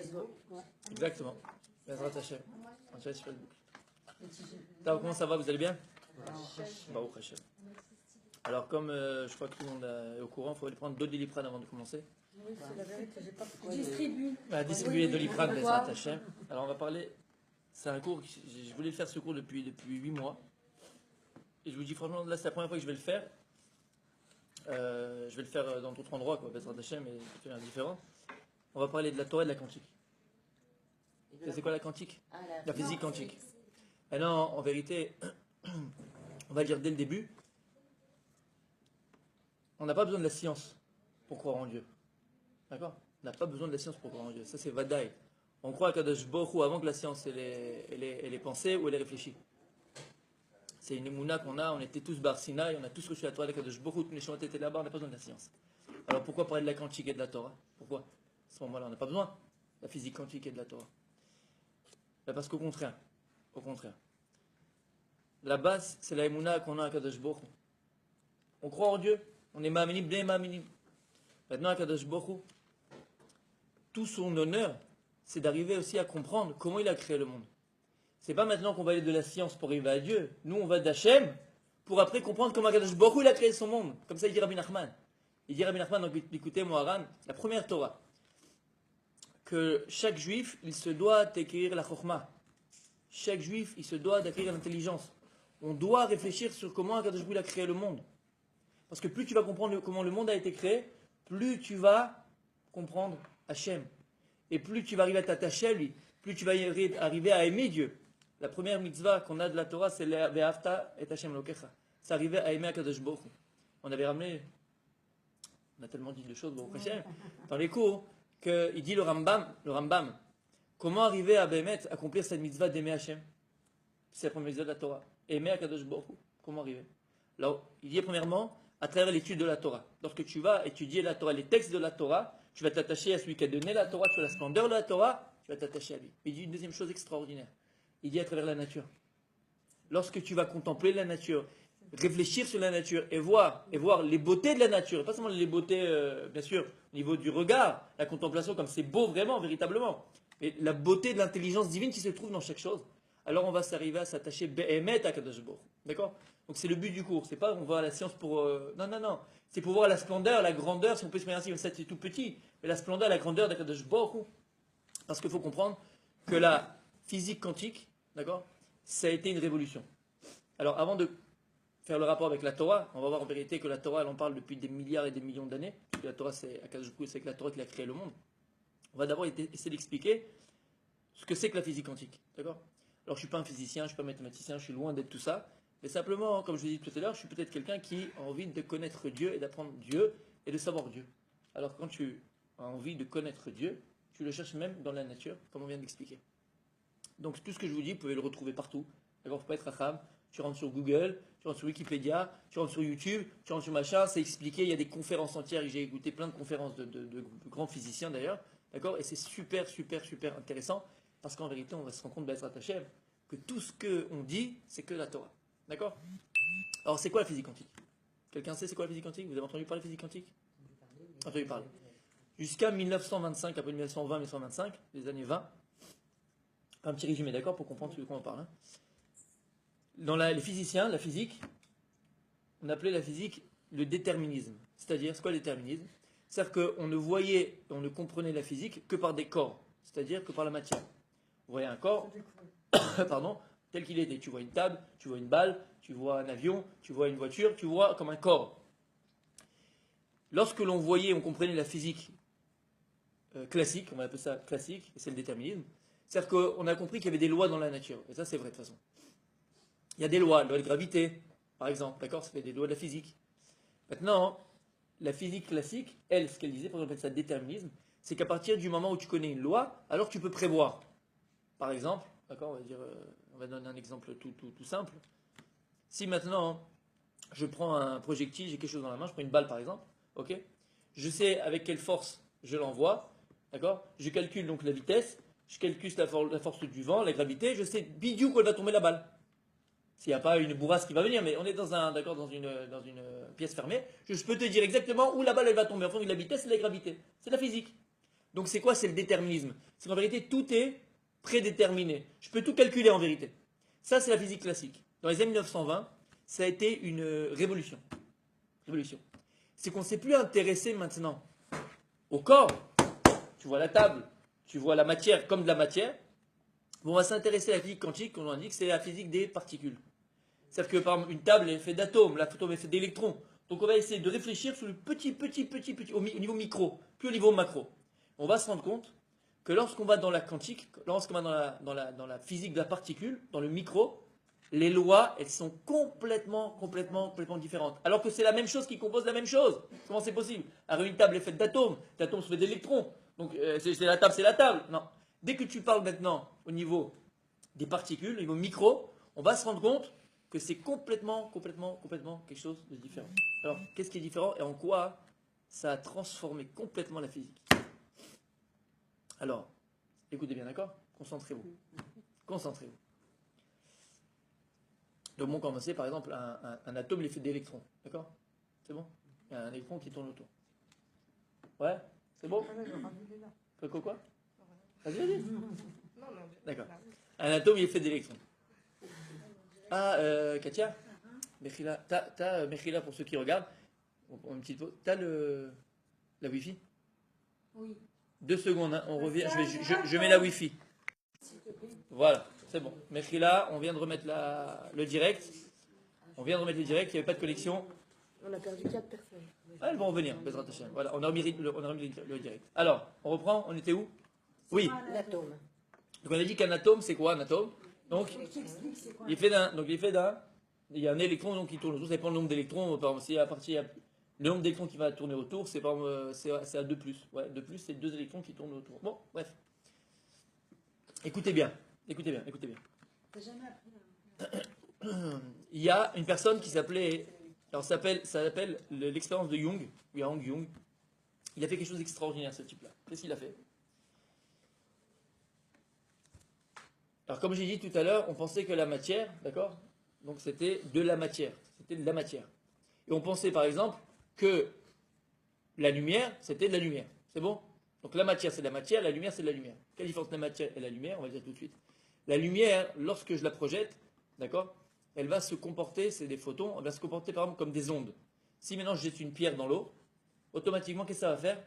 Facebook. Exactement. Bezrat Hashem. On sur Facebook. Comment ça va? Vous allez bien? Baruch Hashem. Alors, comme je crois que tout le monde est au courant, il faut aller prendre 2 Doliprane avant de commencer. Oui, c'est la vérité, j'ai pas Distribue. Distribuer les Doliprane, Bezrat Hashem. Alors, on va parler. C'est un cours, je voulais le faire ce cours depuis 8 mois. Et je vous dis franchement, là, c'est la première fois que je vais le faire. Je vais le faire dans d'autres endroits, quoi, Bezrat Hashem, et de manière différente. On va parler de la Torah et de la quantique. C'est quoi la quantique? La physique quantique. Et non, en vérité, on va le dire dès le début. On n'a pas besoin de la science pour croire en Dieu. D'accord? On n'a pas besoin de la science pour croire en Dieu. Ça, c'est Vadaï. On croit à Kadosh Baruch Hu avant que la science elle est pensée ou elle est réfléchie. C'est une émouna qu'on a. On était tous Bar Sinaï, on a tous reçu la Torah de Kadosh Baruch Hu. Tous les chemins étaient là-bas. On n'a pas besoin de la science. Alors pourquoi parler de la quantique et de la Torah? Pourquoi? À ce moment-là, on n'a pas besoin de la physique quantique et de la Torah. Parce qu'au contraire, la base, c'est la émouna qu'on a à Kadosh Baruch Hu. On croit en Dieu. On est ma'aminim, bien ma'aminim. Maintenant, à Kadosh Baruch Hu, tout son honneur, c'est d'arriver aussi à comprendre comment il a créé le monde. C'est pas maintenant qu'on va aller de la science pour arriver à Dieu. Nous, on va d'Hachem pour après comprendre comment Kadosh Baruch Hu il a créé son monde. Comme ça, il dit Rabbi Nachman. Il dit Rabbi Nachman, donc écoutez, Moharan, la première Torah, que chaque juif, il se doit d'acquérir la chokhmah. Chaque juif, il se doit d'acquérir l'intelligence. On doit réfléchir sur comment Kadosh Baruch Hu a créé le monde. Parce que plus tu vas comprendre comment le monde a été créé, plus tu vas comprendre Hachem. Et plus tu vas arriver à t'attacher à lui, plus tu vas arriver à aimer Dieu. La première mitzvah qu'on a de la Torah, c'est le Ve'afta et Hachem Elokecha. C'est arriver à aimer Akadosh Baruch Hu. On avait ramené, on a tellement dit de choses, Baruch Hashem, dans les cours, qu'il dit le Rambam, comment arriver à Bémet, accomplir cette mitzvah d'aimer Hachem? C'est la première mitzvah de la Torah. Aimer Akadosh Baruch Hu. Comment arriver? Alors, il dit premièrement, à travers l'étude de la Torah. Lorsque tu vas étudier la Torah, les textes de la Torah, tu vas t'attacher à celui qui a donné la Torah, tu as la splendeur de la Torah, tu vas t'attacher à lui. Il dit une deuxième chose extraordinaire. Il dit à travers la nature. Lorsque tu vas contempler la nature, réfléchir sur la nature et voir les beautés de la nature, pas seulement les beautés, bien sûr, au niveau du regard, la contemplation, comme c'est beau vraiment, véritablement, mais la beauté de l'intelligence divine qui se trouve dans chaque chose, alors on va s'arriver à s'attacher Be'emet à Kadosh Baruch Hu. D'accord? Donc c'est le but du cours. C'est pas on va à la science pour... Non. C'est pour voir la splendeur, la grandeur, si on peut se mettre ainsi, comme ça c'est tout petit, mais la splendeur, la grandeur d'Akadosh Baruch Hu. Parce qu'il faut comprendre que la physique quantique, d'accord, ça a été une révolution. Alors avant de faire le rapport avec la Torah, on va voir en vérité que la Torah, elle en parle depuis des milliards et des millions d'années. Parce que la Torah, c'est Akadosh Baruch Hu, c'est que la Torah qui a créé le monde. On va d'abord essayer d'expliquer ce que c'est que la physique quantique. D'accord? Alors je ne suis pas un physicien, je ne suis pas un mathématicien, je suis loin d'être tout ça. Mais simplement, comme je vous ai dit tout à l'heure, je suis peut-être quelqu'un qui a envie de connaître Dieu et d'apprendre Dieu et de savoir Dieu. Alors quand tu as envie de connaître Dieu, tu le cherches même dans la nature, comme on vient d'expliquer. Donc tout ce que je vous dis, vous pouvez le retrouver partout. D'accord, il ne faut pas être racham. Tu rentres sur Google, tu rentres sur Wikipédia, tu rentres sur YouTube, tu rentres sur machin, c'est expliqué, il y a des conférences entières, j'ai écouté plein de conférences de grands physiciens d'ailleurs, d'accord, et c'est super intéressant, parce qu'en vérité, on va se rendre compte, Bezrat Hashem, que tout ce qu'on dit, c'est que la Torah. D'accord? Alors, c'est quoi la physique quantique? Quelqu'un sait c'est quoi la physique quantique? Vous avez entendu parler de physique quantique? Entendu parler. Jusqu'à 1925, après 1920-1925, les années 20, un petit résumé, d'accord, pour comprendre de quoi on parle. Hein. Dans les physiciens, la physique, on appelait la physique le déterminisme. C'est-à-dire, c'est quoi le déterminisme? C'est-à-dire qu'on ne voyait, on ne comprenait la physique que par des corps, c'est-à-dire que par la matière. Vous voyez un corps, pardon, tel qu'il était. Tu vois une table, tu vois une balle, tu vois un avion, tu vois une voiture, tu vois comme un corps. Lorsque l'on voyait, on comprenait la physique classique, on va appeler ça classique, et c'est le déterminisme, c'est-à-dire qu'on a compris qu'il y avait des lois dans la nature, et ça c'est vrai de toute façon. Il y a des lois, la loi de gravité, par exemple, d'accord, ça fait des lois de la physique. Maintenant, la physique classique, elle, ce qu'elle disait, pour appeler ça déterminisme, c'est qu'à partir du moment où tu connais une loi, alors tu peux prévoir. Par exemple, d'accord, on va donner un exemple tout simple. Si maintenant, je prends un projectile, j'ai quelque chose dans la main, je prends une balle par exemple, ok, je sais avec quelle force je l'envoie, d'accord, je calcule donc la vitesse, je calcule la force du vent, la gravité, je sais bidou où elle va tomber la balle. S'il n'y a pas une bourrasque qui va venir, mais on est dans une pièce fermée, je peux te dire exactement où la balle elle va tomber en fonction de la vitesse et de la gravité. C'est la physique. Donc c'est quoi? C'est le déterminisme. C'est qu'en vérité, tout est prédéterminé. Je peux tout calculer en vérité. Ça, c'est la physique classique. Dans les années 1920, ça a été une révolution. Révolution. C'est qu'on ne s'est plus intéressé maintenant au corps. Tu vois la table, tu vois la matière comme de la matière. Bon, on va s'intéresser à la physique quantique, on dit que c'est la physique des particules. C'est-à-dire que par exemple, une table est faite d'atomes, l'atome est fait d'électrons. Donc on va essayer de réfléchir sur le petit, au niveau micro, puis au niveau macro. On va se rendre compte que lorsqu'on va dans la quantique, lorsqu'on va dans la physique de la particule, dans le micro, les lois, elles sont complètement différentes. Alors que c'est la même chose qui compose la même chose. Comment c'est possible? Alors une table est faite d'atomes, l'atome se fait d'électrons. Donc c'est la table, c'est la table. Non. Dès que tu parles maintenant au niveau des particules, au niveau micro, on va se rendre compte que c'est complètement quelque chose de différent. Alors, qu'est-ce qui est différent et en quoi ça a transformé complètement la physique? Alors, écoutez bien, d'accord? Concentrez-vous. Concentrez-vous. Donc, on commencer par exemple, un atome, il est fait d'électrons, d'accord? C'est bon? Il y a un électron qui tourne autour. Ouais? C'est bon? Quoi? Vas-y. D'accord. Un atome, il est fait d'électrons. Ah, Katia? Mechila, t'as Mechila pour ceux qui regardent. Une petite pause. T'as la Wi-Fi? Oui. 2 secondes, hein, on revient. Je mets la Wi-Fi. Voilà, c'est bon. Mechila, on vient de remettre le direct. On vient de remettre le direct, il n'y avait pas de connexion. On a perdu 4 personnes. Ah, elles vont revenir, Bezrat Hashem. Voilà, on a remis le direct. Alors, on reprend, on était où? Oui. L'atome. Donc on a dit qu'un atome, c'est quoi un atome? Donc, il est fait d'un. Il y a un électron donc, qui tourne autour, ça dépend du nombre d'électrons. Par exemple, le nombre d'électrons qui va tourner autour, c'est à 2 plus. Ouais, 2 plus, c'est 2 électrons qui tournent autour. Bon, bref. Écoutez bien. T'as jamais appris Il y a une personne qui s'appelait. Alors, ça s'appelle l'expérience de Jung, Jung. Il a fait quelque chose d'extraordinaire, ce type-là. Qu'est-ce qu'il a fait? Alors, comme j'ai dit tout à l'heure, on pensait que la matière, d'accord? Donc, c'était de la matière. C'était de la matière. Et on pensait, par exemple, que la lumière, c'était de la lumière. C'est bon? Donc, la matière, c'est de la matière, la lumière, c'est de la lumière. Quelle différence entre la matière et la lumière? On va le dire tout de suite. La lumière, lorsque je la projette, d'accord? Elle va se comporter, c'est des photons, elle va se comporter, par exemple, comme des ondes. Si maintenant je jette une pierre dans l'eau, automatiquement, qu'est-ce que ça va faire?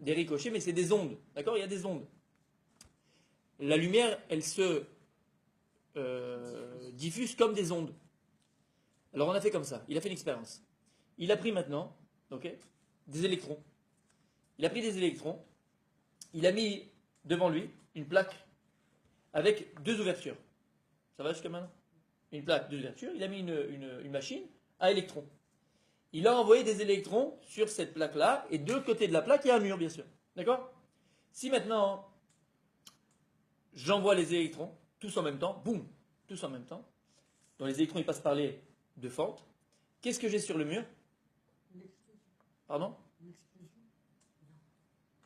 Des ricochets, mais c'est des ondes. D'accord? Il y a des ondes. La lumière, elle se diffuse comme des ondes. Alors on a fait comme ça. Il a fait une expérience. Il a pris maintenant, ok, des électrons. Il a pris des électrons. Il a mis devant lui une plaque avec 2 ouvertures. Ça va jusqu'à maintenant? Une plaque, 2 ouvertures. Il a mis une machine à électrons. Il a envoyé des électrons sur cette plaque-là, et de l'autre côté de la plaque, il y a un mur, bien sûr. D'accord? Si maintenant j'envoie les électrons, tous en même temps, boum, tous en même temps, donc les électrons ils passent par les 2 fentes, qu'est-ce que j'ai sur le mur? Pardon?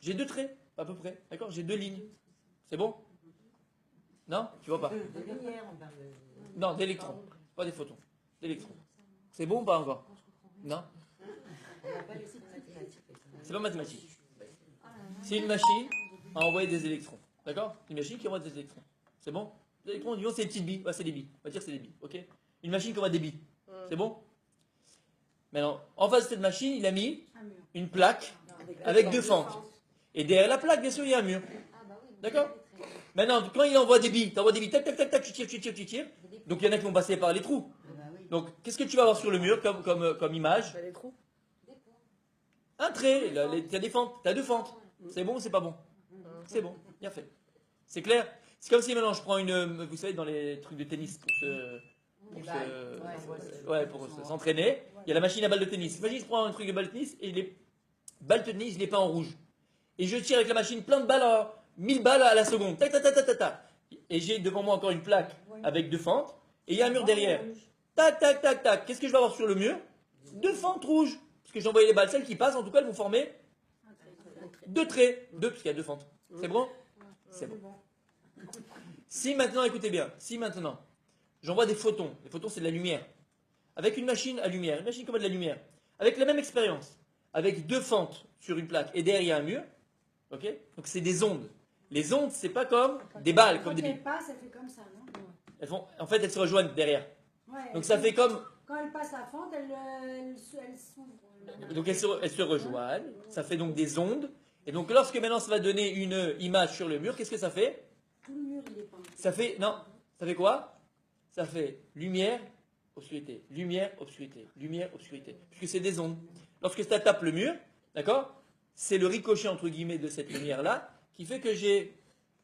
J'ai 2 traits, à peu près, d'accord? J'ai 2 lignes. C'est bon? Non? Tu vois pas? Non, d'électrons, pas des photons, d'électrons. C'est bon ou pas encore? Non? C'est pas mathématique. C'est une machine à envoyer des électrons. D'accord? Une machine qui envoie des électrons. C'est bon? Les électrons, disons, c'est des petites billes. Ouais, c'est des billes. On va dire c'est des billes. Ok? Une machine qui envoie des billes. C'est bon? Maintenant, en face de cette machine, il a mis une plaque avec 2 fentes. Et derrière la plaque, bien sûr, il y a un mur. D'accord? Maintenant, quand il envoie des billes, tu envoies des billes, tac, tac, tac, tac, tu tires. Donc il y en a qui vont passer par les trous. Donc, qu'est-ce que tu vas avoir sur le mur comme image? Les trous. Un trait, tu as des fentes, tu as 2 fentes. C'est bon ou c'est pas bon? C'est bon, bien fait. C'est clair? C'est comme si maintenant je prends vous savez, dans les trucs de tennis pour s'entraîner, il y a la machine à balle de tennis. Imagine, je prends un truc de balle de tennis et les balles de tennis, je les peins en rouge. Et je tire avec la machine plein de balles, 1000 balles à la seconde. Tac, tac, tac, tac, tac, tac. Et j'ai devant moi encore une plaque avec 2 fentes et il y a un mur derrière. Tac, tac, tac, tac. Qu'est-ce que je vais avoir sur le mur? 2 fentes rouges. Parce que j'ai envoyé les balles, celles qui passent, en tout cas, elles vont former 2 traits. 2, puisqu'il y a 2 fentes. C'est bon? C'est bon. Si maintenant, écoutez bien, si maintenant, j'envoie des photons, les photons c'est de la lumière, avec une machine à lumière, une machine qui envoie de la lumière, avec la même expérience, avec 2 fentes sur une plaque et derrière un mur, Ok? Donc c'est des ondes. Les ondes, c'est pas comme des balles, comme des billes. Quand elle passe, elle fait comme ça, non? Elles font, en fait, elles se rejoignent derrière. Ouais, Donc ça fait comme. Quand elle passe à fente, elle s'ouvre. Donc elles se rejoignent. Ça fait donc des ondes. Et donc lorsque maintenant ça va donner une image sur le mur, qu'est-ce que ça fait? Tout le mur, il est pas. Ça fait. Non. Ça fait quoi? Ça fait lumière, obscurité. Lumière, obscurité. Lumière, obscurité. Puisque c'est des ondes. Lorsque ça tape le mur, d'accord? C'est le ricochet entre guillemets de cette lumière-là qui fait que j'ai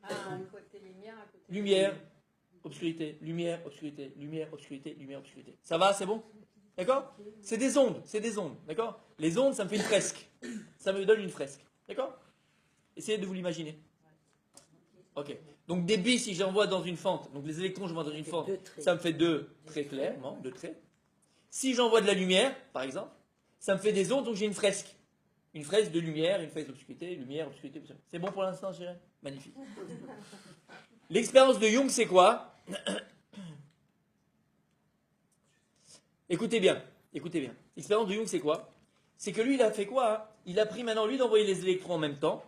un côté lumière, un côté lumière, obscurité, lumière, obscurité, lumière, obscurité, lumière, obscurité. Ça va, c'est bon? D'accord? C'est des ondes, d'accord? Les ondes, ça me fait une fresque. Ça me donne une fresque. D'accord? Essayez de vous l'imaginer. Ok. Donc des billes, si j'envoie dans une fente, donc les électrons, je vois dans une fente, ça me fait deux traits clairement, deux traits. Si j'envoie de la lumière, par exemple, ça me fait des ondes, donc j'ai une fresque. Une fresque de lumière, une fresque d'obscurité, lumière, obscurité. C'est bon pour l'instant, chérie? Magnifique. L'expérience de Jung, c'est quoi? Écoutez bien, écoutez bien. L'expérience de Jung, c'est quoi? C'est que lui, il a fait quoi, hein? Il a pris maintenant, lui, d'envoyer les électrons en même temps.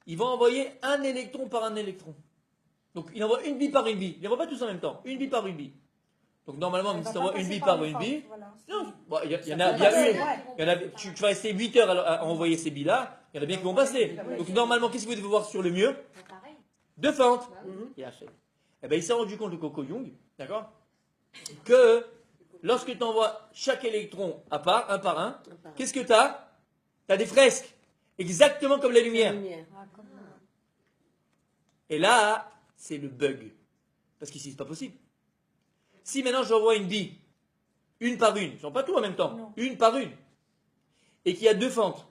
Il va envoyer un électron par un électron. Donc, il envoie une bille par une bille. Il n'envoie pas tous en même temps. Une bille par une bille. Donc, normalement, même si tu envoies une bille par une bille, non, bon, il y en a, tu vas rester 8 heures à envoyer ces billes-là, il y en a bien qui vont passer. Donc, normalement, qu'est-ce que vous devez voir sur le mur? Deux fentes. Il a fait. Eh bien, il s'est rendu compte, le Coco Jung, d'accord, que lorsque tu envoies chaque électron à part, un par un, qu'est-ce que tu as? Tu as des fresques. Exactement comme la lumière. Et là, c'est le bug. Parce qu'ici, c'est pas possible. Si maintenant j'envoie une bille, une par une, j'en pas tout en même temps, non. Une par une, et qu'il y a deux fentes,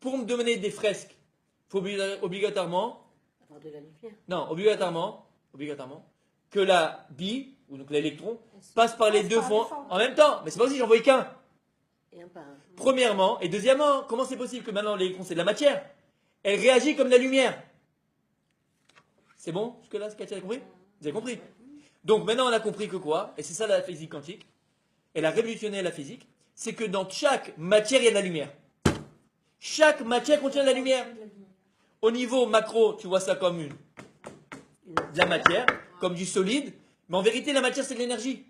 pour me donner des fresques, il faut obligatoirement, avoir de la lumière. Non, obligatoirement, que la bille, ou donc l'électron, passe par les deux fentes en même temps. Mais c'est pas possible, j'en envoie qu'un. Et un par un. Premièrement, et deuxièmement, comment c'est possible que maintenant l'électron c'est de la matière? Elle réagit comme de la lumière. C'est bon? Jusque-là, Katia a compris? Vous avez compris? Donc maintenant on a compris que quoi? Et c'est ça la physique quantique. Elle a révolutionné la physique. C'est que dans chaque matière, il y a de la lumière. Chaque matière contient de la lumière. Au niveau macro, tu vois ça comme de la matière, comme du solide. Mais en vérité, la matière, c'est de l'énergie.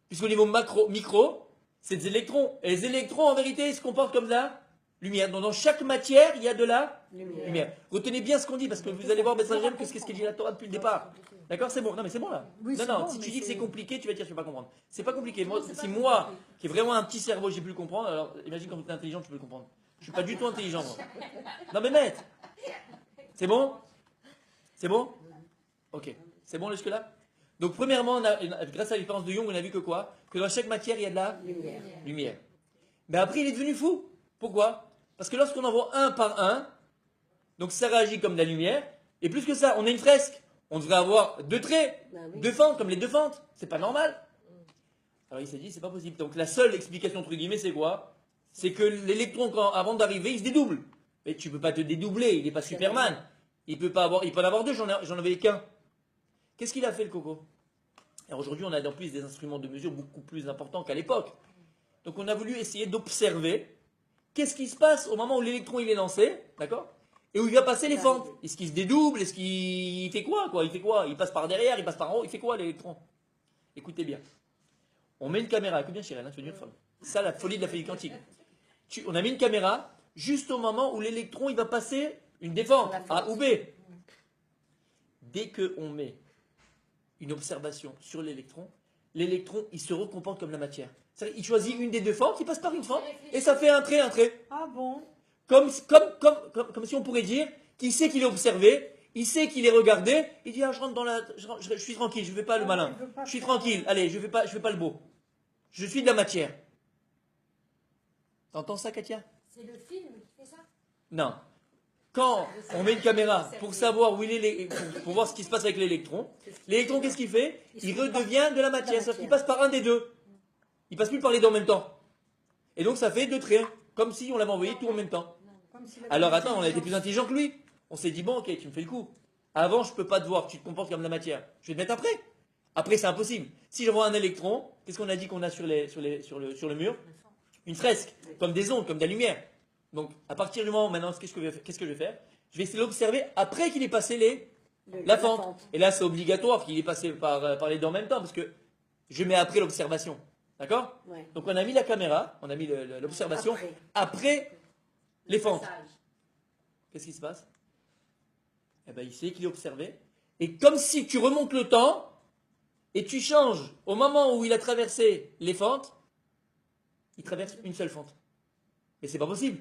Puisqu'au niveau micro, c'est des électrons. Et les électrons, en vérité, ils se comportent comme de la lumière. Donc dans chaque matière, il y a de la lumière. Retenez bien ce qu'on dit, parce que vous allez voir, j'aime que ce qu'est dit la Torah depuis le départ. D'accord? C'est bon. Non, mais c'est bon là. Oui, non, bon, si tu dis que c'est compliqué, tu vas dire je ne peux pas comprendre. C'est pas compliqué. Moi, si moi, qui ai vraiment un petit cerveau, j'ai pu le comprendre, alors imagine quand tu es intelligent, tu peux le comprendre. Je suis pas du tout intelligent, moi. Non, mais maître. C'est bon? C'est bon? Ok. C'est bon jusque-là? Donc, premièrement, grâce à l'expérience de Jung, on a vu que quoi? Que dans chaque matière, il y a de la lumière. Mais après, il est devenu fou. Pourquoi? Parce que lorsqu'on envoie un par un, donc ça réagit comme de la lumière, et plus que ça, on a une fresque. On devrait avoir deux traits, deux fentes, comme les deux fentes. C'est pas normal. Alors il s'est dit, c'est pas possible. Donc la seule explication, entre guillemets, c'est quoi? C'est que l'électron, avant d'arriver, il se dédouble. Mais tu peux pas te dédoubler, il n'est pas Superman. Il peut en avoir deux, j'en avais qu'un. Qu'est-ce qu'il a fait, le coco? Alors aujourd'hui, on a en plus des instruments de mesure beaucoup plus importants qu'à l'époque. Donc on a voulu essayer d'observer qu'est-ce qui se passe au moment où l'électron il est lancé, d'accord? Et où il va passer les fentes. Est-ce qu'il se dédouble? Est-ce qu'il fait quoi? Il fait quoi? Il passe par derrière, il passe par en haut, il fait quoi l'électron? Écoutez bien. On met une caméra, écoute bien Chirel, tu veux dire femme. C'est ça la folie de la physique quantique. On a mis une caméra juste au moment où l'électron il va passer une des fentes, A ou B. Dès qu'on met une observation sur l'électron il se recomporte comme la matière. Il choisit une des deux fentes, il passe par une fente, et ça fait un trait. Ah bon? Comme si on pourrait dire qu'il sait qu'il est observé, il sait qu'il est regardé, il dit, ah, je rentre dans la... Je suis tranquille, je ne fais pas le malin. Je suis tranquille, allez, je fais pas le beau. Je suis de la matière. T'entends ça, Katia? C'est le film qui fait ça? Non. Quand on met une caméra pour savoir où il est, pour voir ce qui se passe avec l'électron, qu'est-ce qu'il fait? Il redevient de la matière, sauf qu'il passe par un des deux. Il passe plus par les deux en même temps. Et donc ça fait deux traits, comme si on l'avait envoyé tout en même temps. Alors attends, on a été plus intelligent que lui. On s'est dit, bon, ok, tu me fais le coup. Avant, je ne peux pas te voir, tu te comportes comme de la matière. Je vais te mettre après. Après, c'est impossible. Si j'envoie un électron, qu'est-ce qu'on a dit qu'on a sur le mur? Une fresque, comme des ondes, comme de la lumière. Donc, à partir du moment où maintenant, qu'est-ce que je vais faire? Je vais essayer de l'observer après qu'il ait passé la La fente. fente. Et là, c'est obligatoire qu'il ait passé par les deux en même temps, parce que je mets après l'observation. D'accord? Ouais. Donc, on a mis la caméra, on a mis l'observation après les fentes. Qu'est-ce qui se passe? Eh ben, il sait qu'il est observé. Et comme si tu remontes le temps et tu changes au moment où il a traversé les fentes, il traverse une seule fente. Mais c'est pas possible.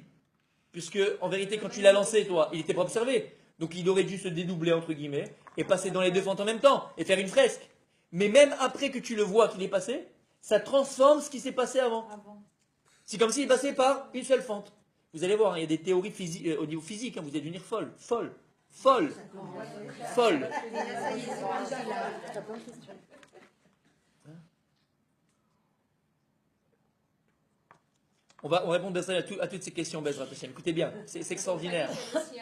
Puisque, en vérité, quand tu l'as lancé, toi, il n'était pas observé. Donc, il aurait dû se dédoubler, entre guillemets, et passer dans les deux fentes en même temps, et faire une fresque. Mais même après que tu le vois qu'il est passé, ça transforme ce qui s'est passé avant. C'est comme s'il est passé par une seule fente. Vous allez voir, hein, il y a des théories au niveau physique, hein, vous allez devenir folle. On va répondre à toutes ces questions, Bezrat Hashem. Écoutez bien, c'est extraordinaire.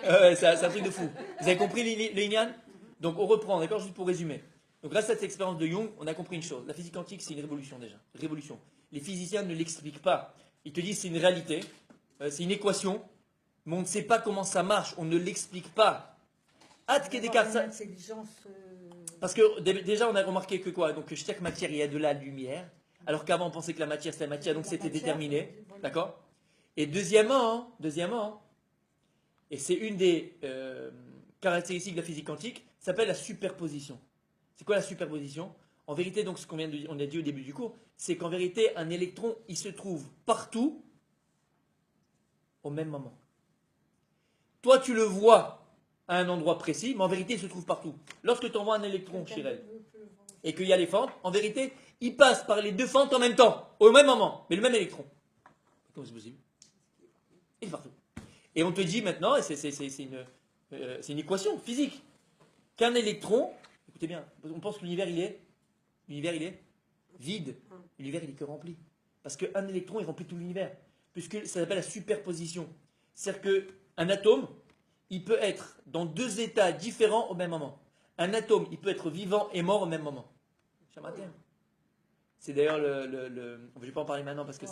C'est un truc de fou. Vous avez compris le Inyan? Donc on reprend, d'accord, juste pour résumer. Donc grâce à cette expérience de Jung, on a compris une chose. La physique quantique, c'est une révolution déjà. Révolution. Les physiciens ne l'expliquent pas. Ils te disent c'est une réalité, c'est une équation, mais on ne sait pas comment ça marche, on ne l'explique pas. Parce que déjà on a remarqué que quoi? Donc chaque matière, il y a de la lumière. Alors qu'avant, on pensait que la matière, c'était la matière, donc c'était déterminé. D'accord? Et deuxièmement, et c'est une des caractéristiques de la physique quantique, ça s'appelle la superposition. C'est quoi la superposition? En vérité, donc, ce qu'on on a dit au début du cours, c'est qu'en vérité, un électron, il se trouve partout au même moment. Toi, tu le vois à un endroit précis, mais en vérité, il se trouve partout. Lorsque tu envoies un électron chez elle, et qu'il y a les fentes, en vérité, il passe par les deux fentes en même temps, au même moment, mais le même électron. Comment c'est possible? Il est partout. Et on te dit maintenant, et c'est une équation physique, qu'un électron, écoutez bien, on pense que l'univers il est vide. L'univers il est que rempli. Parce qu'un électron il remplit tout l'univers. Puisque ça s'appelle la superposition. C'est-à-dire qu'un atome, il peut être dans deux états différents au même moment. Un atome, il peut être vivant et mort au même moment. C'est d'ailleurs je ne vais pas en parler maintenant parce que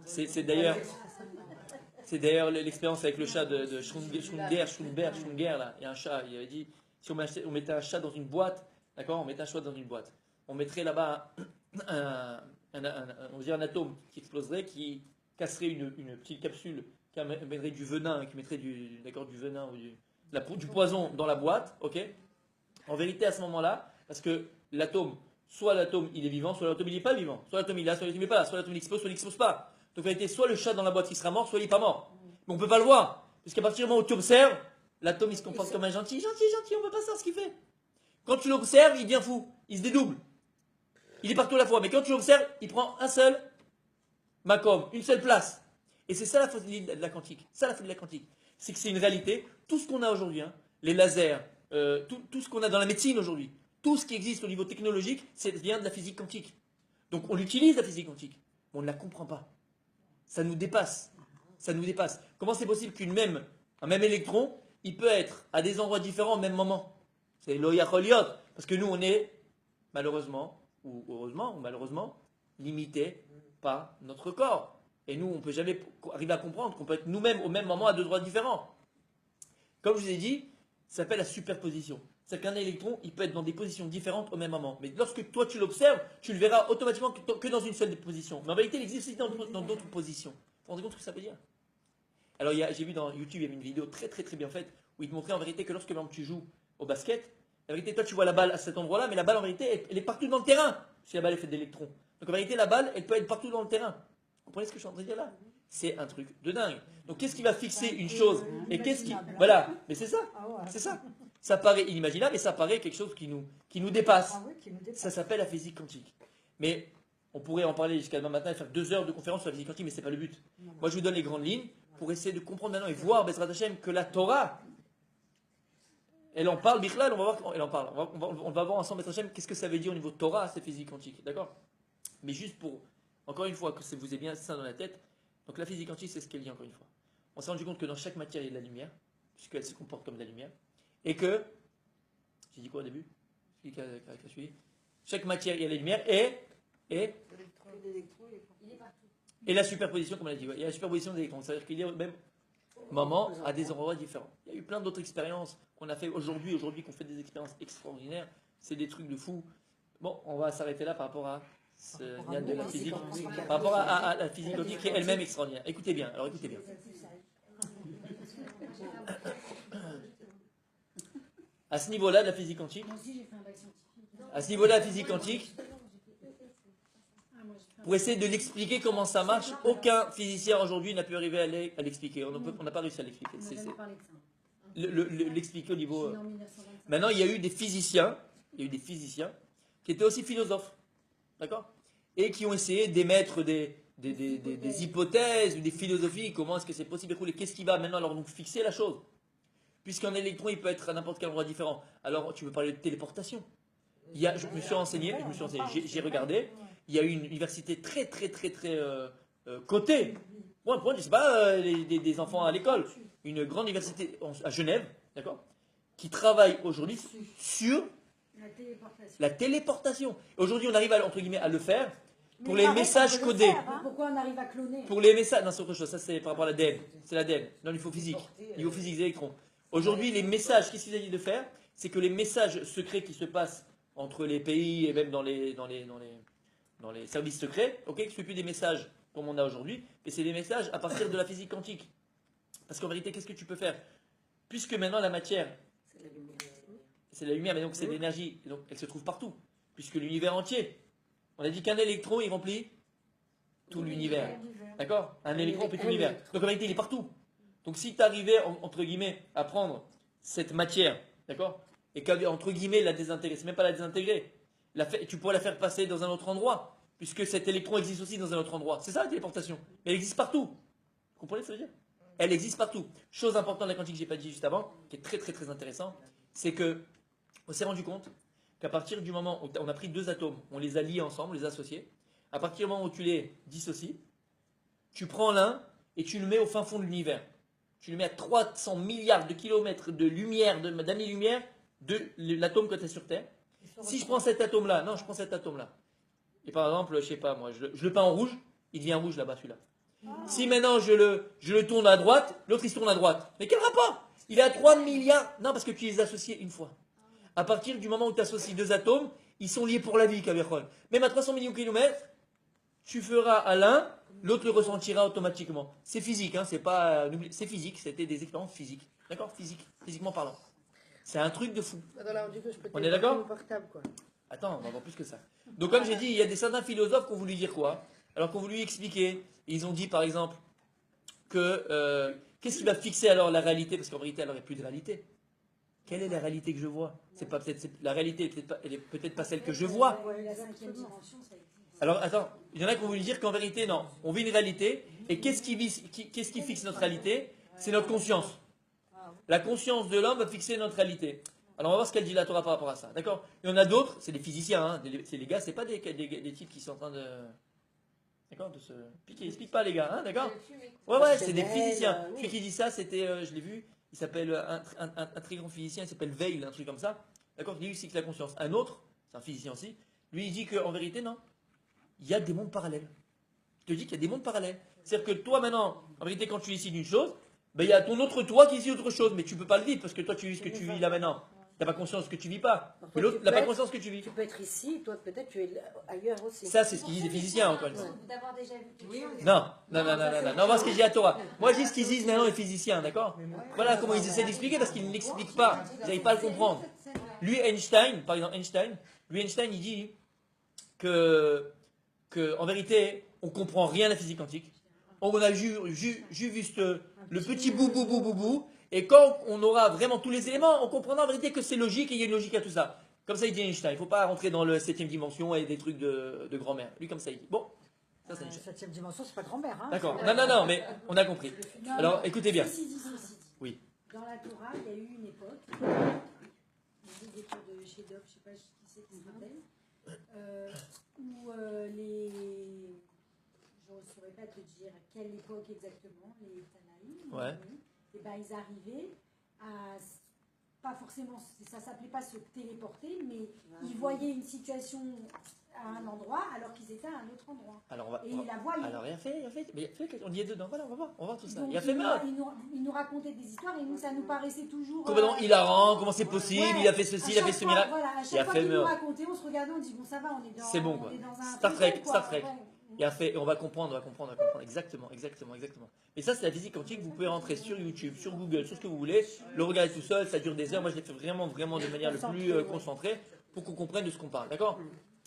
c'est d'ailleurs l'expérience avec le chat de Schrödinger, là. Il y a un chat, il avait dit, si on mettait un chat dans une boîte, d'accord, on mettait un chat dans une boîte, on mettrait là-bas on va dire un atome qui exploserait, qui casserait une petite capsule, qui mettrait du venin, qui mettrait du venin ou du poison dans la boîte, ok. En vérité, à ce moment-là, parce que l'atome, soit l'atome il est vivant, soit l'atome il n'est pas vivant, soit l'atome il est là, soit l'atome il n'est pas là, soit l'atome il explose, soit il n'explose pas. Donc en vérité, soit le chat dans la boîte il sera mort, soit il n'est pas mort. Mais on ne peut pas le voir, parce qu'à partir du moment où tu observes, l'atome il se comporte comme un gentil, on ne peut pas savoir ce qu'il fait. Quand tu l'observes, il devient fou, il se dédouble. Il est partout à la fois, mais quand tu l'observes, il prend un seul macom, une seule place. Et c'est ça la folie de la quantique. Ça la folie de la quantique. C'est que c'est une réalité. Tout ce qu'on a aujourd'hui, hein, les lasers, tout ce qu'on a dans la médecine aujourd'hui, tout ce qui existe au niveau technologique, ça vient de la physique quantique. Donc on utilise la physique quantique, mais on ne la comprend pas. Ça nous dépasse. Ça nous dépasse. Comment c'est possible un même électron, il peut être à des endroits différents au même moment? C'est l'oyacholiot. Parce que nous, on est, malheureusement, ou heureusement, ou malheureusement, limité par notre corps. Et nous, on ne peut jamais arriver à comprendre qu'on peut être nous-mêmes au même moment à deux endroits différents. Comme je vous ai dit, ça s'appelle la superposition. C'est qu'un électron, il peut être dans des positions différentes au même moment. Mais lorsque toi tu l'observes, tu le verras automatiquement que dans une seule position. Mais en vérité, il existe aussi dans d'autres positions. Vous vous rendez compte ce que ça veut dire? Alors j'ai vu dans YouTube, il y avait une vidéo très très très bien faite où il te montrait en vérité que lorsque par exemple, tu joues au basket, en vérité, toi tu vois la balle à cet endroit-là, mais la balle en vérité, elle est partout dans le terrain. Si la balle est faite d'électrons. Donc en vérité, la balle, elle peut être partout dans le terrain. Vous comprenez ce que je suis en train de dire là? C'est un truc de dingue. Donc qu'est-ce qui va fixer une chose? Et qu'est-ce qui... Voilà, mais c'est ça. C'est ça. Ça paraît inimaginable et ça paraît quelque chose qui nous dépasse. Ça s'appelle la physique quantique. Mais on pourrait en parler jusqu'à demain matin et faire 2 heures de conférence sur la physique quantique, mais ce n'est pas le but. Moi, je vous donne les grandes lignes pour essayer de comprendre maintenant et voir, Bezrat Hashem, que la Torah, elle en parle, Bichlal, on va voir, elle en parle. On va voir ensemble, Bezrat Hashem, qu'est-ce que ça veut dire au niveau Torah, cette physique quantique. D'accord? Mais juste pour, encore une fois, que vous ayez bien ça dans la tête, donc la physique quantique, c'est ce qu'elle dit encore une fois. On s'est rendu compte que dans chaque matière, il y a de la lumière, puisqu'elle se comporte comme de la lumière. Et que, j'ai dit quoi au début? Chaque matière, il y a la lumière et la superposition, comme on l'a dit. Ouais. Il y a la superposition des électrons. C'est-à-dire qu'il y a même moments à des endroits différents. Il y a eu plein d'autres expériences qu'on a fait aujourd'hui qu'on fait des expériences extraordinaires. C'est des trucs de fou. Bon, on va s'arrêter là par rapport à ce lien de la physique, par rapport à la physique quantique qui est elle-même extraordinaire. Écoutez bien, alors écoutez bien. À ce niveau-là de la physique quantique, à ce niveau-là de la physique quantique, pour essayer de l'expliquer comment ça marche, aucun physicien aujourd'hui n'a pu arriver à l'expliquer. On n'a pas réussi à l'expliquer. L'expliquer au niveau. Maintenant, il y a eu des physiciens qui étaient aussi philosophes, d'accord, et qui ont essayé d'émettre des hypothèses ou des philosophies. Comment est-ce que c'est possible? Qu'est-ce qui va maintenant alors nous fixer la chose? Puisqu'un électron, il peut être à n'importe quel endroit différent. Alors, tu veux parler de téléportation. Je me suis renseigné, j'ai regardé. Il y a eu une université très cotée. Moi, je ne sais pas, des enfants à l'école. Une grande université à Genève, d'accord, qui travaille aujourd'hui sur la téléportation. Aujourd'hui, on arrive entre guillemets à le faire pour les messages codés. Pourquoi on arrive à cloner? Pour les messages, non, c'est autre chose. Ça, c'est par rapport à l'ADN. C'est l'ADN. Non, il faut physique. Niveau physique des électrons. Aujourd'hui, les messages, qu'est-ce qu'il s'agit de faire? C'est que les messages secrets qui se passent entre les pays et même dans les services secrets, ok, ce n'est plus des messages comme on a aujourd'hui, mais c'est des messages à partir de la physique quantique. Parce qu'en vérité, qu'est-ce que tu peux faire? Puisque maintenant la matière, c'est la lumière, mais donc c'est de l'énergie, donc elle se trouve partout. Puisque l'univers entier, on a dit qu'un électron, il remplit tout l'univers. D'accord? Un électron remplit tout l'univers. Donc en vérité, il est partout. Donc si tu arrivais, entre guillemets, à prendre cette matière, d'accord, et qu'entre guillemets la désintégrer, c'est même pas la désintégrer, tu pourrais la faire passer dans un autre endroit, puisque cet électron existe aussi dans un autre endroit. C'est ça la téléportation. Mais elle existe partout. Vous comprenez ce que ça veut dire? Elle existe partout. Chose importante de la quantique que je n'ai pas dit juste avant, qui est très intéressant, c'est que on s'est rendu compte qu'à partir du moment où on a pris deux atomes, on les a liés ensemble, on les a associés, à partir du moment où tu les dissocies, tu prends l'un et tu le mets au fin fond de l'univers. Tu le mets à 300 milliards de kilomètres de lumière, d'années-lumière de l'atome que tu as sur Terre. Si je prends cet atome-là, et par exemple, je sais pas moi, je le peins en rouge, il devient rouge là-bas celui-là. Si maintenant je le tourne à droite, l'autre il se tourne à droite. Mais quel rapport? Il est à 3 milliards. Non, parce que tu les as associés une fois. À partir du moment où tu associes deux atomes, ils sont liés pour la vie, Kavichol. Même à 300 millions de kilomètres, tu feras à l'un, l'autre le ressentira automatiquement. C'est physique, hein, c'est physique, c'était des expériences physiques. D'accord? Physiquement parlant. C'est un truc de fou. On est d'accord? Attends, on va voir plus que ça. Donc comme j'ai dit, il y a certains philosophes qui ont voulu dire quoi? Alors qu'on voulu expliquer, ils ont dit par exemple que qu'est-ce qui va fixer alors la réalité? Parce qu'en vérité, alors il n'y a plus de réalité. Quelle est la réalité que je vois? La réalité elle est peut-être pas celle que je vois. Alors attends, il y en a qui ont voulu dire qu'en vérité, non, on vit une réalité, et qu'est-ce qui fixe notre réalité? C'est notre conscience. La conscience de l'homme va fixer notre réalité. Alors on va voir ce qu'elle dit la Torah par rapport à ça, d'accord? Il y en a d'autres, c'est des physiciens, hein, c'est les gars, c'est pas des types qui sont en train de... D'accord, de se piquer. Ils se piquent pas les gars, hein, d'accord? Ouais, c'est des physiciens. Celui qui dit ça, c'était, je l'ai vu, il s'appelle un très grand physicien, il s'appelle Veil, un truc comme ça. D'accord, il dit aussi que la conscience. Un autre, c'est un physicien aussi, lui il dit qu'en vérité, non, il y a des mondes parallèles. Je te dis qu'il y a des mondes parallèles. C'est-à-dire que toi maintenant, en vérité, quand tu décides une chose, ben, il y a ton autre toi qui décide autre chose, mais tu peux pas le vivre parce que toi tu vis ce que tu vis là maintenant. Tu n'as pas conscience que tu vis pas. Mais l'autre n'a pas conscience que tu vis. Tu peux être ici, toi peut-être tu es ailleurs aussi. Ça, c'est ce qu'ils disent les physiciens, encore une fois. D'avoir déjà vu quelque chose. Non, on va ce que j'ai à Torah. Moi, je dis ce qu'ils disent maintenant les physiciens, d'accord? Voilà comment ils essaient d'expliquer parce qu'ils ne l'expliquent pas. Ils n'arrivent pas à le comprendre. Lui, Einstein, par exemple, Einstein, il dit que en vérité, on ne comprend rien à la physique quantique. On a juste le petit bout. Et quand on aura vraiment tous les éléments, on comprendra en vérité que c'est logique et il y a une logique à tout ça. Comme ça, il dit Einstein. Il ne faut pas rentrer dans le 7e dimension et des trucs de grand-mère. Lui, comme ça, il dit. Bon, ça, c'est Einstein. 7e dimension, c'est pas grand-mère. Hein. D'accord. Non, mais on a compris. Non, Alors, écoutez bien. Ceci. Oui. Dans la Torah, il y a eu une époque, des cours de chez Dov, je ne sais pas qui c'est qui se rappelle, où je ne saurais pas te dire à quelle époque exactement, les Tanaïm, Ouais. et ben, ils arrivaient pas forcément, ça s'appelait pas se téléporter, mais ils voyaient une situation à un endroit alors qu'ils étaient à un autre endroit. Alors, Et il la voyait. Alors, il a fait, mais on y est dedans, voilà, on va voir tout ça. Donc, Il a fait mal. il nous racontait des histoires et nous, ça nous paraissait toujours... Complètement hilarant, comment c'est possible, ouais, il a fait ceci, il a fait ce miracle. Voilà, à Il a chaque fois fait qu'il nous meurtre. racontait, on se regardait, on dit, bon, ça va, on est dans, C'est bon, quoi. on est dans un... Star Trek, truc, quoi. Star Trek. Ouais. Il a fait, et on va comprendre. Exactement. Et ça, c'est la physique quantique. Vous pouvez rentrer sur YouTube, sur Google, sur ce que vous voulez, le regarder tout seul, ça dure des heures. Moi, je l'ai fait vraiment de manière le plus concentrée pour qu'on comprenne de ce qu'on parle. D'accord?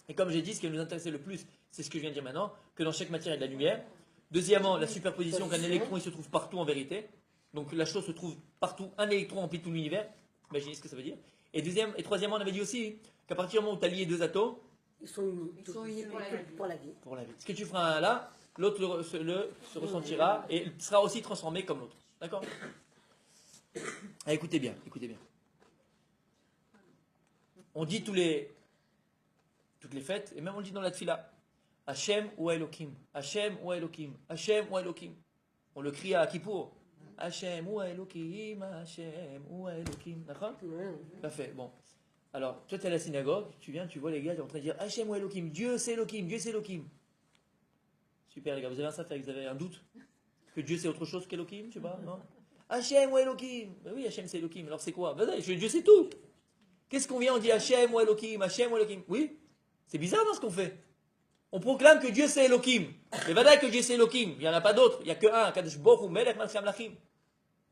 Et comme j'ai dit, ce qui nous intéressait le plus, c'est ce que je viens de dire maintenant, que dans chaque matière, il y a de la lumière. Deuxièmement, la superposition qu'un électron, il se trouve partout en vérité. Donc la chose se trouve partout. Un électron remplit tout l'univers. Imaginez ce que ça veut dire. Et troisièmement, on avait dit aussi qu'à partir du moment où tu as lié deux atomes, Ils sont unis. Ils sont unis pour la vie. pour la vie. Ce que tu feras un là, l'autre se ressentira et sera aussi transformé comme l'autre. D'accord? Écoutez bien. On dit toutes les fêtes, et même on le dit dans la tfila. Hachem ou Elohim. Hachem ou Elohim. Hachem ou Elohim. On le crie à Kippour. Hachem ou Elohim. Hachem ou Elohim. D'accord? Parfait. Bon. Alors, toi, tu es à la synagogue, tu viens, tu vois les gars, ils sont en train de dire Hachem ou Elohim. Dieu c'est Elohim. Dieu c'est Elohim. Super, les gars. Vous avez un safer, vous avez un doute que Dieu c'est autre chose qu'Elohim, tu vois? Non? Hachem ou Elohim. Ben oui, Hachem c'est Elohim. Alors c'est quoi? Ben, Dieu c'est tout. Qu'est-ce qu'on vient? On dit Hachem ou Elohim. Hachem ou Elohim. Oui? C'est bizarre dans ce qu'on fait. On proclame que Dieu c'est Elohim. Mais voilà que Dieu c'est Elohim. Il n'y en a pas d'autre. Il n'y a que un. Kadosh Baruch Hu Melech Malchei Amlachim.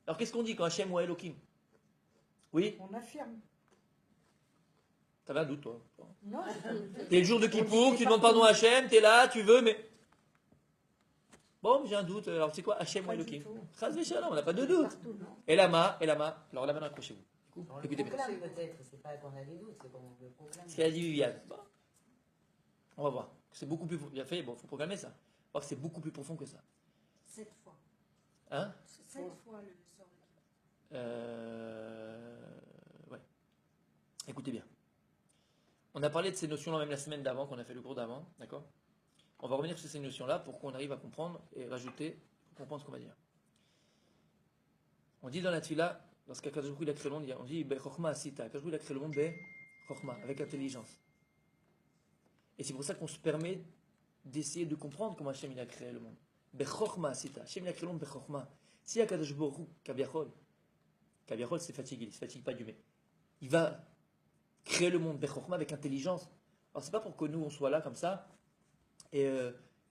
Alors qu'est-ce qu'on dit quand Hachem ou Elohim? Oui? On affirme. T'avais un doute, toi. Non, T'es le jour de Kippour, tu demandes pardon à Hachem, t'es là, tu veux, mais. Bon, j'ai un doute. Alors c'est quoi Hachem ou Elohim? Chas v'shalom, on n'a pas de doute. Et lama. Alors là maintenant, accrochez-vous. Écoutez bien. Peut-être, c'est pas qu'on a des doutes, c'est qu'on veut proclamer. Ce qu'elle a dit Viviane. Bon. On va voir. C'est beaucoup plus. Il a fait, bon, il faut proclamer ça. On va voir que c'est beaucoup plus profond que ça. 7 fois. Hein? 7 fois le sort de Ouais. Écoutez bien. On a parlé de ces notions-là même la semaine d'avant, qu'on a fait le cours d'avant, d'accord? On va revenir sur ces notions-là pour qu'on arrive à comprendre et rajouter, pour comprendre ce qu'on va dire. On dit dans la Tfila, lorsqu'Akadosh Baruch Hu il a créé le monde, on dit Chokma asita. Akadosh Baruch Hu il a créé le monde Chokma, avec intelligence. Et c'est pour ça qu'on se permet d'essayer de comprendre comment Hachem il a créé le monde. Chokma asita. Hachem il a créé le monde Chokma. Si Akadosh Baruch Hu, Kaviachol c'est fatigué, il ne se fatigue pas du mais. Il va créer le monde Chokma avec intelligence. Alors c'est pas pour que nous on soit là comme ça. Et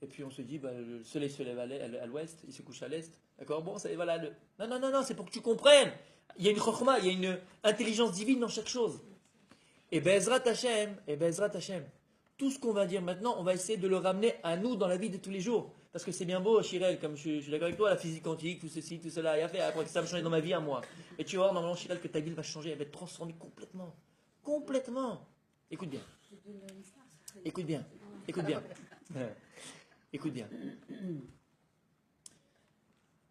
puis on se dit, le soleil se lève à l'ouest, il se couche à l'est. D'accord? Bon, ça, voilà. Non, c'est pour que tu comprennes. Il y a une chokhma, il y a une intelligence divine dans chaque chose. Et Bezrat Hashem, tout ce qu'on va dire maintenant, on va essayer de le ramener à nous dans la vie de tous les jours. Parce que c'est bien beau, Chirel, comme je suis d'accord avec toi, la physique quantique, tout ceci, tout cela, il a fait, après que ça va changer dans ma vie à moi. Et tu vas voir, normalement, Chirel, que ta vie va changer, elle va être transformée complètement. Complètement. Écoute bien. Écoute bien.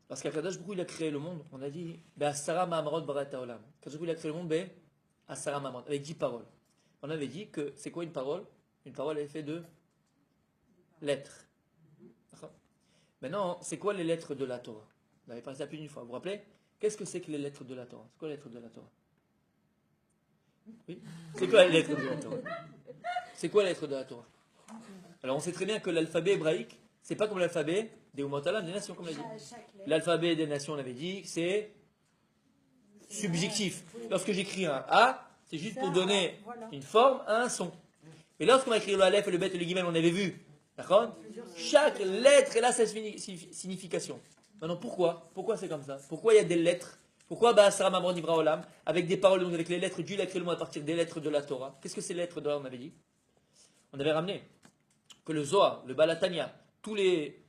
Parce qu'Akadosh Baruch Hu il a créé le monde, on a dit Asara Ma'amarot Barata Olam. Akadosh Baruch Hu il a créé le monde Asara Ma'amarot, avec 10 paroles. On avait dit que c'est quoi une parole? Une parole elle est faite de lettres. D'accord? Maintenant, c'est quoi les lettres de la Torah? On avait parlé ça plus d'une fois. Vous vous rappelez? Qu'est-ce que c'est que les lettres de la Torah? C'est quoi les lettres de la Torah? Oui? C'est quoi les lettres de la Torah? C'est quoi les lettres de la Torah? Alors on sait très bien que l'alphabet hébraïque, c'est pas comme l'alphabet des Umotalam, des nations, comme on l'a dit. L'alphabet des nations, on avait dit, c'est subjectif. Lorsque j'écris un A, c'est juste pour donner une forme à un son. Et lorsqu'on a écrit le Aleph et le Bet et le Gimel, on avait vu, d'accord? Chaque lettre, elle a sa signification. Maintenant, pourquoi c'est comme ça? Pourquoi il y a des lettres? Pourquoi Ba'asara Ma'amarot Nivra Olam? Avec des paroles, donc avec les lettres, Dieu a créé le monde à partir des lettres de la Torah. Qu'est-ce que ces lettres de là, on avait dit? On avait ramené que le Zohar, le Balatania, tous les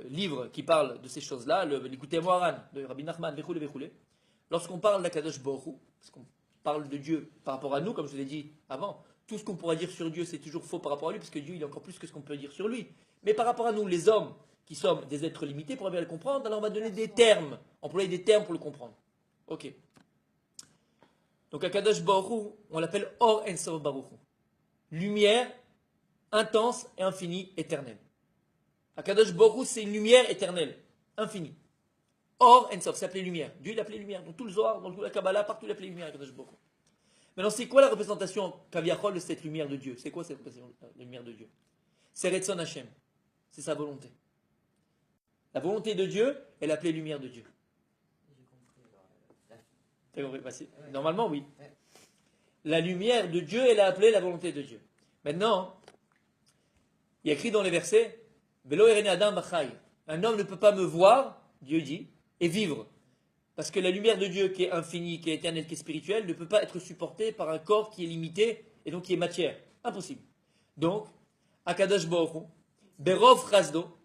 livres qui parlent de ces choses-là, l'Écoutez Moharan de Rabbi Nachman, lorsqu'on parle d'Akadosh Baruch Hu, parce qu'on parle de Dieu par rapport à nous, comme je vous l'ai dit avant, tout ce qu'on pourra dire sur Dieu, c'est toujours faux par rapport à lui, parce que Dieu, il est encore plus que ce qu'on peut dire sur lui. Mais par rapport à nous, les hommes, qui sommes des êtres limités, pour bien le comprendre, alors on va donner des termes, employer des termes pour le comprendre. Ok. Donc Akadosh Baruch Hu, on l'appelle Or En Sof Baruch Hu. Lumière intense et infinie, éternelle. Akadosh Baruch Hu, c'est une lumière éternelle, infinie. Or Ensof, c'est appelé lumière. Dieu il appelait lumière. Dans tout le Zohar, dans toute la Kabbalah, partout il appelait lumière. Akadosh Baruch Hu. Maintenant, c'est quoi la représentation Kaviachol de cette lumière de Dieu? C'est quoi cette représentation de la lumière de Dieu? C'est Retzon Hashem. C'est sa volonté. La volonté de Dieu, elle est appelée lumière de Dieu. J'ai compris. T'as compris? Normalement, oui. La lumière de Dieu, elle est appelée la volonté de Dieu. Maintenant, il y a écrit dans les versets, Velo erene adam bachai. Un homme ne peut pas me voir, Dieu dit, et vivre. Parce que la lumière de Dieu, qui est infinie, qui est éternelle, qui est spirituelle, ne peut pas être supportée par un corps qui est limité et donc qui est matière. Impossible. Donc, Akadosh Baruch Hu, Berov Chasdo,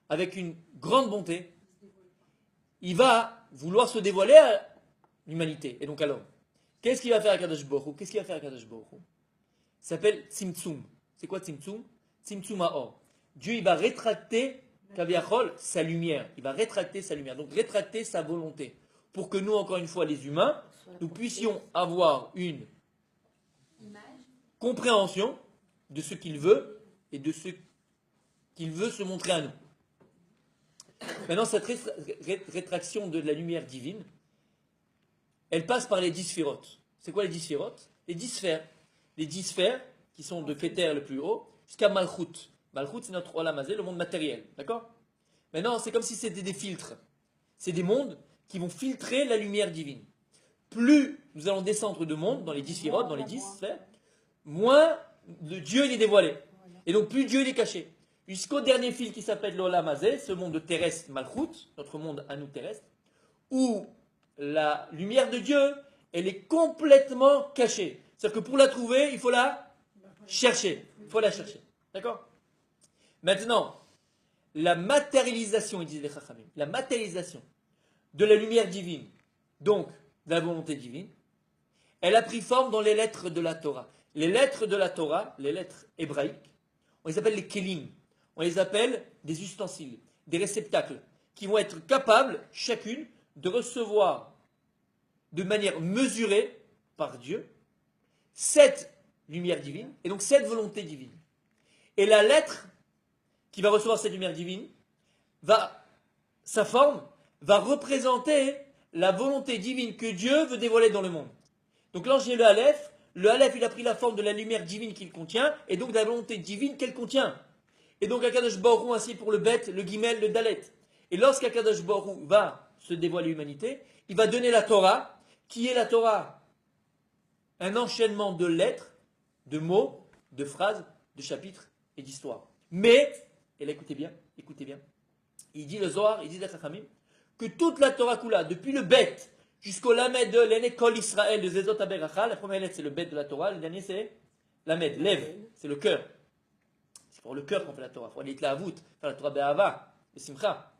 avec une grande bonté, il va vouloir se dévoiler à l'humanité et donc à l'homme. Qu'est-ce qu'il va faire Akadosh Baruch Hu? Qu'est-ce qu'il va faire Akadosh Baruch Hu? Ça s'appelle Tzimtzum. C'est quoi Tzimtzum? Tzimtzum Ha'or. Dieu, il va rétracter Kaviachol, sa lumière. Il va rétracter sa lumière. Donc rétracter sa volonté. Pour que nous, encore une fois, les humains, nous puissions avoir une compréhension de ce qu'il veut et de ce qu'il veut se montrer à nous. Maintenant, cette rétraction de la lumière divine, elle passe par les 10 sphérotes. C'est quoi les 10 sphérotes? Les 10 sphères. Les 10 sphères, qui sont de Keter le plus haut, jusqu'à Malchut. Malchut, c'est notre Olam Hazé, le monde matériel. D'accord? Maintenant, c'est comme si c'était des filtres. C'est des mondes qui vont filtrer la lumière divine. Plus nous allons descendre de monde, dans les 10 sphérotes, dans les 10 sphères, moins le Dieu il est dévoilé. Et donc plus Dieu il est caché. Jusqu'au dernier fil qui s'appelle l'Olam Hazé, ce monde terrestre Malchut, notre monde à nous terrestre, où la lumière de Dieu, elle est complètement cachée. C'est-à-dire que pour la trouver, il faut la chercher. Il faut la chercher. D'accord? Maintenant, la matérialisation, ils disent les Chachamim, la matérialisation de la lumière divine, donc de la volonté divine, elle a pris forme dans les lettres de la Torah. Les lettres de la Torah, les lettres hébraïques, on les appelle les kelim. On les appelle des ustensiles, des réceptacles, qui vont être capables, chacune, de recevoir de manière mesurée par Dieu cette lumière divine, et donc cette volonté divine. Et la lettre qui va recevoir cette lumière divine, sa forme va représenter la volonté divine que Dieu veut dévoiler dans le monde. Donc là, j'ai le Aleph il a pris la forme de la lumière divine qu'il contient, et donc de la volonté divine qu'elle contient. Et donc Akadosh Baruch Hu, ainsi pour le Bet, le Gimel, le Dalet. Et lorsqu'Akadosh Baruch Hu va se dévoiler à l'humanité, il va donner la Torah, qui est la Torah, un enchaînement de lettres, de mots, de phrases, de chapitres et d'histoires. Mais, et là écoutez bien, il dit le Zohar, il dit les Chachamim, que toute la Torah Kula, depuis le Bet jusqu'au Lamed de l'Enekol Israël de Zezot Aberacha, la première lettre c'est le Bet de la Torah, le dernier c'est Lamed, Lev, c'est le cœur. C'est pour le cœur qu'on fait la Torah, il faut aller la voûte, faire la Torah Be'ava, le Simcha.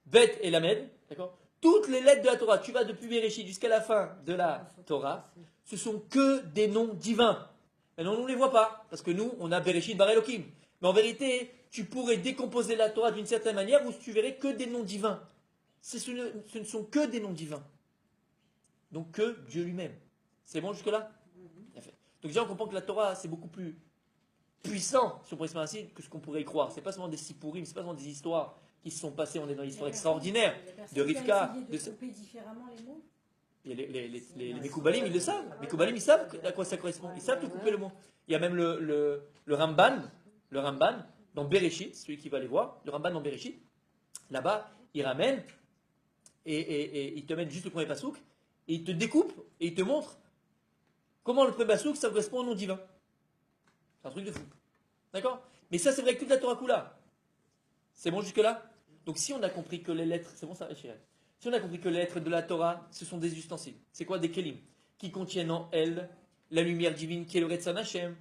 Bet et Lamed, d'accord? Toutes les lettres de la Torah, tu vas depuis Bereshit jusqu'à la fin de la Torah, ce sont que des noms divins. Maintenant, on ne les voit pas, parce que nous, on a Bereshit Bar Elohim. Mais en vérité, tu pourrais décomposer la Torah d'une certaine manière où tu verrais que des noms divins. Ce ne sont que des noms divins. Donc que Dieu lui-même. C'est bon jusque-là? Bien fait. Donc déjà, on comprend que la Torah, c'est beaucoup plus puissant, si on pourrait se mettre ainsi, que ce qu'on pourrait y croire. C'est pas seulement des sipurim, c'est pas seulement des histoires qui se sont passées, on est dans l'histoire extraordinaire de Rivka. De couper différemment les mots. Et les Mekoubalim, ils le savent. Les Mekoubalim, ils savent à quoi ça correspond. Ils savent de couper le mot. Il y a même le Ramban, dans Bereshit, celui qui va aller voir, le Ramban dans Bereshit, là-bas, il ramène et il te met juste le premier pasouk, et il te découpe et il te montre comment le premier pasouk, ça correspond au nom divin. C'est un truc de fou. D'accord? Mais ça, c'est vrai que toute la Torah Kula. C'est bon jusque-là? Donc si on a compris que les lettres, c'est bon ça, Echirel. Si on a compris que les lettres de la Torah, ce sont des ustensiles. C'est quoi? Des kelim, qui contiennent en elles la lumière divine qui est le Retzon Hashem.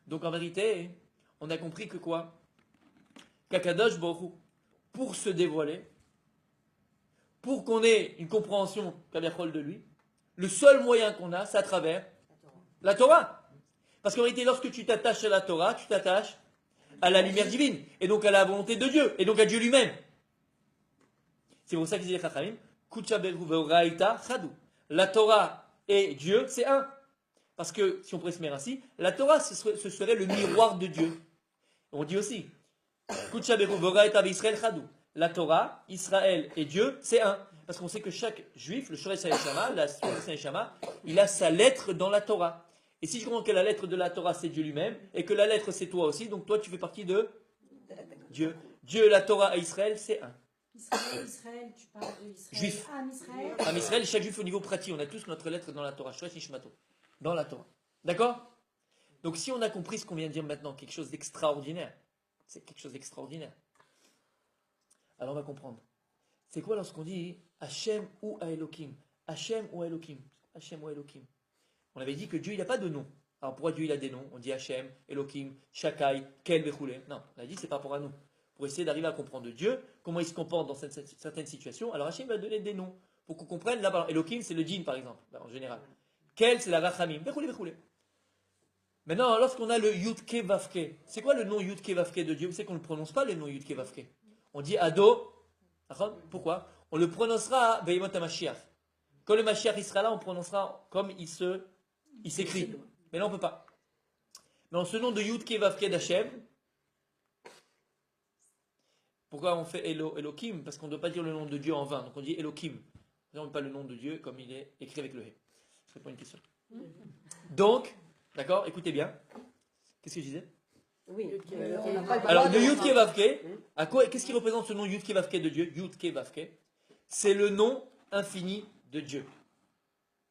Donc en vérité, on a compris que quoi? Qu'Akadosh Baruch Hu, pour se dévoiler, pour qu'on ait une compréhension Kaviachol de lui, le seul moyen qu'on a, c'est à travers la Torah. Parce qu'en réalité, lorsque tu t'attaches à la Torah, tu t'attaches à la lumière divine, et donc à la volonté de Dieu, et donc à Dieu lui-même. C'est pour ça qu'ils disent les Chachamim, la Torah et Dieu, c'est un. Parce que, si on pourrait se mettre ainsi, la Torah, ce serait le miroir de Dieu. On dit aussi, la Torah, Israël et Dieu, c'est un. Parce qu'on sait que chaque juif, le Shoresh Hayeshama, la Shoresh Hayeshama, il a sa lettre dans la Torah. Et si je comprends que la lettre de la Torah, c'est Dieu lui-même, et que la lettre, c'est toi aussi, donc toi, tu fais partie de Dieu. Dieu, la Torah et Israël, c'est un. Israël, tu parles de Israël. Juif. Israël. En Israël, chaque juif au niveau pratique, on a tous notre lettre dans la Torah, Shoresh Nishmato, dans la Torah. D'accord? Donc si on a compris ce qu'on vient de dire maintenant, quelque chose d'extraordinaire, c'est quelque chose d'extraordinaire. Alors on va comprendre. C'est quoi lorsqu'on dit Hachem ou Elohim? Hachem ou Elohim? Hachem ou Elohim? On avait dit que Dieu, il n'a pas de nom. Alors pourquoi Dieu, il a des noms? On dit Hachem, Elohim, Shakai, Kel, Bechoulé. Non, on a dit c'est pas pour à nous. Pour essayer d'arriver à comprendre Dieu, comment il se comporte dans certaines situations. Alors Hachem va donner des noms pour qu'on comprenne. Là, Elohim, c'est le djinn, par exemple, en général. Kel, c'est la Rachamim. Bechoulé, Bechoulé. Maintenant, lorsqu'on a le Yudke Vavke, c'est quoi le nom Yudke Vavke de Dieu? Vous savez qu'on ne prononce pas le nom Yudke Vavke. On dit Ado. Pourquoi? On le prononcera Beimot HaMashiach. Quand le Mashiach il sera là, on prononcera comme il s'écrit. Mais là, on ne peut pas. Mais en ce nom de Yudke Vavke d'Hachem, pourquoi on fait Elohim? Parce qu'on ne doit pas dire le nom de Dieu en vain. Donc on dit Elohim. On ne dit pas le nom de Dieu comme il est écrit avec le He. Je réponds à une question. Donc, d'accord, écoutez bien. Qu'est-ce que je disais? Oui. Alors, le Yud Kevavke, qu'est-ce qui représente ce nom Yud Kevavke de Dieu? Yud Kevavke, c'est le nom infini de Dieu.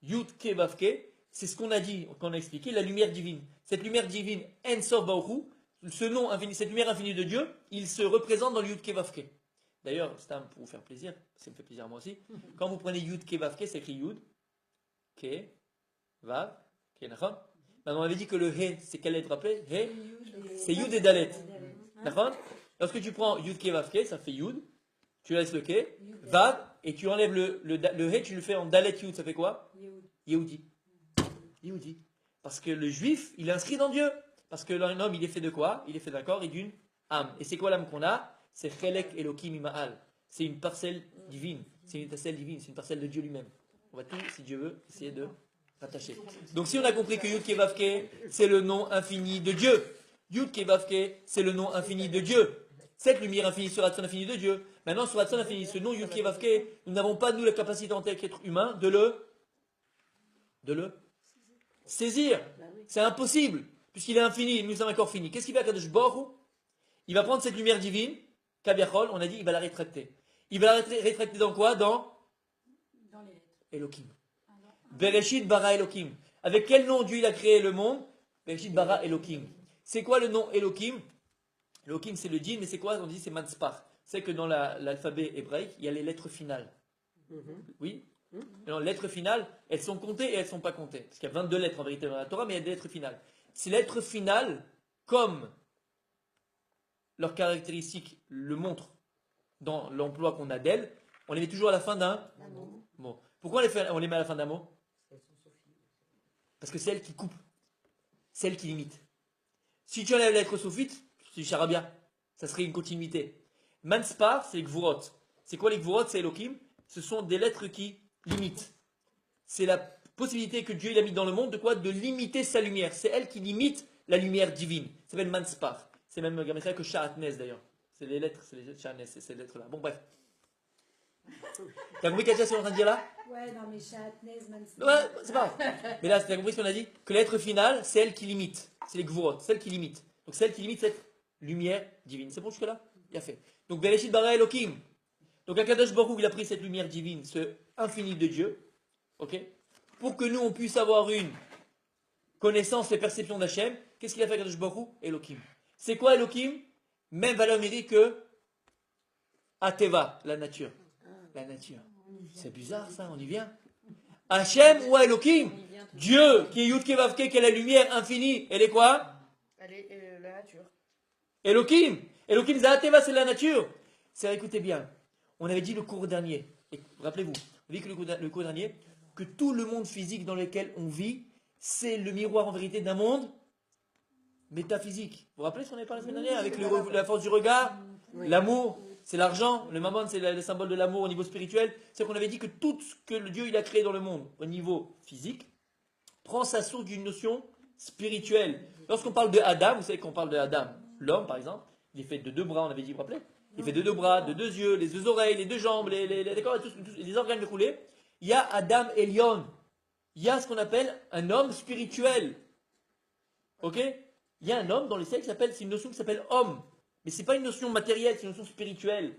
Yud Kevavke, c'est ce qu'on a dit, qu'on a expliqué, la lumière divine. Cette lumière divine, En Sof Baruch Hu, ce nom infini, cette lumière infinie de Dieu, il se représente dans le Yud Kevavke. D'ailleurs, c'est pour vous faire plaisir, ça me fait plaisir à moi aussi. Quand vous prenez Yud Kevavke, c'est écrit Yud, Ke, Vav, Kenachon. On avait dit que le He, c'est quelle lettre rappelée? He, c'est Yud et Dalet. D'accord? Lorsque tu prends Yud Ke Vav Ke, ça fait Yud. Tu laisses le Ke, Vav, et tu enlèves le He, tu le fais en Dalet Yud. Ça fait quoi? Yehudi. Yehudi. Parce que le juif, il est inscrit dans Dieu. Parce que l'homme, il est fait de quoi? Il est fait d'un corps et d'une âme. Et c'est quoi l'âme qu'on a? C'est Chelek Elokim Ima'al. C'est une parcelle divine. C'est une parcelle divine. C'est une parcelle de Dieu lui-même. On va tout, si Dieu veut, essayer de rattaché. Donc si on a compris que Yud Kevavke, c'est le nom infini de Dieu. Yud Kevavke, c'est le nom infini de Dieu. Cette lumière infinie sera son infini de Dieu. Maintenant, sur son infini, ce nom Yud Kevavke, nous n'avons pas, nous, la capacité en tant qu'être humain de le saisir. C'est impossible, puisqu'il est infini, nous sommes encore finis. Qu'est-ce qu'il va faire Kadosh Baruch Hu? Il va prendre cette lumière divine, Kaviachol, on a dit, il va la rétracter. Il va la rétracter dans quoi? Dans les lettres. Elohim. Bereshit bara Elohim. Avec quel nom Dieu il a créé le monde? Bereshit bara Elohim. C'est quoi le nom Elohim? Elohim c'est le djinn, mais c'est quoi? On dit c'est Manspar. C'est que dans l'alphabet hébraïque, il y a les lettres finales. Oui? Alors, les lettres finales, elles sont comptées et elles ne sont pas comptées. Parce qu'il y a 22 lettres en vérité dans la Torah, mais il y a des lettres finales. Ces lettres finales, comme leurs caractéristiques le montrent dans l'emploi qu'on a d'elles, on les met toujours à la fin d'un mot. Pourquoi on les met à la fin d'un mot? Parce que c'est elle qui coupe, c'est elle qui limite. Si tu enlèves la lettre sophite, c'est du charabia, ça serait une continuité. Manspar, c'est Gvurot. C'est quoi les Gvurot? C'est Elohim. Ce sont des lettres qui limitent. C'est la possibilité que Dieu il a mis dans le monde de quoi? De limiter sa lumière. C'est elle qui limite la lumière divine. Ça s'appelle Manspar. C'est même que Shahatnez d'ailleurs. C'est les lettres, c'est les lettres Shahatnez, c'est ces lettres-là. Bon, bref. T'as compris Katia ce qu'on est en train de dire là? Ouais, non, mais Shahatnez, Ouais, c'est pas grave. Mais là, t'as compris ce qu'on a dit? Que la lettre finale, c'est elle qui limite. C'est les Gvurot, c'est elle qui limite. Donc c'est elle qui limite cette lumière divine. C'est bon jusque-là? Bien fait. Donc Bereshit bara Elohim. Donc Akadosh Baruch Hu, il a pris cette lumière divine, ce infini de Dieu, ok, pour que nous on puisse avoir une connaissance et perception d'Hachem. Qu'est-ce qu'il a fait Akadosh Baruch Hu? Elohim. C'est quoi Elohim? Même valeur numérique que Ateva, la nature. La nature. C'est bizarre ça, on y vient. Hachem ou Elohim? Dieu, qui est Yud Kevavke, qui est la lumière infinie, elle est quoi? Elle est la nature. Elohim. Elohim, Ateva, c'est la nature. C'est, écoutez bien, on avait dit le cours dernier, et rappelez-vous, on dit que le cours dernier, que tout le monde physique dans lequel on vit, c'est le miroir en vérité d'un monde métaphysique. Vous vous rappelez ce qu'on avait parlé la semaine dernière avec la force du regard, l'amour, c'est l'argent, le mammon c'est le symbole de l'amour au niveau spirituel. C'est qu'on avait dit que tout ce que le Dieu il a créé dans le monde au niveau physique prend sa source d'une notion spirituelle. Lorsqu'on parle de Adam, vous savez qu'on parle de Adam, l'homme par exemple, il est fait de deux bras, on avait dit, vous vous rappelez? Il fait de deux bras, de deux yeux, les deux oreilles, les deux jambes, d'accord, les organes découlés. Il y a Adam Elion. Il y a ce qu'on appelle un homme spirituel. Ok? Il y a un homme dans les ciels qui s'appelle, c'est une notion qui s'appelle homme. Mais ce n'est pas une notion matérielle, c'est une notion spirituelle.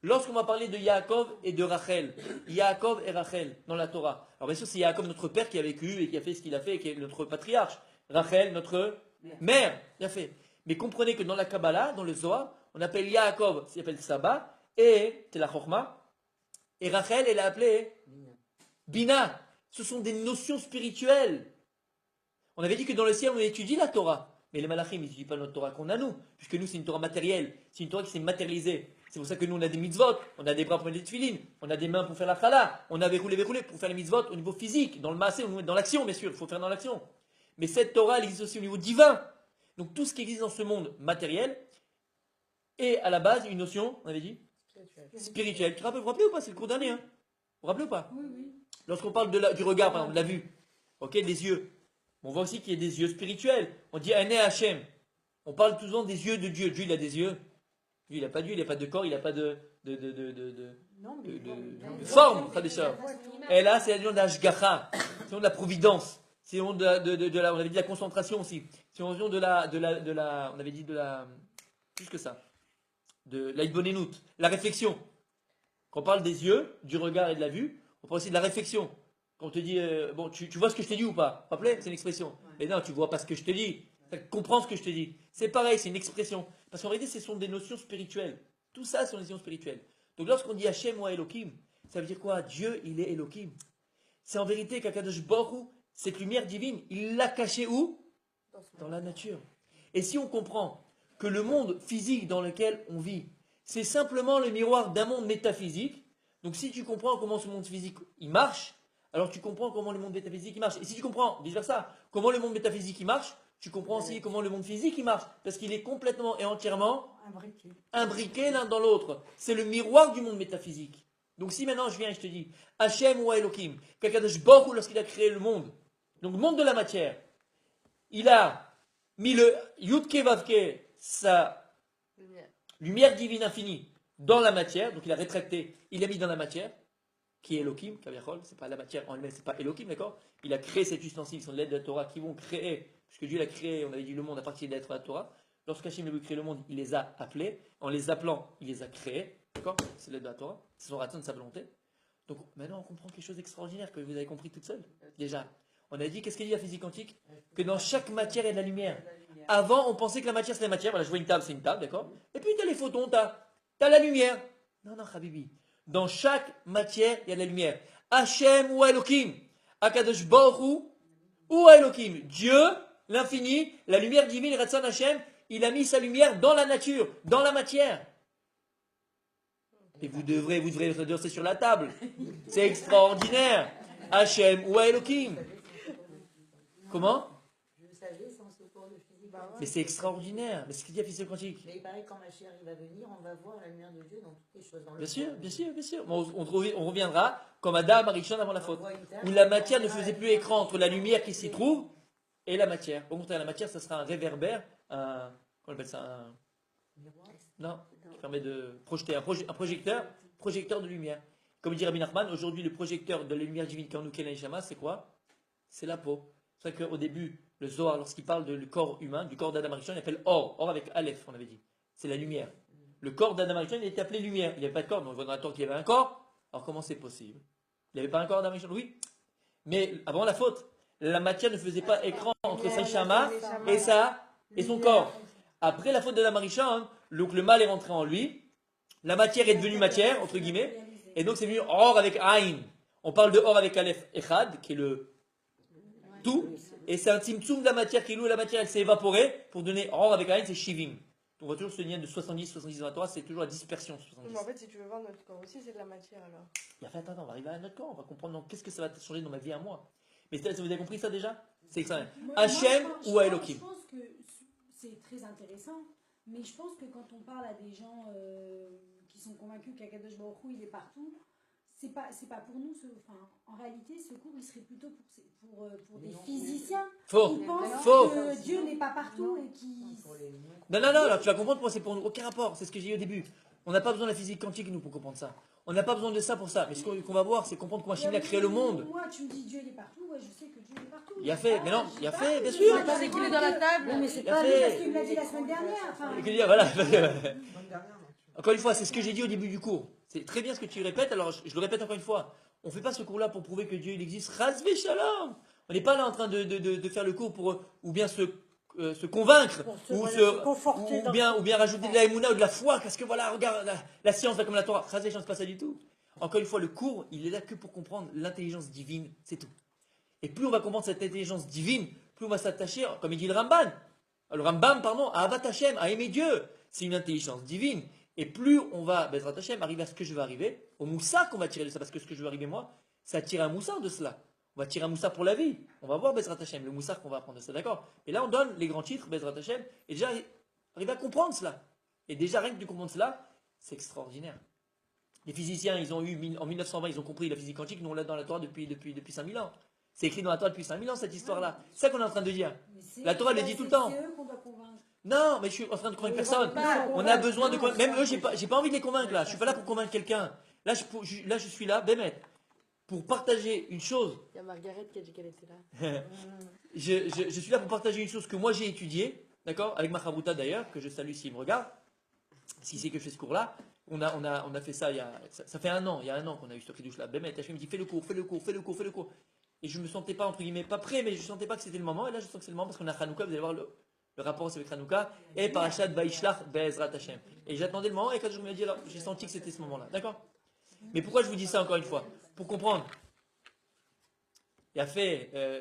Lorsqu'on va parler de Yaakov et de Rachel, Yaakov et Rachel dans la Torah. Alors bien sûr, c'est Yaakov notre père qui a vécu et qui a fait ce qu'il a fait, et qui est notre patriarche. Rachel, notre mère, il a fait. Mais comprenez que dans la Kabbalah, dans le Zohar, on appelle Yaakov, il s'appelle Saba, et c'est la Chokhmah. Et Rachel, elle est appelée Bina. Ce sont des notions spirituelles. On avait dit que dans le ciel, on étudie la Torah. Mais les malachim, ils n'étudient pas notre Torah qu'on a nous. Puisque nous, c'est une Torah matérielle. C'est une Torah qui s'est matérialisée. C'est pour ça que nous, on a des mitzvot. On a des bras pour mettre des tefilines. On a des mains pour faire la chala. On a verroulé pour faire les mitzvot au niveau physique. Dans le massé, dans l'action, bien sûr. Il faut faire dans l'action. Mais cette Torah, elle existe aussi au niveau divin. Donc tout ce qui existe dans ce monde matériel est à la base une notion, on avait dit, spirituelle. Vous vous rappelez ou pas? C'est le cours d'année. Hein, vous vous rappelez ou pas? Oui, oui. Lorsqu'on parle du regard, par exemple, de la vue, ok, des yeux. On voit aussi qu'il y a des yeux spirituels. On dit Ané Hachem. On parle tout le temps des yeux de Dieu. Dieu, il a des yeux. Dieu, il n'a pas d'yeux, il n'a pas de corps, il n'a pas de forme. Et là, c'est la notion d'Ashgacha. C'est la notion de la providence. C'est la notion de la, on avait dit la concentration aussi. C'est la notion de la, on avait dit de la, plus que ça, de la Idbonenout, la réflexion. Quand on parle des yeux, du regard et de la vue, on parle aussi de la réflexion. Quand on te dit, bon, tu vois ce que je t'ai dit ou pas? Vous vous rappelez? C'est une expression. Mais non, tu vois pas ce que je te dis. Tu comprends ce que je te dis. C'est pareil, c'est une expression. Parce qu'en réalité, ce sont des notions spirituelles. Tout ça, ce sont des notions spirituelles. Donc lorsqu'on dit Hachem ou Elohim, ça veut dire quoi? Dieu, il est Elohim. C'est en vérité qu'Akadosh Baruch Hu, cette lumière divine, il l'a cachée où? Dans la nature. Et si on comprend que le monde physique dans lequel on vit, c'est simplement le miroir d'un monde métaphysique, donc si tu comprends comment ce monde physique il marche, alors tu comprends comment le monde métaphysique il marche. Et si tu comprends, vice versa, comment le monde métaphysique il marche, tu comprends aussi comment le monde physique il marche. Parce qu'il est complètement et entièrement imbriqué l'un dans l'autre. C'est le miroir du monde métaphysique. Donc si maintenant je viens et je te dis, Hachem ou Elohim, Kakadosh Baruch Hu, lorsqu'il a créé le monde, donc le monde de la matière, il a mis le Yudke Vavke, sa lumière divine infinie, dans la matière, donc il a rétracté, il l'a mis dans la matière, qui est Elohim, Kaviachol, c'est pas la matière en elle-même, c'est pas Elohim, d'accord? Il a créé cet ustensile qui sont de l'aide de la Torah, qui vont créer, puisque Dieu l'a créé, on avait dit le monde à partir de l'être de la Torah. Lorsqu'Hachem a voulu créer le monde, il les a appelés, en les appelant, il les a créés, d'accord? C'est l'aide de la Torah, c'est son raton de sa volonté. Donc maintenant on comprend quelque chose d'extraordinaire que vous avez compris toute seule. Déjà, on a dit, qu'est-ce qu'il dit la physique quantique? Que dans chaque matière il y a de la lumière. Avant on pensait que la matière c'est la matière, voilà, je vois une table, c'est une table, d'accord? Et puis tu as les photons, tu as la lumière. Non, non, Habibi. Dans chaque matière, il y a de la lumière. Hachem ou Elohim. Akadosh Baruch Hu ou Elohim. Dieu, l'infini, la lumière divine, Ratzon Hachem, il a mis sa lumière dans la nature, dans la matière. Et vous devrez danser sur la table. C'est extraordinaire. Hachem ou Elohim. Comment? Je savais sans ce cours de physique. Mais c'est extraordinaire. Mais c'est ce qu'il dit à physique quantique. Mais il paraît que quand ma chérie va venir, on va voir la lumière de Dieu dans toutes les choses. Dans le Bien sûr, monde. bien sûr, bien sûr. On reviendra comme Adam Arishon avant la faute, où la matière ne faisait plus écran entre la lumière qui s'y trouve et la matière. Au contraire, la matière, ça sera un réverbère, comment on appelle ça, non, qui permet de projeter un projecteur de lumière. Comme dit Rabbi Nachman, aujourd'hui le projecteur de la lumière divine qu'en nous qu'est l'Ishama, c'est quoi? C'est la peau. C'est vrai qu'au début, le Zohar, lorsqu'il parle du corps humain, du corps d'Adam Arishon, il appelle Or. Or avec Aleph, on avait dit. C'est la lumière. Le corps d'Adam Arishon, il était appelé lumière. Il n'y avait pas de corps, mais on voit dans la Torah qu'il y avait un corps. Alors comment c'est possible? Il n'y avait pas un corps d'Adam Arishon? Oui. Mais avant la faute, la matière ne faisait pas écran entre sa Shama et son corps. Après la faute d'Adam Arishon, donc le mal est rentré en lui. La matière est devenue matière, entre guillemets. Et donc c'est venu Or avec Aïn. On parle de Or avec Aleph Echad, qui est le tout. Et c'est un tzimtzum de la matière qui est où la matière elle s'est évaporée pour donner Or avec Aïn, c'est Shivim. On voit toujours ce lien de 70 dans la Torah, c'est toujours la dispersion. 70. Mais en fait, si tu veux voir notre corps aussi, c'est de la matière alors. Et attends, on va arriver à notre corps, on va comprendre qu'est-ce que ça va changer dans ma vie à moi. Mais vous avez compris ça déjà? C'est extraordinaire. Hachem ou Elohim? Je pense que c'est très intéressant, mais je pense que quand on parle à des gens qui sont convaincus qu'Akadosh Baruch Hu il est partout, c'est pas pour nous. En réalité, ce cours il serait plutôt pour des physiciens qui pensent que Dieu n'est pas partout et qui. Non, alors tu vas comprendre pourquoi c'est pour nous. Aucun rapport, c'est ce que j'ai dit au début. On n'a pas besoin de la physique quantique, nous, pour comprendre ça. On n'a pas besoin de ça pour ça. Mais ce qu'on va voir, c'est comprendre comment Hachem a créé le monde. Moi, tu me dis Dieu il est partout, ouais, je sais que Dieu est partout. Il a fait, mais non, il a fait, bien sûr. C'est qu'il est dans la table. Non, mais c'est Il a pas fait- parce qu'il me l'a dit la semaine dernière. Enfin, Et que dire, voilà. Bonne dernière, non. Encore une fois, c'est ce que j'ai dit au début du cours. C'est très bien ce que tu répètes, alors je le répète encore une fois. On ne fait pas ce cours-là pour prouver que Dieu il existe. Razvé shalom. On n'est pas là en train de faire le cours pour ou bien se convaincre ou bien rajouter de la émouna ou de la foi parce que voilà, regarde, la science va comme la Torah. Razvé shalom, c'est pas ça du tout. Encore une fois, le cours, il est là que pour comprendre l'intelligence divine, c'est tout. Et plus on va comprendre cette intelligence divine, plus on va s'attacher, comme il dit le Rambam, pardon, à Avat Hashem, à aimer Dieu. C'est une intelligence divine. Et plus on va, Bezrat Hashem, arriver à ce que je veux arriver, au moussa qu'on va tirer de ça, parce que ce que je veux arriver moi, c'est à tirer un moussa de cela. On va tirer un moussa pour la vie. On va voir Bezrat Hashem, le moussa qu'on va apprendre de ça, d'accord? Et là, on donne les grands titres, Bezrat Hashem, et déjà, arriver à comprendre cela. Et déjà, rien que de comprendre cela, c'est extraordinaire. Les physiciens, ils ont eu, en 1920, ils ont compris la physique quantique, nous on l'a dans la Torah depuis 5000 ans. C'est écrit dans la Torah depuis 5000 ans, cette histoire-là. C'est ça qu'on est en train de dire. La Torah le dit tout le temps. C'est eux qu'on doit convaincre. Non, mais je suis en train de convaincre personne. On a besoin de convaincre. Même eux, j'ai pas envie de les convaincre là. Je suis pas là pour convaincre quelqu'un. Là, je suis là, Bémet, pour partager une chose. Il y a Margaret qui a dit qu'elle était là. Je suis là pour partager une chose que moi j'ai étudiée, d'accord, avec ma Chabouta d'ailleurs, que je salue s'il me regarde, s'il sait que je fais ce cours-là. On a fait ça ça fait un an, il y a un an qu'on a eu ce Kiddush là. Bémet, Hachem me dit fais le cours. Et je me sentais pas, entre guillemets, pas prêt, mais je sentais pas que c'était le moment. Et là, je sens que c'est le moment parce qu'on a Hanouka, vous allez voir le rapport avec Hanouka, et Parashat Vaishlach Be'ezrat Hashem. Et j'attendais le moment, et quand je me dis, alors, j'ai senti que c'était ce moment-là. D'accord? Mais pourquoi je vous dis ça encore une fois? Pour comprendre. Il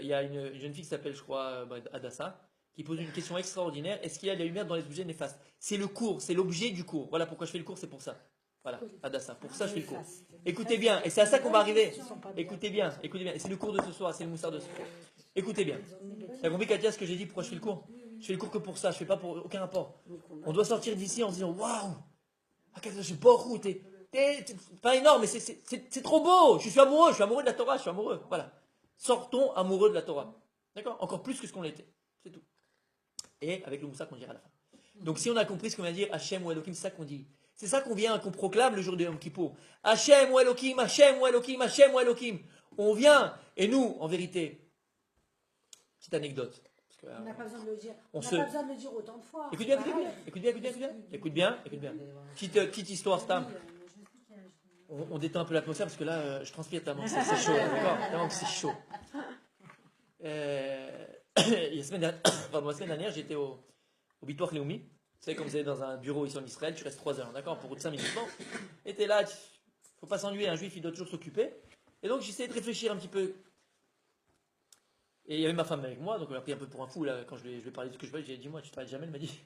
y a une jeune fille qui s'appelle, je crois, Adassa, qui pose une question extraordinaire. Est-ce qu'il y a de la lumière dans les objets néfastes? C'est le cours, c'est l'objet du cours. Voilà pourquoi je fais le cours, c'est pour ça. Voilà, Adassa, pour ça je fais le cours. Écoutez bien, et c'est à ça qu'on va arriver. Écoutez bien. Et c'est le cours de ce soir, c'est le moussard de ce soir. Écoutez bien. T'as compris, Katia, ce que j'ai dit, pourquoi je fais le cours? Je fais le cours que pour ça, je fais pas pour aucun rapport. On doit sortir d'ici en se disant, waouh, je sais pas où, t'es pas énorme, mais c'est trop beau. Je suis amoureux de la Torah, je suis amoureux. Voilà. Sortons amoureux de la Torah. D'accord? Encore plus que ce qu'on l'était. C'est tout. Et avec le moussard qu'on dira à la fin. Donc si on a compris ce qu'on vient de dire, Hachem ou Elohim, c'est ça qu'on dit. C'est ça qu'on proclame le jour de Yom Kippour. Hachem ou Elohim, Hachem ou Elohim, Hachem ou Elohim. On vient, et nous, en vérité, petite anecdote. Parce que, On n'a pas besoin de le dire. on On n'a se- pas besoin de le dire autant de fois. Écoute bien, C'est pareil. écoute bien. Petite histoire, Stam. On détend un peu l'atmosphère parce que là, je transpire tellement c'est chaud. D'accord? Tellement que c'est chaud. La semaine dernière, j'étais au Bitoach Leumi. Vous savez, quand vous allez dans un bureau ici en Israël, tu restes 3 heures, d'accord? Pour 5 minutes. Bon, et t'es là, faut pas s'ennuyer, un juif, il doit toujours s'occuper. Et donc, j'essayais de réfléchir un petit peu. Et il y avait ma femme avec moi, donc on l'a pris un peu pour un fou, là, quand je lui ai parlé de ce que je veux. J'ai dit, dis-moi, tu travailles jamais? Elle m'a dit,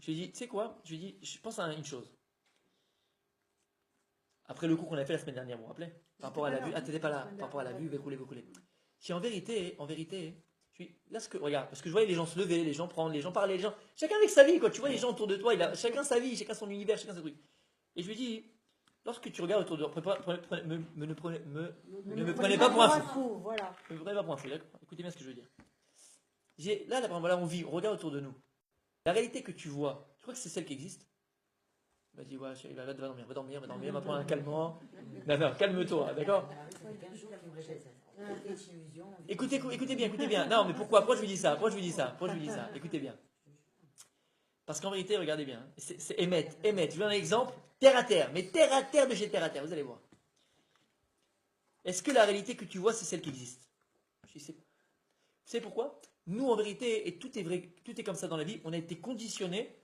je lui ai dit, tu sais quoi? Je lui ai dit, je pense à une chose. Après le cours qu'on a fait la semaine dernière, vous vous rappelez? Par rapport à la vue, t'étais pas là, par rapport à la vue, vous couler. Si en vérité, là, regarde, parce que je voyais les gens se lever, les gens prendre, les gens parler, chacun avec sa vie, quoi. Tu vois les gens autour de toi, chacun sa vie, chacun son univers, chacun ses trucs. Et je lui dis, lorsque tu regardes autour de toi, ne me prenez pas pour un fou. Voilà. Ne me prenez pas pour un fou, d'accord? Écoutez bien ce que je veux dire. Là, voilà, on vit, on regarde autour de nous. La réalité que tu vois, tu crois que c'est celle qui existe? Il m'a dit, ouais, chérie, va dormir, va prendre un calmant. Non, calme-toi, d'accord? Écoutez bien. Non, mais pourquoi je vous dis ça? Écoutez bien. Parce qu'en vérité, regardez bien. C'est Emmet. Je vous donne un exemple. Terre à terre. Mais terre à terre de chez terre à terre. Vous allez voir. Est-ce que la réalité que tu vois, c'est celle qui existe? Je sais pas. Vous savez pourquoi? Nous, en vérité, et tout est vrai, tout est comme ça dans la vie, on a été conditionnés,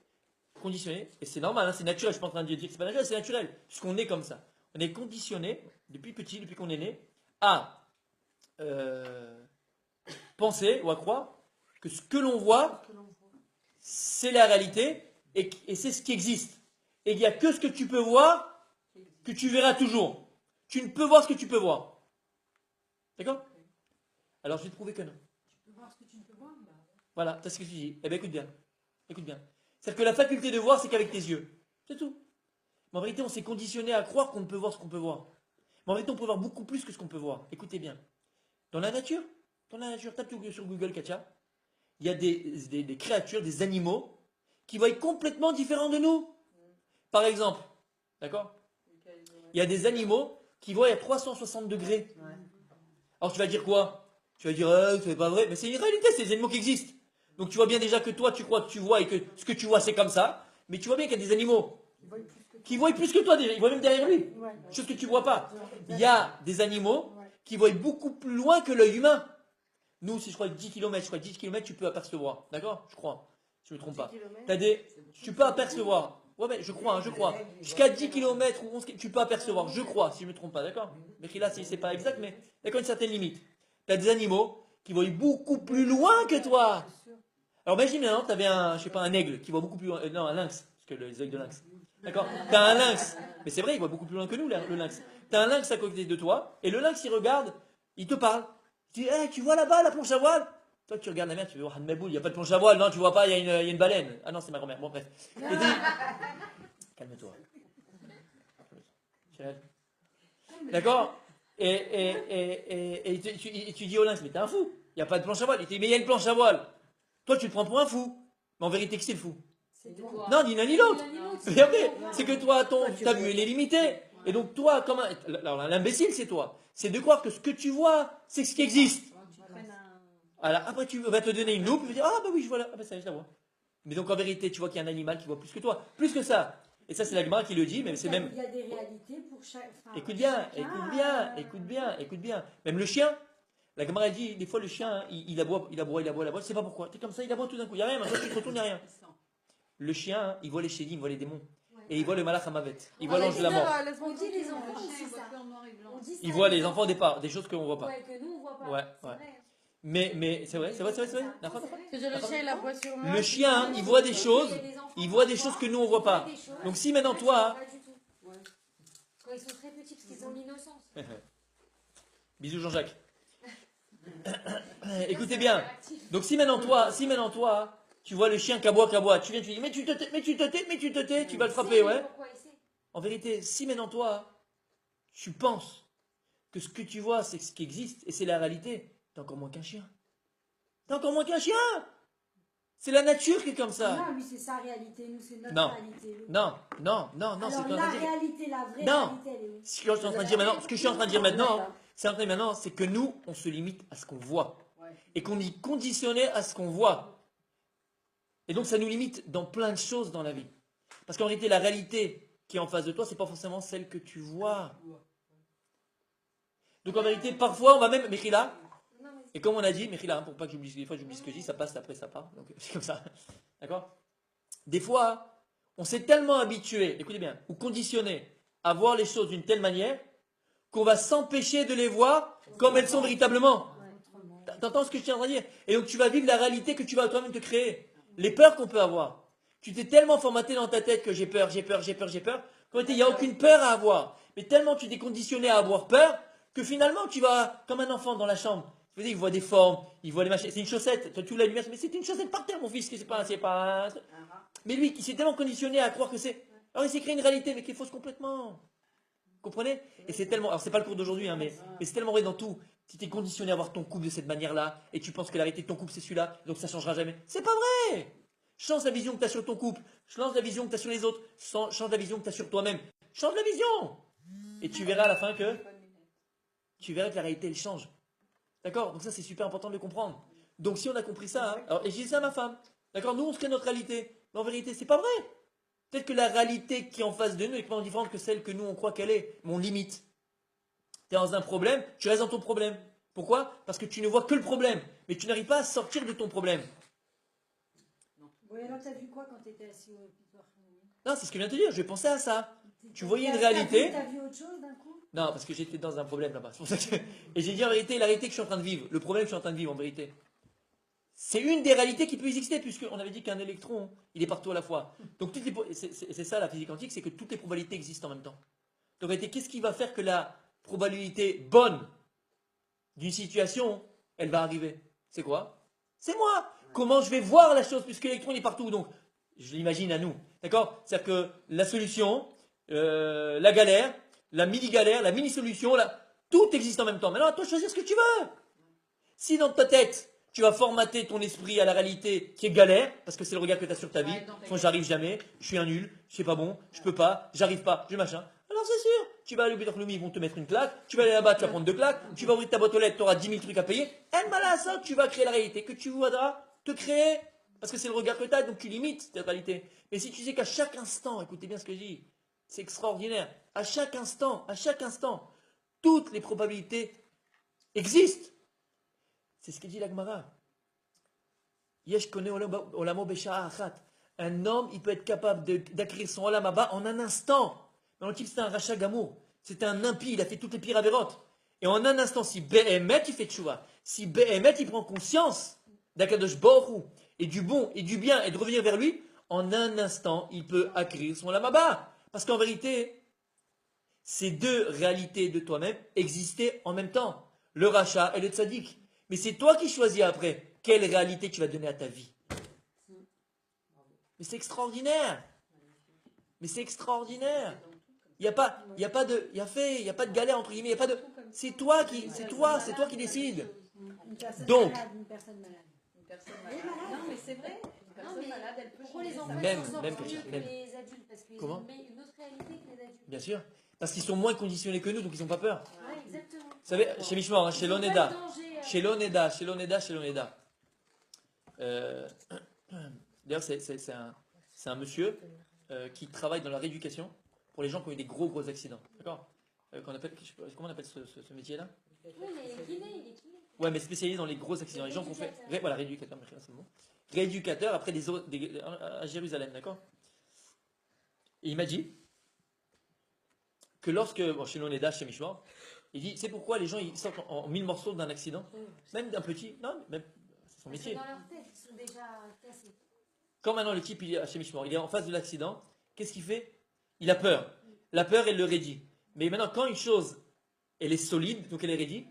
et c'est normal, hein, c'est naturel. Je suis pas en train de dire que c'est pas naturel, c'est naturel, puisqu'on est comme ça. On est conditionné, depuis qu'on est né, à penser ou à croire que ce que l'on voit, c'est la réalité et c'est ce qui existe. Et il n'y a que ce que tu peux voir que tu verras toujours. Tu ne peux voir ce que tu peux voir. D'accord? Alors je vais te prouver que non. Tu peux voir ce que tu ne peux voir? Bah, Voilà, c'est ce que tu dis. Eh bien écoute bien. C'est-à-dire que la faculté de voir, c'est qu'avec tes yeux. C'est tout. Mais en vérité, on s'est conditionné à croire qu'on ne peut voir ce qu'on peut voir. Mais en vérité, on peut voir beaucoup plus que ce qu'on peut voir. Écoutez bien. Dans la nature, tape sur Google, Katia. Il y a des créatures, des animaux qui voient complètement différents de nous. Par exemple, D'accord? Il y a des animaux qui voient à 360 degrés. Alors tu vas dire quoi? Tu vas dire, c'est pas vrai. Mais c'est une réalité, c'est des animaux qui existent. Donc tu vois bien déjà que toi, tu crois que tu vois et que ce que tu vois, c'est comme ça. Mais tu vois bien qu'il y a des animaux qui voient plus que toi déjà. Ils voient même derrière lui. Chose que tu vois pas. Il y a des animaux qui voient beaucoup plus loin que l'œil humain. Nous, si je crois 10 km, 10 km, tu peux apercevoir. D'accord? Je crois. Si je ne me trompe pas. Tu peux apercevoir. Ouais, mais je crois. Jusqu'à 10 km ou 11 tu peux apercevoir. Je crois, si je ne me trompe pas. D'accord? Mais là, c'est pas exact, mais il y a quand même une certaine limite. Tu as des animaux qui voient beaucoup plus loin que toi. Alors imagine maintenant, tu avais un aigle qui voit beaucoup plus loin. Non, un lynx, parce que les œils de lynx. D'accord? Tu as un lynx. Mais c'est vrai, il voit beaucoup plus loin que nous, le lynx. Tu as un lynx à côté de toi, et le lynx, il regarde, il te parle. Il dit, hey, tu vois là-bas la planche à voile? Toi, tu regardes la mer, tu veux voir il n'y a pas de planche à voile. Non, tu vois pas, il y a une baleine. Ah non, c'est ma grand-mère. Bon, bref. Et dit, calme-toi. D'accord? Et tu dis au lynx, mais t'es un fou. Il n'y a pas de planche à voile. Il te dit, mais il y a une planche à voile. Toi, tu te prends pour un fou. Mais en vérité, qui c'est le fou? Non, ni l'un ni l'autre. Mais après, c'est que toi, ta vue, elle est limitée. Et donc, toi, alors l'imbécile, c'est toi. C'est de croire que ce que tu vois, c'est ce qui existe. Alors, après, tu vas te donner une loupe, tu vas dire, ah bah oui, je vois là. Ah bah ça, je la vois. Mais donc, en vérité, tu vois qu'il y a un animal qui voit plus que toi. Plus que ça. Et ça, c'est la Gemara qui le dit, mais c'est même. Il y a des réalités pour chaque. Écoute bien. Même le chien. La Gemara dit, des fois, le chien, hein, il aboie. Je sais pas pourquoi. T'es comme ça, il aboie tout d'un coup. Il n'y a rien, maintenant, tu te retournes, il n'y a rien. Le chien, hein, il voit les chédim, il voit les démons. Et il voit le malach hamavet. Il voit l'ange de la mort. On dit les enfants aussi ça. Il voit les enfants au départ, des choses qu'on ne voit pas. Ouais, que nous on voit pas. Ouais. Mais c'est vrai. Que le chien il aboie sur moi. Le chien, il voit des choses que nous on voit pas. Donc si maintenant toi, Pas du tout. Quand ils sont très petits, parce qu'ils ont l'innocence. bisous Jean-Jacques. Écoutez bien. Donc si maintenant toi, tu vois le chien qui aboie, tu viens, tu dis mais tu te tais, tu vas le frapper, ouais. En vérité, si maintenant toi, tu penses que ce que tu vois c'est ce qui existe et c'est la réalité, t'es encore moins qu'un chien. C'est la nature qui est comme ça. Non, lui c'est sa réalité, nous c'est notre Non. réalité. Non, Alors c'est la réalité, la vraie Non. réalité, elle est où? Ce que je suis en train de dire maintenant, c'est que nous, on se limite à ce qu'on voit. Et qu'on est conditionné à ce qu'on voit. Et donc ça nous limite dans plein de choses dans la vie. Parce qu'en réalité, la réalité qui est en face de toi, c'est pas forcément celle que tu vois. Donc en vérité, parfois, on va même... Mechila, et comme on a dit, Mechila, pour pas que j'oublie, des fois j'oublie ce que je dis, ça passe, après ça part. Donc c'est comme ça. D'accord? Des fois, on s'est tellement habitué, écoutez bien, ou conditionné à voir les choses d'une telle manière qu'on va s'empêcher de les voir comme elles sont véritablement. T'entends ce que je tiens à dire? Et donc tu vas vivre la réalité que tu vas toi-même te créer. Les peurs qu'on peut avoir. Tu t'es tellement formaté dans ta tête que j'ai peur. Qu'en réalité, il n'y a aucune peur à avoir. Mais tellement tu t'es conditionné à avoir peur que finalement tu vas, comme un enfant dans la chambre, tu veux dire, il voit des formes, il voit les machins. C'est une chaussette. Toi, tu la lumière, mais c'est une chaussette par terre, mon fils. C'est pas. Mais lui, il s'est tellement conditionné à croire que c'est. Alors il s'est créé une réalité, mais qui est fausse complètement. Vous comprenez? Et c'est tellement. Alors c'est pas le cours d'aujourd'hui, hein, mais c'est tellement vrai dans tout. Si tu es conditionné à voir ton couple de cette manière-là, et tu penses que la réalité de ton couple c'est celui-là, donc ça changera jamais. C'est pas vrai! Change la vision que tu as sur ton couple, change la vision que tu as sur les autres, change la vision que tu as sur toi-même. Change la vision! Et tu verras à la fin que. Tu verras que la réalité elle change. D'accord? Donc ça c'est super important de le comprendre. Donc si on a compris ça, hein, alors, et je dis ça à ma femme, d'accord? Nous on se crée notre réalité, mais en vérité c'est pas vrai. Peut-être que la réalité qui est en face de nous est complètement différente que celle que nous on croit qu'elle est, mais on limite. Tu es dans un problème, tu restes dans ton problème. Pourquoi? Parce que tu ne vois que le problème, mais tu n'arrives pas à sortir de ton problème. Oui, alors t'as vu quoi quand t'étais assis au pupitre? Non, c'est ce que je viens de te dire, je pensais à ça. Tu voyais une réalité. T'as vu autre chose d'un coup? Non, parce que j'étais dans un problème là-bas. C'est pour ça que... Et j'ai dit en vérité, la réalité que je suis en train de vivre, le problème que je suis en train de vivre en vérité, c'est une des réalités qui peut exister, puisqu'on avait dit qu'un électron, il est partout à la fois. Donc c'est ça la physique quantique, c'est que toutes les probabilités existent en même temps. Donc en réalité, qu'est-ce qui va faire que la probabilité bonne d'une situation, elle va arriver? C'est quoi? C'est moi. Comment je vais voir la chose, puisque l'électron il est partout? Donc, je l'imagine à nous. D'accord? C'est-à-dire que la solution, la galère, la mini-galère, la mini-solution, tout existe en même temps. Maintenant, à toi de choisir ce que tu veux. Si dans ta tête, tu vas formater ton esprit à la réalité qui est galère, parce que c'est le regard que tu as sur ta vie. Ouais, dans ta Moi, j'arrive jamais, je suis un nul, je suis pas bon, je peux pas, j'arrive pas, je machin. Alors c'est sûr, tu vas aller au Bédorloumi, ils vont te mettre une claque, tu vas aller là-bas, tu vas prendre 2 claques, tu vas ouvrir ta boîte aux lettres, tu auras 10 000 trucs à payer. Et malin ça, tu vas créer la réalité que tu voudras te créer, parce que c'est le regard que tu as, donc tu limites cette réalité. Mais si tu sais qu'à chaque instant, écoutez bien ce que je dis, c'est extraordinaire, à chaque instant, toutes les probabilités existent. C'est ce que dit la Gemara. Yesh connaît olamo besha'a achat. Un homme, il peut être capable d'acquérir son olam haba en un instant. Mais le type, c'était un rachat gamour. C'était un impie, il a fait toutes les pires avérotes. Et en un instant, si Behemet, il fait tchouva, si Behemet, il prend conscience d'Akadosh Baruch Hu, et du bon et du bien, et de revenir vers lui, en un instant, il peut acquérir son olam haba. Parce qu'en vérité, ces deux réalités de toi-même existaient en même temps. Le rachat et le tzaddik. Mais c'est toi qui choisis après quelle réalité tu vas donner à ta vie. Mais c'est extraordinaire. Mais c'est extraordinaire. Il n'y a pas de galère entre guillemets. C'est toi qui décides. Une personne Donc, malade, une personne malade. Une personne malade. Non, mais c'est vrai. Une personne mais malade, elle peut Pourquoi les changer enfants sa Même, s'en sortent même, mieux que même. les adultes? Parce qu'ils Comment ont une autre réalité que les adultes. Bien sûr. Parce qu'ils sont moins conditionnés que nous, donc ils n'ont pas peur. Ouais, exactement. Vous savez, chez Mishmor, chez Ils ont pas l'Oneda. le danger, Chez l'Oneda. D'ailleurs, c'est un monsieur qui travaille dans la rééducation pour les gens qui ont eu des gros accidents. D'accord comment on appelle ce métier-là? Oui, mais il est kiné, Ouais, mais spécialisé dans les gros accidents. Les gens qui ont fait. Voilà, rééducateur, c'est le mot. Rééducateur après à Jérusalem, d'accord? Et il m'a dit que chez l'Oneda, chez Mishmor, il dit c'est pourquoi les gens ils sortent en 1000 morceaux d'un accident, même d'un petit. Non, même. C'est son métier. Dans leur tête, ils sont déjà cassés. Quand maintenant le type il est chez Mishmor, il est en face de l'accident, qu'est-ce qu'il fait? Il a peur. La peur, elle le raidit. Mais maintenant, quand une chose, elle est solide, donc elle est raidie,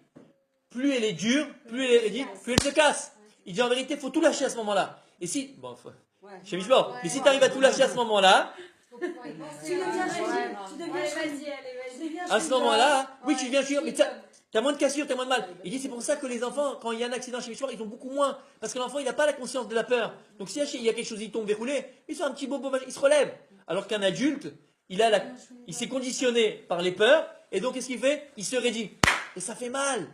plus elle est dure, plus elle est raidie, plus elle se casse. Il dit en vérité, il faut tout lâcher à ce moment-là. Et si, chez Mishmor, mais si tu arrives à tout lâcher à ce moment-là, Tu deviens chrétien. Tu deviens chrétien. à ce moment-là, oui, tu deviens sûr, mais tu as moins de cassure, tu as moins de mal. Il dit c'est pour ça que les enfants, quand il y a un accident chez Mishmor, ils ont beaucoup moins. Parce que l'enfant, il n'a pas la conscience de la peur. Donc si il y a quelque chose, il tombe verroulé, il fait un petit bobo, il se relève. Alors qu'un adulte, il s'est conditionné par les peurs, et donc qu'est-ce qu'il fait? Il se raidit. Et ça fait mal.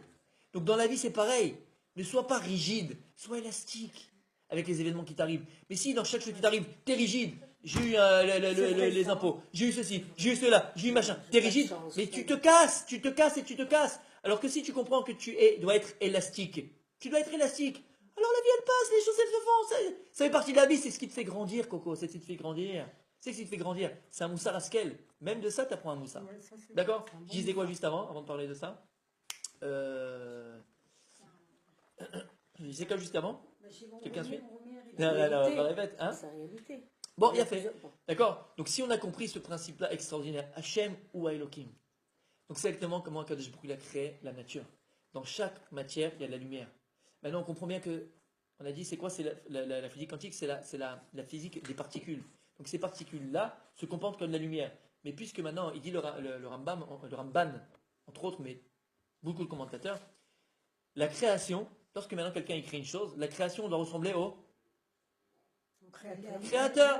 Donc dans la vie, c'est pareil. Ne sois pas rigide, sois élastique avec les événements qui t'arrivent. Mais si dans chaque chose qui t'arrive, t'es rigide, j'ai eu les impôts, j'ai eu ceci, j'ai eu cela, j'ai eu machin, t'es rigide, mais tu te casses. Alors que si tu comprends que dois être élastique, tu dois être élastique. Alors la vie elle passe, les choses elles se font, ça fait partie de la vie, c'est ce qui te fait grandir, Coco, c'est ce qui te fait grandir. C'est ce qui te fait grandir. C'est un moussard Askel. Même de ça, tu apprends un moussard. D'accord? Je disais quoi juste avant de parler de ça? Je disais quoi juste avant? Quelqu'un suit? Non, on répète. Hein? C'est la réalité. Bon, il y a fait. D'accord? Donc si on a compris ce principe-là extraordinaire, Hachem ou Elohim, donc c'est exactement comment Akadosh Baruch Hu a créé la nature. Dans chaque matière, il y a de la lumière. Maintenant, on comprend bien que, on a dit, c'est quoi? C'est la physique quantique, c'est la physique des particules. Donc ces particules-là se comportent comme de la lumière. Mais puisque maintenant, il dit le Ramban, entre autres, mais beaucoup de commentateurs, la création, lorsque maintenant quelqu'un écrit une chose, la création doit ressembler au créateur,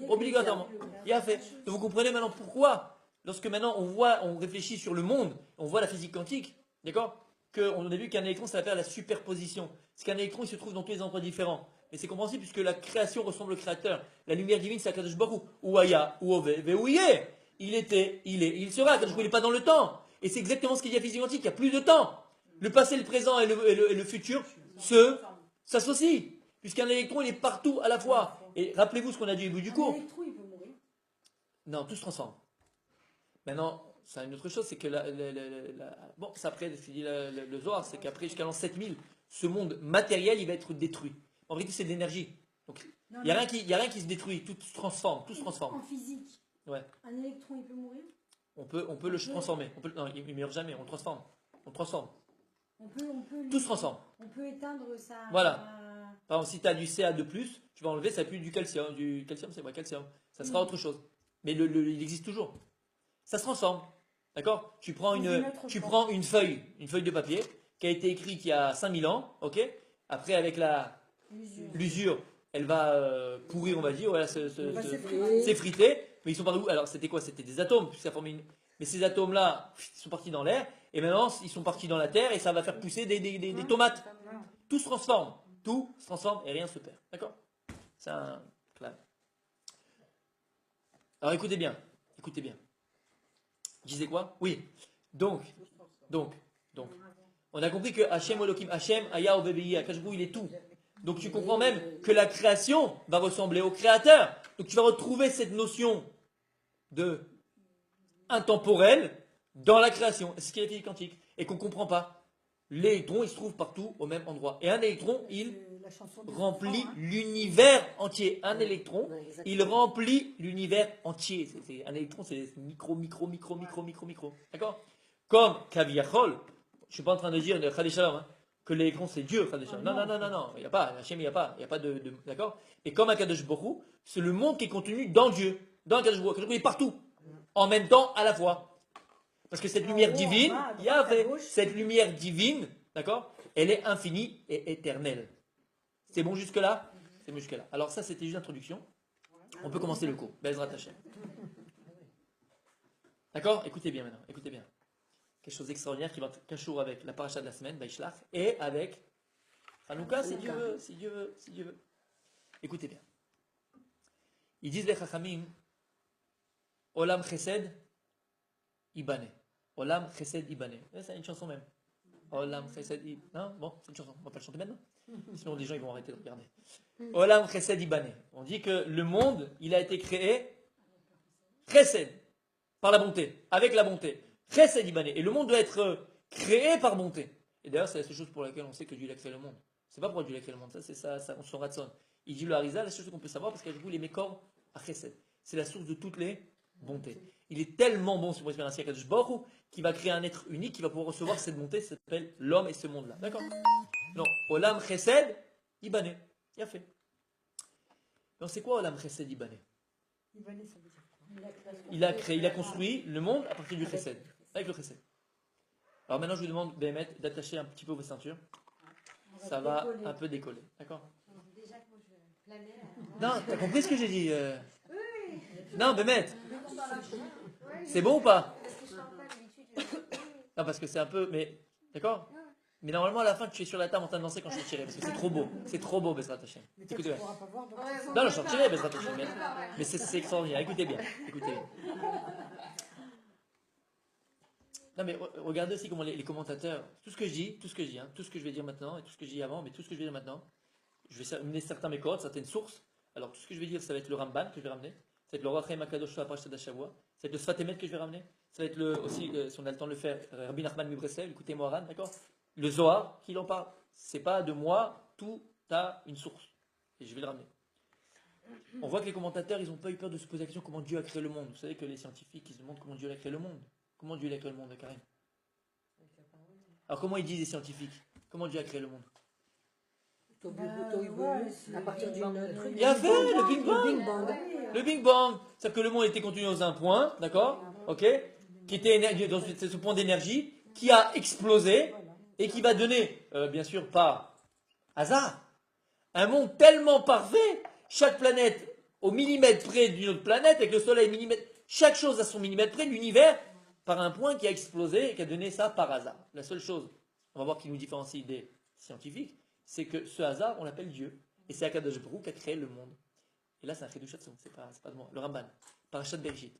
obligatoirement. Il a fait. Donc vous comprenez maintenant pourquoi, lorsque maintenant on réfléchit sur le monde, on voit la physique quantique, d'accord? On a vu qu'un électron, ça s'appelle la superposition. C'est qu'un électron, il se trouve dans tous les endroits différents. Mais c'est compréhensible puisque la création ressemble au créateur. La lumière divine, c'est Akadosh Baruch Hu. Ou Aya, ou Ove, où il est. Il était, il est, il sera. Akadosh Baruch Hu, il n'est pas dans le temps. Et c'est exactement ce qu'il dit à physique quantique. Il n'y a plus de temps. Le passé, le présent et le futur s'associent. Puisqu'un électron, il est partout à la fois. Et rappelez-vous ce qu'on a dit au bout du cours. Un électron, il peut mourir. Non, tout se transforme. Maintenant, c'est une autre chose, c'est que bon, c'est après, ce qu'il dit le Zohar, c'est qu'après, jusqu'à l'an 7000, ce monde matériel, il va être détruit. En vérité, c'est de l'énergie. Donc, il n'y a rien qui se détruit, tout se transforme, En physique, Ouais. un électron, il peut mourir. On peut le transformer. Non, il ne meurt jamais, on le transforme. On Tout se transforme. On peut éteindre ça. Voilà. Par exemple, si tu as du Ca2+, tu vas enlever, ça n'est plus du calcium. Du calcium, c'est quoi? Calcium. Ça sera autre chose. Mais il existe toujours. Ça se transforme. D'accord? Tu prends une feuille de papier qui a été écrite il y a 5000 ans, ok? Après, avec l'usure, elle va pourrir, on va dire, voilà, s'effriter. Mais ils sont partis où? Alors, c'était quoi? C'était des atomes. Puis ça formait Mais ces atomes-là, ils sont partis dans l'air. Et maintenant, ils sont partis dans la terre. Et ça va faire pousser des tomates. Tout se transforme. Tout se transforme et rien ne se perd. D'accord? C'est un plan. Alors, écoutez bien. Écoutez bien. Je disais quoi? Oui. Donc, on a compris que Hachem Elohim, Hachem, Aya Obebeyi, Akashbou, il est tout. Donc tu comprends même que la création va ressembler au créateur. Donc tu vas retrouver cette notion de intemporel dans la création. C'est ce qui est la physique quantique. Et qu'on ne comprend pas. L'électron, il se trouve partout au même endroit. Et un électron, il remplit l'univers entier. Un électron, il remplit l'univers entier. Un électron, c'est micro. D'accord? Comme Kaviyachol, je ne suis pas en train de dire que l'électron c'est Dieu. Non. Il n'y a pas. Hachem, il n'y a pas de. D'accord? Et comme Akadosh Baruch Hu, c'est le monde qui est contenu dans Dieu. Dans Akadosh Baruch Hu. Akadosh Baruch Hu est partout. En même temps, à la fois. Parce que cette lumière divine, cette lumière divine, d'accord? Elle est infinie et éternelle. C'est bon jusque-là? C'est bon jusque-là. Alors ça, c'était juste l'introduction. On peut commencer le cours. Bezrat Hashem. D'accord? Écoutez bien maintenant. Écoutez bien. Quelque chose d'extraordinaire qui va être cachour avec la paracha de la semaine, Baishlach, et avec Hanouka, si Dieu veut. Écoutez bien. Ils disent les Chachamim, Olam Chesed Ibane. Olam Chesed Ibane. C'est une chanson même. Olam Chesed Ibane. Non? Bon, c'est une chanson. On va pas le chanter maintenant. Sinon, les gens ils vont arrêter de regarder. Olam Chesed Ibane. On dit que le monde, il a été créé Chesed, par la bonté, avec la bonté. Chesed Ibane. Et le monde doit être créé par bonté. Et d'ailleurs, c'est la seule chose pour laquelle on sait que Dieu a créé le monde. C'est pas pourquoi Dieu a créé le monde. Ça, c'est ça, son ratson. Il dit le Harizal, la seule chose qu'on peut savoir, parce qu'avec vous, les mécors à Chesed. C'est la source de toutes les bontés. Il est tellement bon, si vous voulez ainsi, Akadosh Baruch Hu, qu'il va créer un être unique qui va pouvoir recevoir cette bonté, ça s'appelle l'homme et ce monde-là. D'accord? Non. Olam Chesed Ibane. Il a fait. Donc c'est quoi Olam Chesed Ibane? Il a construit le monde à partir du Chesed. Avec le Chesed. Alors maintenant, je vous demande, Béhémet, d'attacher un petit peu vos ceintures. Ça va un peu décoller. D'accord? Déjà que moi je planais. Non, t'as compris ce que j'ai dit Non, Béhémet. C'est bon ou pas? Parce que je parle pas d'habitude. Non, parce que c'est un peu. Mais. D'accord? Mais normalement, à la fin, tu es sur la table en train de danser quand je te tirerai. Parce que c'est trop beau. C'est trop beau, Bezrat Hashem. Écoutez bien. Non, je sortirai, Bezrat Hashem. Mais c'est extraordinaire. Écoutez bien. Écoutez bien. Non, mais regardez aussi comment les commentateurs. Tout ce que je dis, hein, tout ce que je vais dire maintenant, et tout ce que j'ai dit avant, mais tout ce que je vais dire maintenant, je vais amener certains mécodes, certaines sources. Alors, tout ce que je vais dire, ça va être le Ramban que je vais ramener. Ça va être le Roi Chaim Akadosh à Parashat Hashavua. Ça va être le Sfatemet que je vais ramener. Ça va être aussi, si on a le temps de le faire, Rabbi Nachman Mibreslev, écoutez Moharan, d'accord? Le Zohar, qui en parle. C'est pas de moi, tout a une source. Et je vais le ramener. On voit que les commentateurs, ils n'ont pas eu peur de se poser la question comment Dieu a créé le monde. Vous savez que les scientifiques, ils se demandent comment Dieu a créé le monde. Comment Dieu a créé le monde, Karim? Alors comment ils disent les scientifiques? Comment Dieu a créé le monde? À partir d'une truc. Il a fait le Big Bang. Le Big Bang. C'est-à-dire que le monde était contenu dans un point, d'accord? Ok? Qui était dans ce point d'énergie, qui a explosé et qui va donner, bien sûr, par hasard, un monde tellement parfait, chaque planète au millimètre près d'une autre planète, avec le soleil millimètre, chaque chose à son millimètre près, l'univers, par un point qui a explosé et qui a donné ça par hasard. La seule chose, on va voir qui nous différencie des scientifiques, c'est que ce hasard, on l'appelle Dieu. Et c'est Akadosh Baruch Hu qui a créé le monde. Et là, c'est un Chiddush Hatzon, c'est pas de moi. Le Ramban, Parashat Bereshit,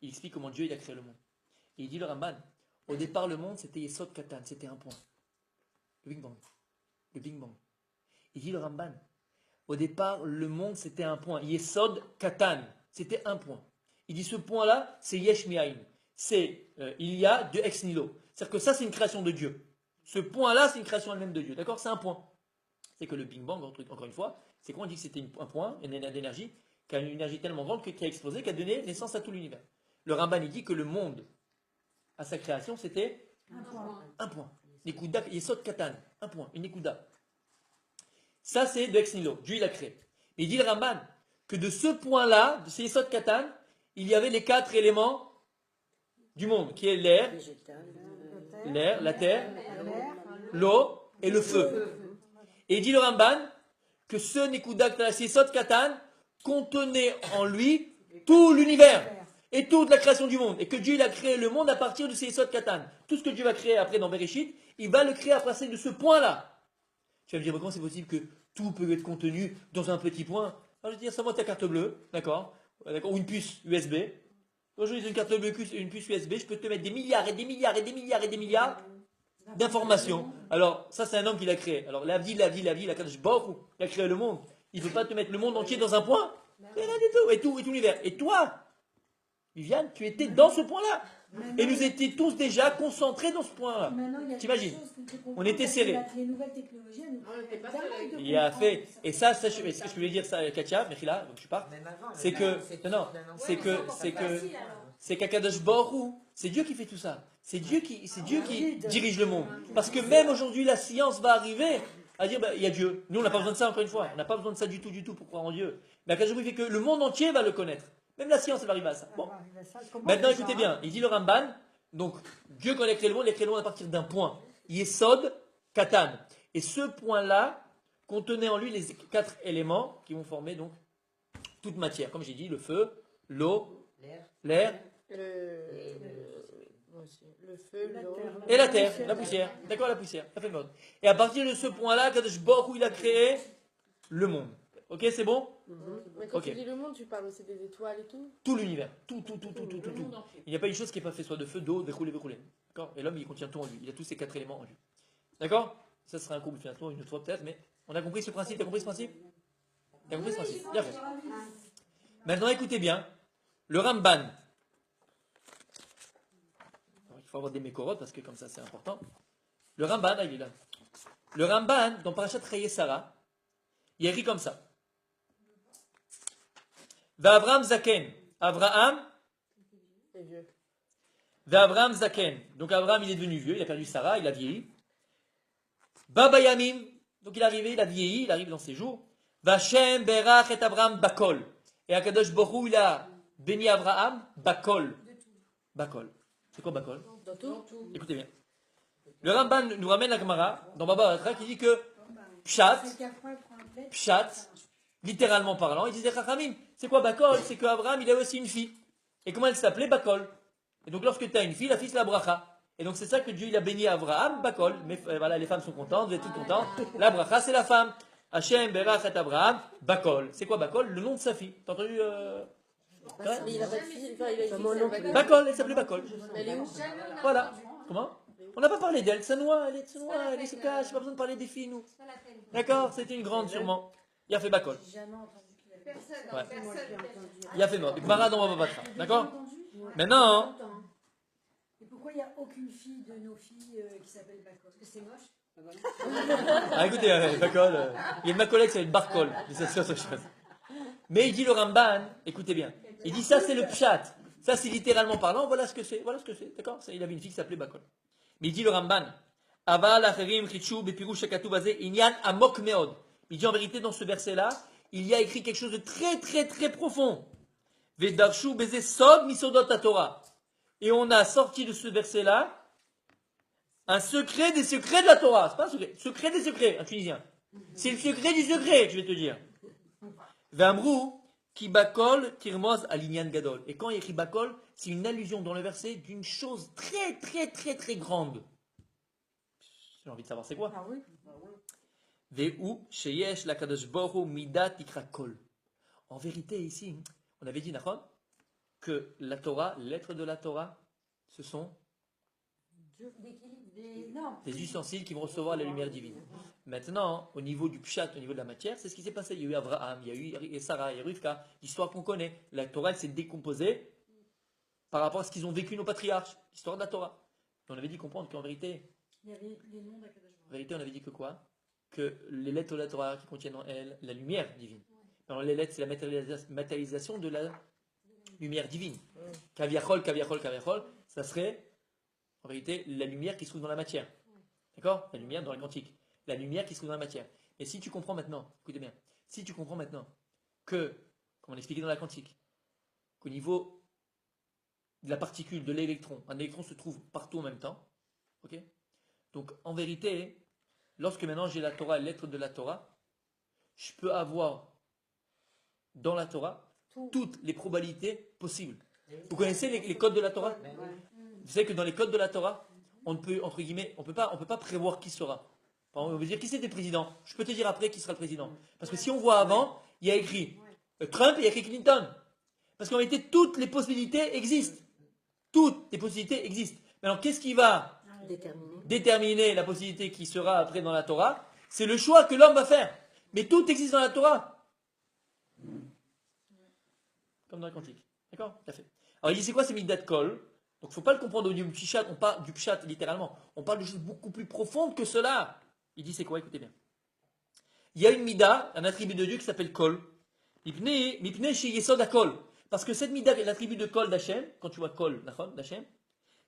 il explique comment Dieu il a créé le monde. Et il dit le Ramban, au départ, le monde, c'était Yesod Katan, c'était un point. Le Big Bang. Le Big Bang. Il dit le Ramban, au départ, le monde, c'était un point. Yesod Katan, c'était un point. Il dit ce point-là, c'est Yesh Mi'ayin. C'est il y a de ex nihilo. C'est-à-dire que ça, c'est une création de Dieu. Ce point-là, c'est une création elle-même de Dieu. D'accord? C'est un point. C'est que le Big Bang, encore une fois, c'est quoi? On dit que c'était un point, une énergie, qui a une énergie tellement grande qui a explosé, qui a donné naissance à tout l'univers. Le Ramban, il dit que le monde, à sa création, c'était un point. Nekuda, Yesod Katan, un point, une Nekuda. Ça, c'est de ex nihilo. Dieu, il a créé. Mais il dit le Ramban que de ce point-là, de ces Yesod Katan, il y avait les 4 éléments du monde, qui est l'air, la terre, l'eau et le feu. Et il dit le Ramban que ce Nekudak Talasisot Katan contenait en lui tout l'univers et toute la création du monde. Et que Dieu il a créé le monde à partir de ces Yesod Katan. Tout ce que Dieu va créer après dans Bereshit, il va le créer à partir de ce point-là. Tu vas me dire, mais comment c'est possible que tout peut être contenu dans un petit point? Alors, je vais dire, ça va ta carte bleue, d'accord, ou une puce USB. Aujourd'hui, j'ai une carte bleue, une puce USB, je peux te mettre des milliards et des milliards et des milliards et des milliards d'informations. Alors, ça, c'est un homme qui l'a créé. Alors, la Kadosh Baruch Hu, il a créé le monde. Il ne peut pas te mettre le monde entier dans un point. Rien du tout, et tout l'univers. Et toi, Viviane, tu étais dans ce point-là. Et nous étions tous déjà concentrés dans ce point-là. T'imagines? On était serrés. Les nouvelles technologies, elles nous permettent de Il a fait. comprendre Et ça, ce que je voulais dire, ça, Katia, Mechila, donc tu pars. Même avant, C'est le que. temps, c'est Non, tout c'est que. C'est qu'Akadosh Baruch Hu, c'est Dieu qui fait tout ça. C'est Dieu qui dirige le monde. Parce que même aujourd'hui, la science va arriver à dire, il y a Dieu. Nous, on n'a pas besoin de ça, encore une fois. On n'a pas besoin de ça du tout pour croire en Dieu. Mais Akadosh Baruch Hu fait que le monde entier va le connaître. Même la science, elle va arriver à ça. Bon. Maintenant, écoutez bien. Il dit le Ramban. Donc, Dieu, quand il a créé le monde, il a créé le monde à partir d'un point. Yesod, Katan. Et ce point-là contenait en lui les 4 éléments qui vont former donc toute matière. Comme j'ai dit, le feu, l'eau, l'air Le feu, l'eau. et la terre, la poussière. D'accord, la poussière. Ça fait mode. Et à partir de ce point-là, Kadosh Baruch Hu, il a créé le monde. Ok, c'est bon? Mais quand Ok. tu dis le monde, tu parles aussi des étoiles et tout. Tout l'univers. Tout. Il n'y a pas une chose qui n'est pas faite soit de feu, d'eau, de roulé. D'accord? Et l'homme, il contient tout en lui. Il a tous ces 4 éléments en lui. D'accord? Ça sera un cours finalement une autre fois peut-être, mais on a compris ce principe. Tu as compris ce principe? Tu as compris ce principe? Bien fait. Maintenant, écoutez bien. Le Ramban. Alors, il faut avoir des mécorotes parce que comme ça, c'est important. Le Ramban, il est là. Le Ramban, dans Parashat Chayei Sarah, il est écrit comme ça. V'Avram Zaken. Abraham. C'est vieux. V'Avram Zaken. Donc Abraham, il est devenu vieux, il a perdu Sarah, il a vieilli. Baba Yamim. Donc il est arrivé, il a vieilli, il arrive dans ses jours. V'Hashem Berach et Abraham Bakol. Et Akadosh Baruch Hu, il a béni Abraham Bakol. Bakol. C'est quoi Bakol? Dans tout. Écoutez bien. Le Ramban nous ramène la Gemara dans Baba Batra qui dit que Pshat, littéralement parlant, il disait Chachamim, c'est quoi Bakol? C'est qu'Abraham, il a aussi une fille. Et comment elle s'appelait? Bakol. Et donc lorsque tu as une fille, la fille c'est la bracha. Et donc c'est ça que Dieu il a béni Abraham, Bakol. Mais voilà, les femmes sont contentes, vous êtes toutes contentes. La bracha c'est la femme. Hachem Berach et Abraham, Bakol. C'est quoi Bakol? Le nom de sa fille. T'as entendu Mais il a pas de fille. Enfin, il a une fille. Bakol, elle s'appelait Bakol. Elle est où? Voilà. Comment? On n'a pas parlé d'elle, c'est noir, elle se cache, pas besoin de parler des filles, nous. D'accord? C'était une grande sûrement. Il a fait Bakol. J'ai jamais entendu qu'il avait Ouais. Il a fait mort. Gemara dans Baba Batra. D'accord? Maintenant, Et pourquoi il n'y a aucune fille de nos filles qui s'appelle Bakol? Parce que c'est moche. ah, écoutez, Bakol, il y a de ma collègue qui s'appelle Barkol. Mais ça, c'est autre chose. Mais il dit le Ramban, écoutez bien. Il dit ça, c'est le pshat. Ça, c'est littéralement parlant. Voilà ce que c'est. Voilà ce que c'est. D'accord? Il avait une fille qui s'appelait Bakol. Mais il dit le Ramban. Aval acherim chichu bepirush hakatuv hazeh inyan amok meod. Il dit en vérité dans ce verset-là, il y a écrit quelque chose de très profond. Vedarshu beze sod misodot Torah. Et on a sorti de ce verset-là un secret des secrets de la Torah. C'est pas un secret. Secret des secrets, un Tunisien. C'est le secret du secret, je vais te dire. Vamrou ki bakol tirmoz alinyan gadol. Et quand il écrit bakol, c'est une allusion dans le verset d'une chose très grande. J'ai envie de savoir c'est quoi. Ah oui. Ve'u sheyesh lakadosh baruch hu midat tikra kol. En vérité, ici, on avait dit, Nachon, que la Torah, l'être de la Torah, ce sont des ustensiles qui vont recevoir la lumière divine. Maintenant, au niveau du pshat, au niveau de la matière, c'est ce qui s'est passé. Il y a eu Abraham, il y a eu Sarah, il y a eu Rivka, l'histoire qu'on connaît. La Torah, elle s'est décomposée par rapport à ce qu'ils ont vécu nos patriarches, l'histoire de la Torah. Et on avait dit comprendre qu'en vérité, Il y avait les noms d'Akadosh Baruch en vérité, on avait dit que quoi? Que les lettres de la Torah qui contiennent en elles la lumière divine. Alors les lettres, c'est la matérialisation de la lumière divine. Kaviachol, ça serait en vérité la lumière qui se trouve dans la matière. D'accord? La lumière dans la quantique. La lumière qui se trouve dans la matière. Et si tu comprends maintenant, écoutez bien, si tu comprends maintenant que, comme on expliquait dans la quantique, qu'au niveau de la particule, de l'électron, un électron se trouve partout en même temps, ok? Donc en vérité, lorsque maintenant j'ai la Torah, lettre de la Torah, je peux avoir dans la Torah toutes les probabilités possibles. Vous connaissez les codes de la Torah? Vous savez que dans les codes de la Torah, on ne peut, entre guillemets, on peut pas prévoir qui sera. Par exemple, on veut dire qui c'était le président. Je peux te dire après qui sera le président. Parce que si on voit avant, il y a écrit Trump et il y a écrit Clinton. Parce qu'en réalité, toutes les possibilités existent. Toutes les possibilités existent. Maintenant, qu'est-ce qui va déterminer la possibilité qui sera après dans la Torah? C'est le choix que l'homme va faire. Mais tout existe dans la Torah. Comme dans la quantique. D'accord? Tout à fait. Alors il dit c'est quoi ces midat kol? Donc il ne faut pas le comprendre au niveau du pshat, on parle du pshat littéralement. On parle de choses beaucoup plus profondes que cela. Il dit c'est quoi? Écoutez bien. Il y a une mida, un attribut de Dieu qui s'appelle kol. Mipne chez Yesod Kol. Parce que cette mida, l'attribut de kol d'Hachem, quand tu vois kol d'Hachem,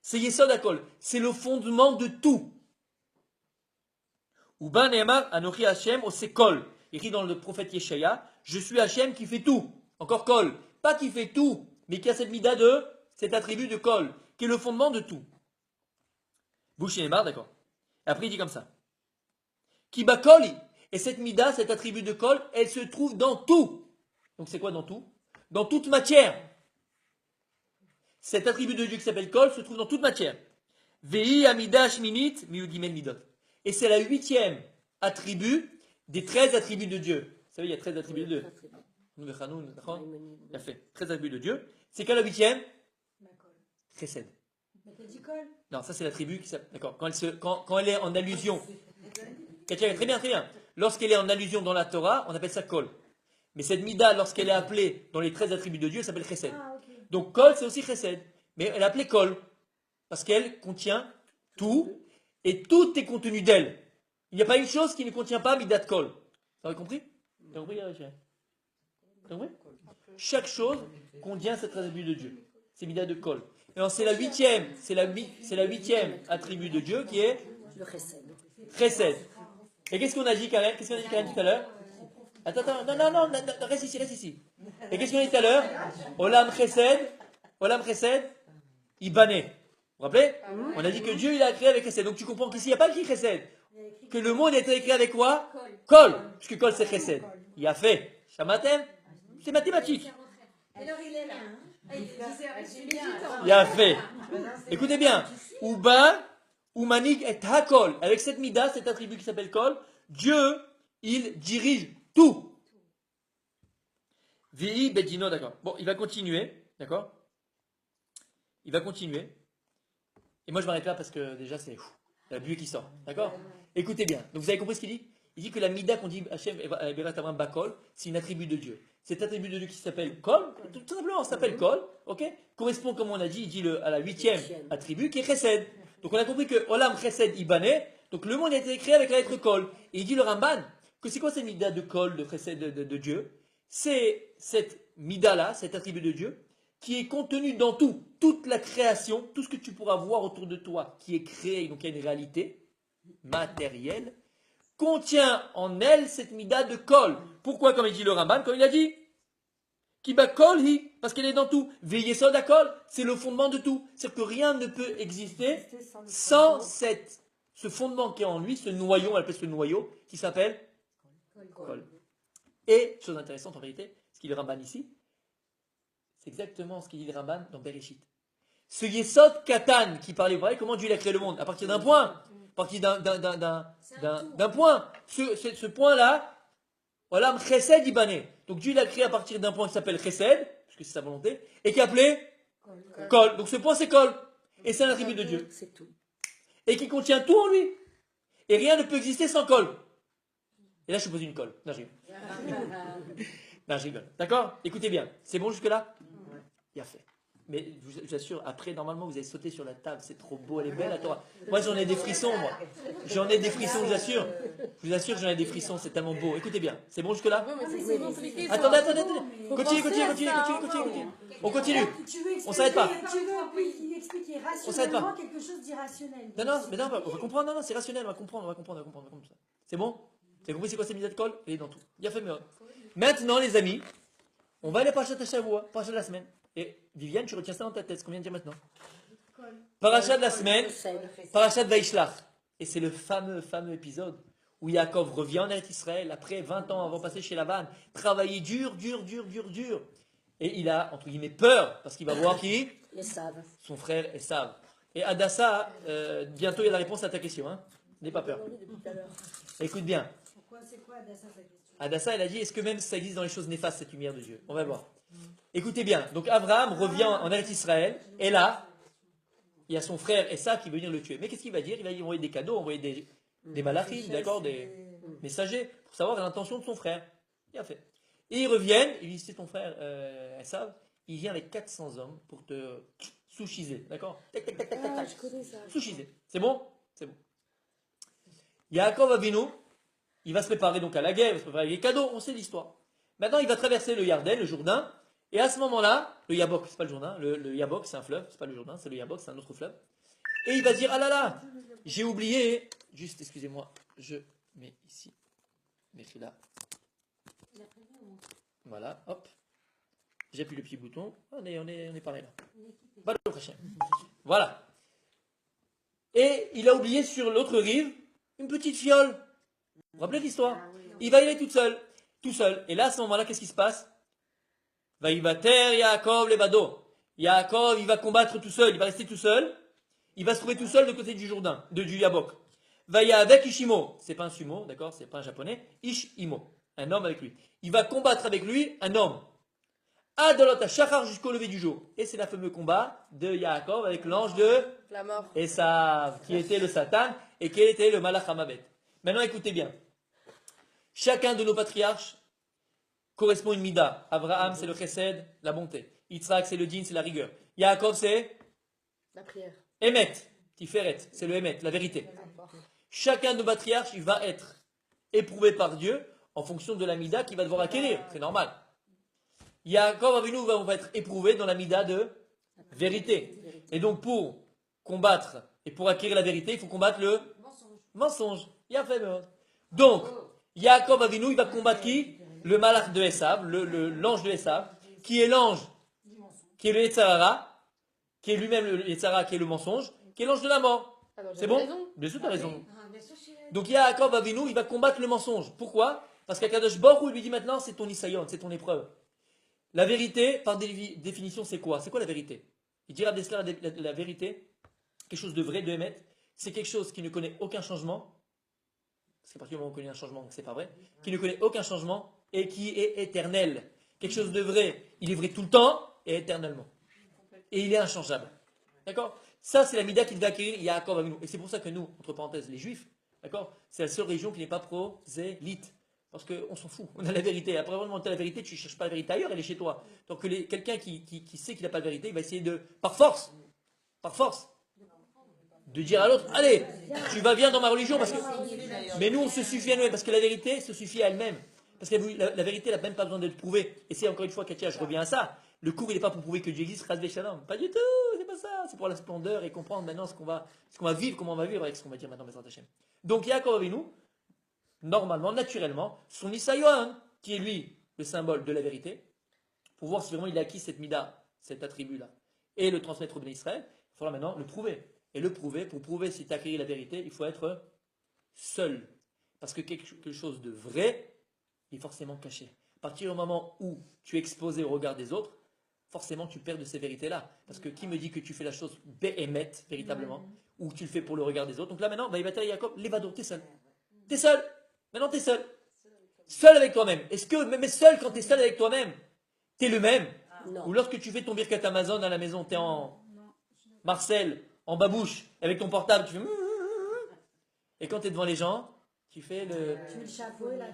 c'est Yesod Kol. C'est le fondement de tout. Ou ben Ne'emar Anochi Hachem o c'est kol. Écrit dans le prophète Yeshaya, je suis Hachem qui fait tout. Encore kol. Pas qui fait tout, mais qui a cette mida de cet attribut de kol, qui est le fondement de tout. Bouch Ne'emar, d'accord. Après il dit comme ça. Kiba kol, et cette mida, cet attribut de kol, elle se trouve dans tout. Donc c'est quoi dans tout? Dans toute matière. Cet attribut de Dieu qui s'appelle kol se trouve dans toute matière. Vei amida shminit miudimel midot. Et c'est la 8e attribut des 13 attributs de Dieu. Vous savez, il y a 13 attributs de Dieu. Il a fait 13 attributs de Dieu. C'est quoi la 8e? Chesed. Non, ça c'est l'attribut qui s'appelle. D'accord. Quand elle est en allusion. Très bien, très bien. Lorsqu'elle est en allusion dans la Torah, on appelle ça kol. Mais cette mida, lorsqu'elle est appelée dans les 13 attributs de Dieu, elle s'appelle chesed. Donc kol, c'est aussi chesed. Mais elle est appelée kol. Parce qu'elle contient tout. Et tout est contenu d'elle. Il n'y a pas une chose qui ne contient pas midat kol. Vous avez compris? Vous avez compris? Vous avez compris? Chaque chose contient cet attribut de Dieu. C'est midat de kol. Alors c'est la 8e, c'est la 8e attribut de Dieu qui est Le chesed. chesed. Et qu'est-ce qu'on a dit, Karen? Qu'est-ce qu'on a dit, Karen, tout à l'heure? Attends, non, reste ici. Et qu'est-ce qu'on a dit tout à l'heure? Olam chesed, Ibané. Vous vous rappelez? On a dit que Dieu il a créé avec chesed. Donc tu comprends qu'ici il n'y a pas écrit chesed. Que le monde a été écrit avec quoi? Kol. Puisque kol c'est chesed. Il a fait. Shamatem, c'est mathématique. Alors il est là. Il disait avec Julien. Il a fait. Écoutez bien. Uba, Umanik et Hakol. Avec cette mida, cet attribut qui s'appelle kol, Dieu, il dirige tout. Vi bedino, d'accord. Bon, il va continuer, d'accord? Il va continuer. Et moi je m'arrête là parce que déjà c'est la buée qui sort, d'accord? Écoutez bien. Donc vous avez compris ce qu'il dit? Il dit que la mida qu'on dit Hachem Berat Avram Bakol, c'est une attribut de Dieu. Cet attribut de Dieu qui s'appelle Kol, tout simplement, s'appelle Kol, ok? Correspond, comme on a dit, il dit à la 8e attribut qui est Chesed. Donc on a compris que Olam Chesed Ibané, donc le monde a été créé avec la lettre Kol. Et il dit le Ramban que c'est quoi cette mida de Kol, de Chesed de Dieu? C'est cette mida-là, cet attribut de Dieu, qui est contenu dans tout, toute la création, tout ce que tu pourras voir autour de toi, qui est créé, donc il y a une réalité matérielle, contient en elle cette mida de kol. Pourquoi, comme il dit le Ramban, comme il a dit, Kiba kol hi, parce qu'elle est dans tout. Veillez à kol, c'est le fondement de tout. C'est-à-dire que rien ne peut exister sans ce fondement qui est en lui, ce noyau, on appelle ce noyau, qui s'appelle kol. Et, chose intéressante en vérité, ce qu'il dit le Ramban ici, c'est exactement ce qu'il dit le Ramban dans Bereshit. Ce Yesod Katan qui parlait, vous voyez comment Dieu a créé le monde? À partir d'un point. À partir d'un point. Ce point-là, Olam Chesed Ibané. Donc Dieu l'a créé à partir d'un point qui s'appelle Chesed, puisque c'est sa volonté, et qui est appelé Kol. Donc ce point c'est Kol. Et c'est un attribut de Dieu. C'est tout. Et qui contient tout en lui. Et rien ne peut exister sans Kol. Et là je pose une Kol. Non, je rigole. Non, je rigole. D'accord? Écoutez bien. C'est bon jusque-là? Il a fait. Mais je vous assure, après, normalement, vous allez sauter sur la table. C'est trop beau, elle est belle, la Torah. Moi, j'en ai des frissons, moi. J'en ai des frissons, je vous assure. Je vous assure, j'en ai des frissons, c'est tellement beau. Écoutez bien, c'est bon jusque-là? Attendez. Continue. On continue. On s'arrête pas. Tu veux expliquer rationnellement quelque chose d'irrationnel. Non, on va comprendre. Non, c'est rationnel, on va comprendre. C'est bon? Vous avez compris c'est quoi cette mise de kol? Elle est dans tout. Il a fait mieux. Maintenant, les amis, on va aller à Parashat Shavua, Parashat de la semaine. Et Viviane, tu retiens ça dans ta tête, ce qu'on vient de dire maintenant. Parashat de la semaine, Parashat Vaishlach. Et c'est le fameux épisode où Yaakov revient en Eretz Israël, après 20 ans avant de passer chez Laban, travailler dur. Et il a, entre guillemets, peur, parce qu'il va voir qui? Ils savent. Son frère Esav. Et Adassa, bientôt il y a la réponse à ta question. Hein. N'aie pas peur. Écoute bien. Pourquoi, c'est quoi Adassa sa question? Adassa, elle a dit, est-ce que même ça existe dans les choses néfastes, cette lumière de Dieu? On va voir. Écoutez bien. Donc Abraham revient en Eretz Israël, et là, il y a son frère Esav qui veut venir le tuer. Mais qu'est-ce qu'il va dire? Il va envoyer des cadeaux, envoyer des malachim, d'accord, des messagers, pour savoir l'intention de son frère. Il a fait. Et ils reviennent, il dit, c'est ton frère Esav, il vient avec 400 hommes pour te sushiser, d'accord? Tac, tac, tac, tac, tac, tac. Je connais ça. Sushiser. C'est bon? C'est bon. Yaakov Avinu, il va se préparer donc à la guerre, il va se préparer avec les cadeaux, on sait l'histoire. Maintenant, il va traverser le Yarden, le Jourdain, et à ce moment-là, le Yabok, c'est pas le Jourdain, le Yabok, c'est un fleuve, c'est pas le Jourdain, c'est le Yabok, c'est un autre fleuve. Et il va dire, ah là là, j'ai oublié, juste, excusez-moi, je mets ici, Mechila. Voilà, hop. J'appuie le petit bouton, on est pareil là. Baruch Hashem. Voilà. Et il a oublié sur l'autre rive une petite fiole. Vous vous rappelez l'histoire? Il va y aller tout seul. Et là, à ce moment-là, qu'est-ce qui se passe? Vaïvater Yaakov Levado. Yaakov, il va combattre tout seul, il va rester tout seul. Il va se trouver tout seul de côté du Jourdain, du Yabok. Vaïa avec Ishimo. C'est pas un sumo, d'accord? C'est pas un japonais. Ishimo. Un homme avec lui. Il va combattre avec lui un homme. Adolot à Shachar jusqu'au lever du jour. Et c'est le fameux combat de Yaakov avec l'ange de La mort. Esav, qui était le Satan et qui était le Malach Hamavet. Maintenant écoutez bien. Chacun de nos patriarches correspond à une mida. Abraham c'est le chesed, la bonté. Yitzhak c'est le din, c'est la rigueur. Yaakov c'est La prière. Emet, Tiferet, c'est le Emet, la vérité. Chacun de nos patriarches, il va être éprouvé par Dieu en fonction de la mida qu'il va devoir acquérir. C'est normal. Yaakov Avinu va être éprouvé dans la mida de vérité. Et donc pour combattre et pour acquérir la vérité, il faut combattre le mensonge. Donc, Yaakov Avinu, il va combattre qui? Le malach de Esav, l'ange de Esav, qui est l'ange, qui est le Yetzarara, qui est lui-même le Yetzara, qui est le mensonge, qui est l'ange de la mort. C'est bon? Bien sûr, tu as raison. Donc Yaakov Avinu, il va combattre le mensonge. Pourquoi? Parce qu'Akadosh Baruch Hu lui dit maintenant, c'est ton isayon, c'est ton épreuve. La vérité, par définition, c'est quoi? C'est quoi la vérité? Il dira la vérité, quelque chose de vrai, de émettre, c'est quelque chose qui ne connaît aucun changement, parce qu'à partir du moment où on connaît un changement, c'est pas vrai, qui ne connaît aucun changement et qui est éternel. Quelque chose de vrai, il est vrai tout le temps et éternellement. Et il est inchangeable. D'accord? Ça, c'est la mida qu'il va acquérir Yaakov Avinu. Et c'est pour ça que nous, entre parenthèses, les juifs, d'accord, c'est la seule région qui n'est pas prosélyte. Parce qu'on s'en fout, on a la vérité. Après avoir monté la vérité, tu ne cherches pas la vérité ailleurs, elle est chez toi. Donc quelqu'un qui sait qu'il n'a pas de vérité, il va essayer de, par force, de dire à l'autre, allez, tu vas bien dans ma religion, parce que... Mais nous, on se suffit à nous-mêmes, parce que la vérité se suffit à elle-même. Parce que la vérité, elle n'a même pas besoin d'être prouvée. Et c'est encore une fois, Katia, je reviens à ça. Le cours, il n'est pas pour prouver que Dieu existe, Ras Shalom. Pas du tout, c'est pas ça. C'est pour la splendeur et comprendre maintenant ce qu'on va vivre, comment on va vivre avec ce qu'on va dire maintenant, Bezrat Hashem. Donc, Yaakov Avinu, normalement, naturellement, son Isayon, qui est lui le symbole de la vérité, pour voir si vraiment il a acquis cette mida, cet attribut-là, et le transmettre au Béné Israël, il faudra maintenant le prouver. Et le prouver, pour prouver si tu as acquis la vérité, il faut être seul. Parce que quelque chose de vrai est forcément caché. À partir du moment où tu es exposé au regard des autres, forcément tu perds de ces vérités-là. Parce que qui me dit que tu fais la chose béhémet, véritablement, ou que tu le fais pour le regard des autres? Donc là maintenant, il va dire Jacob, l'évado, t'es seul. T'es seul. Maintenant t'es seul. Seul avec toi-même. Est-ce que, même seul quand t'es seul avec toi-même, t'es le même? Non. Ou lorsque tu fais ton birkat Amazon à la maison, t'es en Marcel, en babouche, avec ton portable, tu fais... Et quand t'es devant les gens, tu fais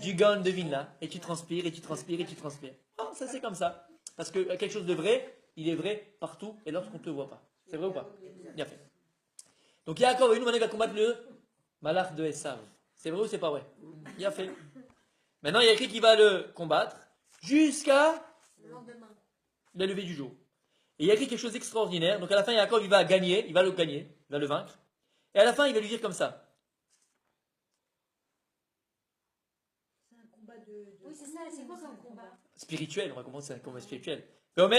du gun de vin là, et tu transpires, et tu transpires, et tu transpires. Oh, ça c'est comme ça. Parce que quelque chose de vrai, il est vrai partout, et lorsqu'on ne te voit pas. C'est vrai ou pas? Bien fait. Donc Yaakov, nous, maintenant, il va combattre le malach de Esav. C'est vrai ou c'est pas vrai? Bien fait. Maintenant, il y a écrit qu'il va le combattre jusqu'à la levée du jour. Et il y a écrit quelque chose d'extraordinaire. Donc à la fin, Yaakov, il va gagner, il va le gagner, il va le vaincre. Et à la fin, il va lui dire comme ça. C'est un combat de... Oui, c'est ça, c'est quoi comme combat? Spirituel, on va comprendre que c'est un combat spirituel. Il lui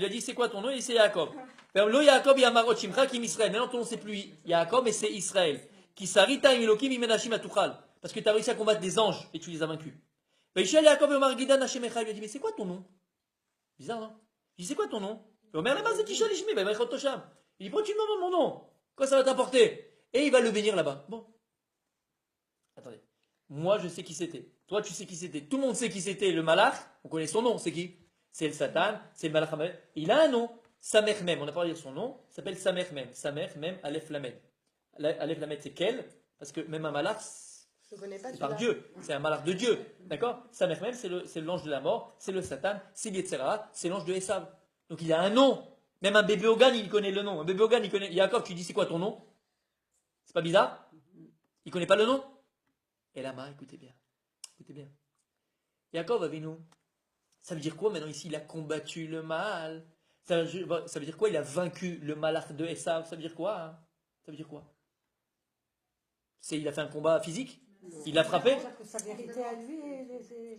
a dit, c'est quoi ton nom? Et c'est Yaakov. Maintenant ton nom c'est plus Yaakov, mais c'est Israël. Qui sarita imilokim imenashim atuchal. Parce que tu as réussi à combattre des anges et tu les as vaincus. Vaishal Yaakov Omar Gidan Hashemecha lui a dit, mais c'est quoi ton nom? Bizarre, non? Il dit, c'est quoi ton nom? Omer Lema Zetisha Lishmi, Vaimechot Tosham. Il dit, pourquoi tu me demandes mon nom? Quoi ça va t'apporter? Et il va le bénir là-bas. Bon. Attendez. Moi, je sais qui c'était. Toi, tu sais qui c'était. Tout le monde sait qui c'était. Le malach, on connaît son nom. C'est qui? C'est le Satan, c'est le malach Hamed. Il a un nom. Samer Mem. On n'a pas parlé de son nom. Il s'appelle Samer Mem. Samer Mem Aleph Lamed. Aleph Lamed, c'est quel? Parce que même un malach, Je connais pas c'est par Dieu. C'est un malach de Dieu. D'accord? Samer Mem, c'est l'ange de la mort. C'est le Satan. C'est l'Yetzera. C'est l'ange de Esav. Donc il a un nom. Même un bébé Hogan, il connaît le nom. Un bébé Hogan, il connaît. Yaakov, tu dis, c'est quoi ton nom? C'est pas bizarre? Il connaît pas le nom? Et là-bas, écoutez bien. Écoutez bien. Yaakov Avinu, ça veut dire quoi maintenant ici? Il a combattu le mal. Ça veut dire quoi? Il a vaincu le malach de Esav. Ça veut dire quoi, hein? Ça veut dire quoi? Il a fait un combat physique? Il l'a frappé? Sa vérité à lui,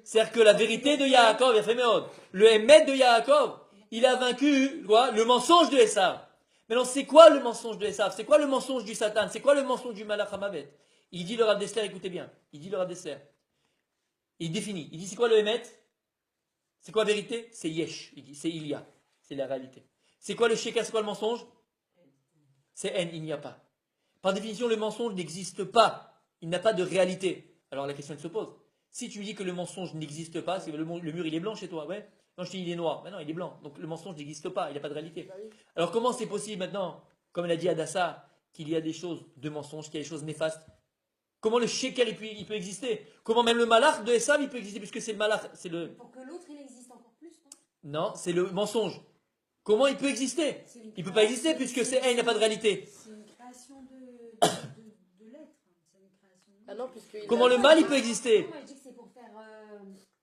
C'est-à-dire que la vérité de Yaakov, il a fait méode. Le Hémet de Yaakov, il a vaincu quoi? Le mensonge de Esav. Maintenant, c'est quoi le mensonge de Esav? C'est quoi le mensonge du Satan? C'est quoi le mensonge du malach Hamavet? Il dit le Rav Dessler, écoutez bien. Il dit le Rav Dessler. Il définit. Il dit c'est quoi le Hémet? C'est quoi la vérité? C'est Yesh. Il dit c'est il y a. C'est la réalité. C'est quoi le Sheker? C'est quoi le mensonge? C'est En, il n'y a pas. Par définition, le mensonge n'existe pas. Il n'a pas de réalité. Alors la question se pose. Si tu me dis que le mensonge n'existe pas, c'est le mur il est blanc chez toi, ouais. Non, je te dis il est noir. Mais non, il est blanc. Donc le mensonge n'existe pas. Il n'a pas de réalité. Alors comment c'est possible maintenant, comme l'a dit Adassa, qu'il y a des choses de mensonge, qu'il y a des choses néfastes? Comment le sheker il peut exister? Comment même le malach de Esav il peut exister? Puisque c'est le malach, c'est le... Pour que l'autre, il existe encore plus, Non, c'est le mensonge. Comment il peut exister? Il ne peut pas exister puisque il n'y a pas de réalité. C'est une création de l'être. C'est une création de Ah non, puisque Comment le mal il peut exister? Moi, je dis que c'est pour faire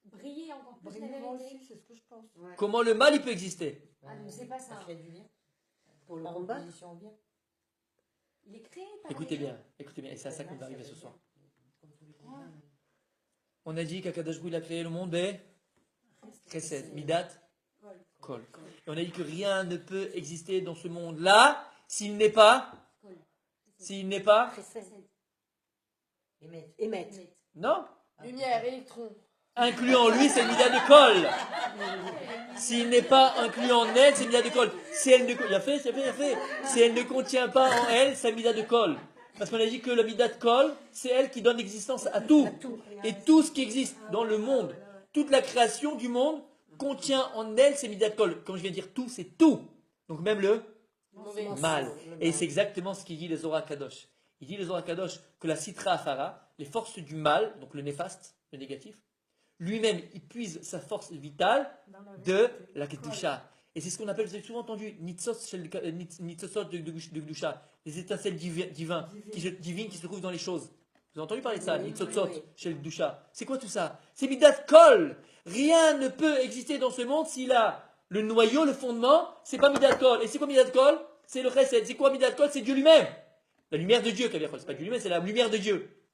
briller encore plus la Moi vérité. aussi, c'est ce que je pense. Comment le mal il peut exister? Ah, donc c'est pas ça. Parce qu'il y a du bien. Pour le Par en bas. position bien. Il est créé par Écoutez les gens. bien, et c'est à ça qu'on va arriver ce soir. On a dit qu'Akadosh Baruch Hu, il a créé le monde et Chesed, Midat, Kol. Et on a dit que rien ne peut exister dans ce monde-là s'il n'est pas, Émettre. non, Lumière, électron. inclus en lui, c'est le Midat de Kol. S'il n'est pas inclus en elle, c'est le Midat de Kol. Si elle ne, il a fait. Si elle ne contient pas en elle, c'est le Midat de Kol. Parce qu'on a dit que le Midat de Kol, c'est elle qui donne existence à tout. Et tout ce qui existe dans le monde, toute la création du monde, contient en elle ces Midat de Kol. Comme je viens de dire, tout, c'est tout. Donc même le Mauvais. mal. Et c'est exactement ce qu'il dit les Zohar Kadosh. Il dit les Zohar Kadosh que la Sitra Afara, les forces du mal, donc le néfaste, le négatif, lui-même, il puise sa force vitale de la Kedusha. Et c'est ce qu'on appelle, vous avez souvent entendu, Nitzot de Kedusha, les étincelles divines qui se trouvent dans les choses. Vous avez entendu parler de ça, Nitzot chez le Kedusha. C'est quoi tout ça? C'est Midat Kol. Rien ne peut exister dans ce monde s'il a le noyau, le fondement, c'est pas Midat Kol. Et c'est quoi Midat Kol? C'est le Chesed. C'est quoi Midat Kol? C'est Dieu lui-même. La lumière de Dieu, c'est pas Dieu lui-même, c'est la lumière de Dieu.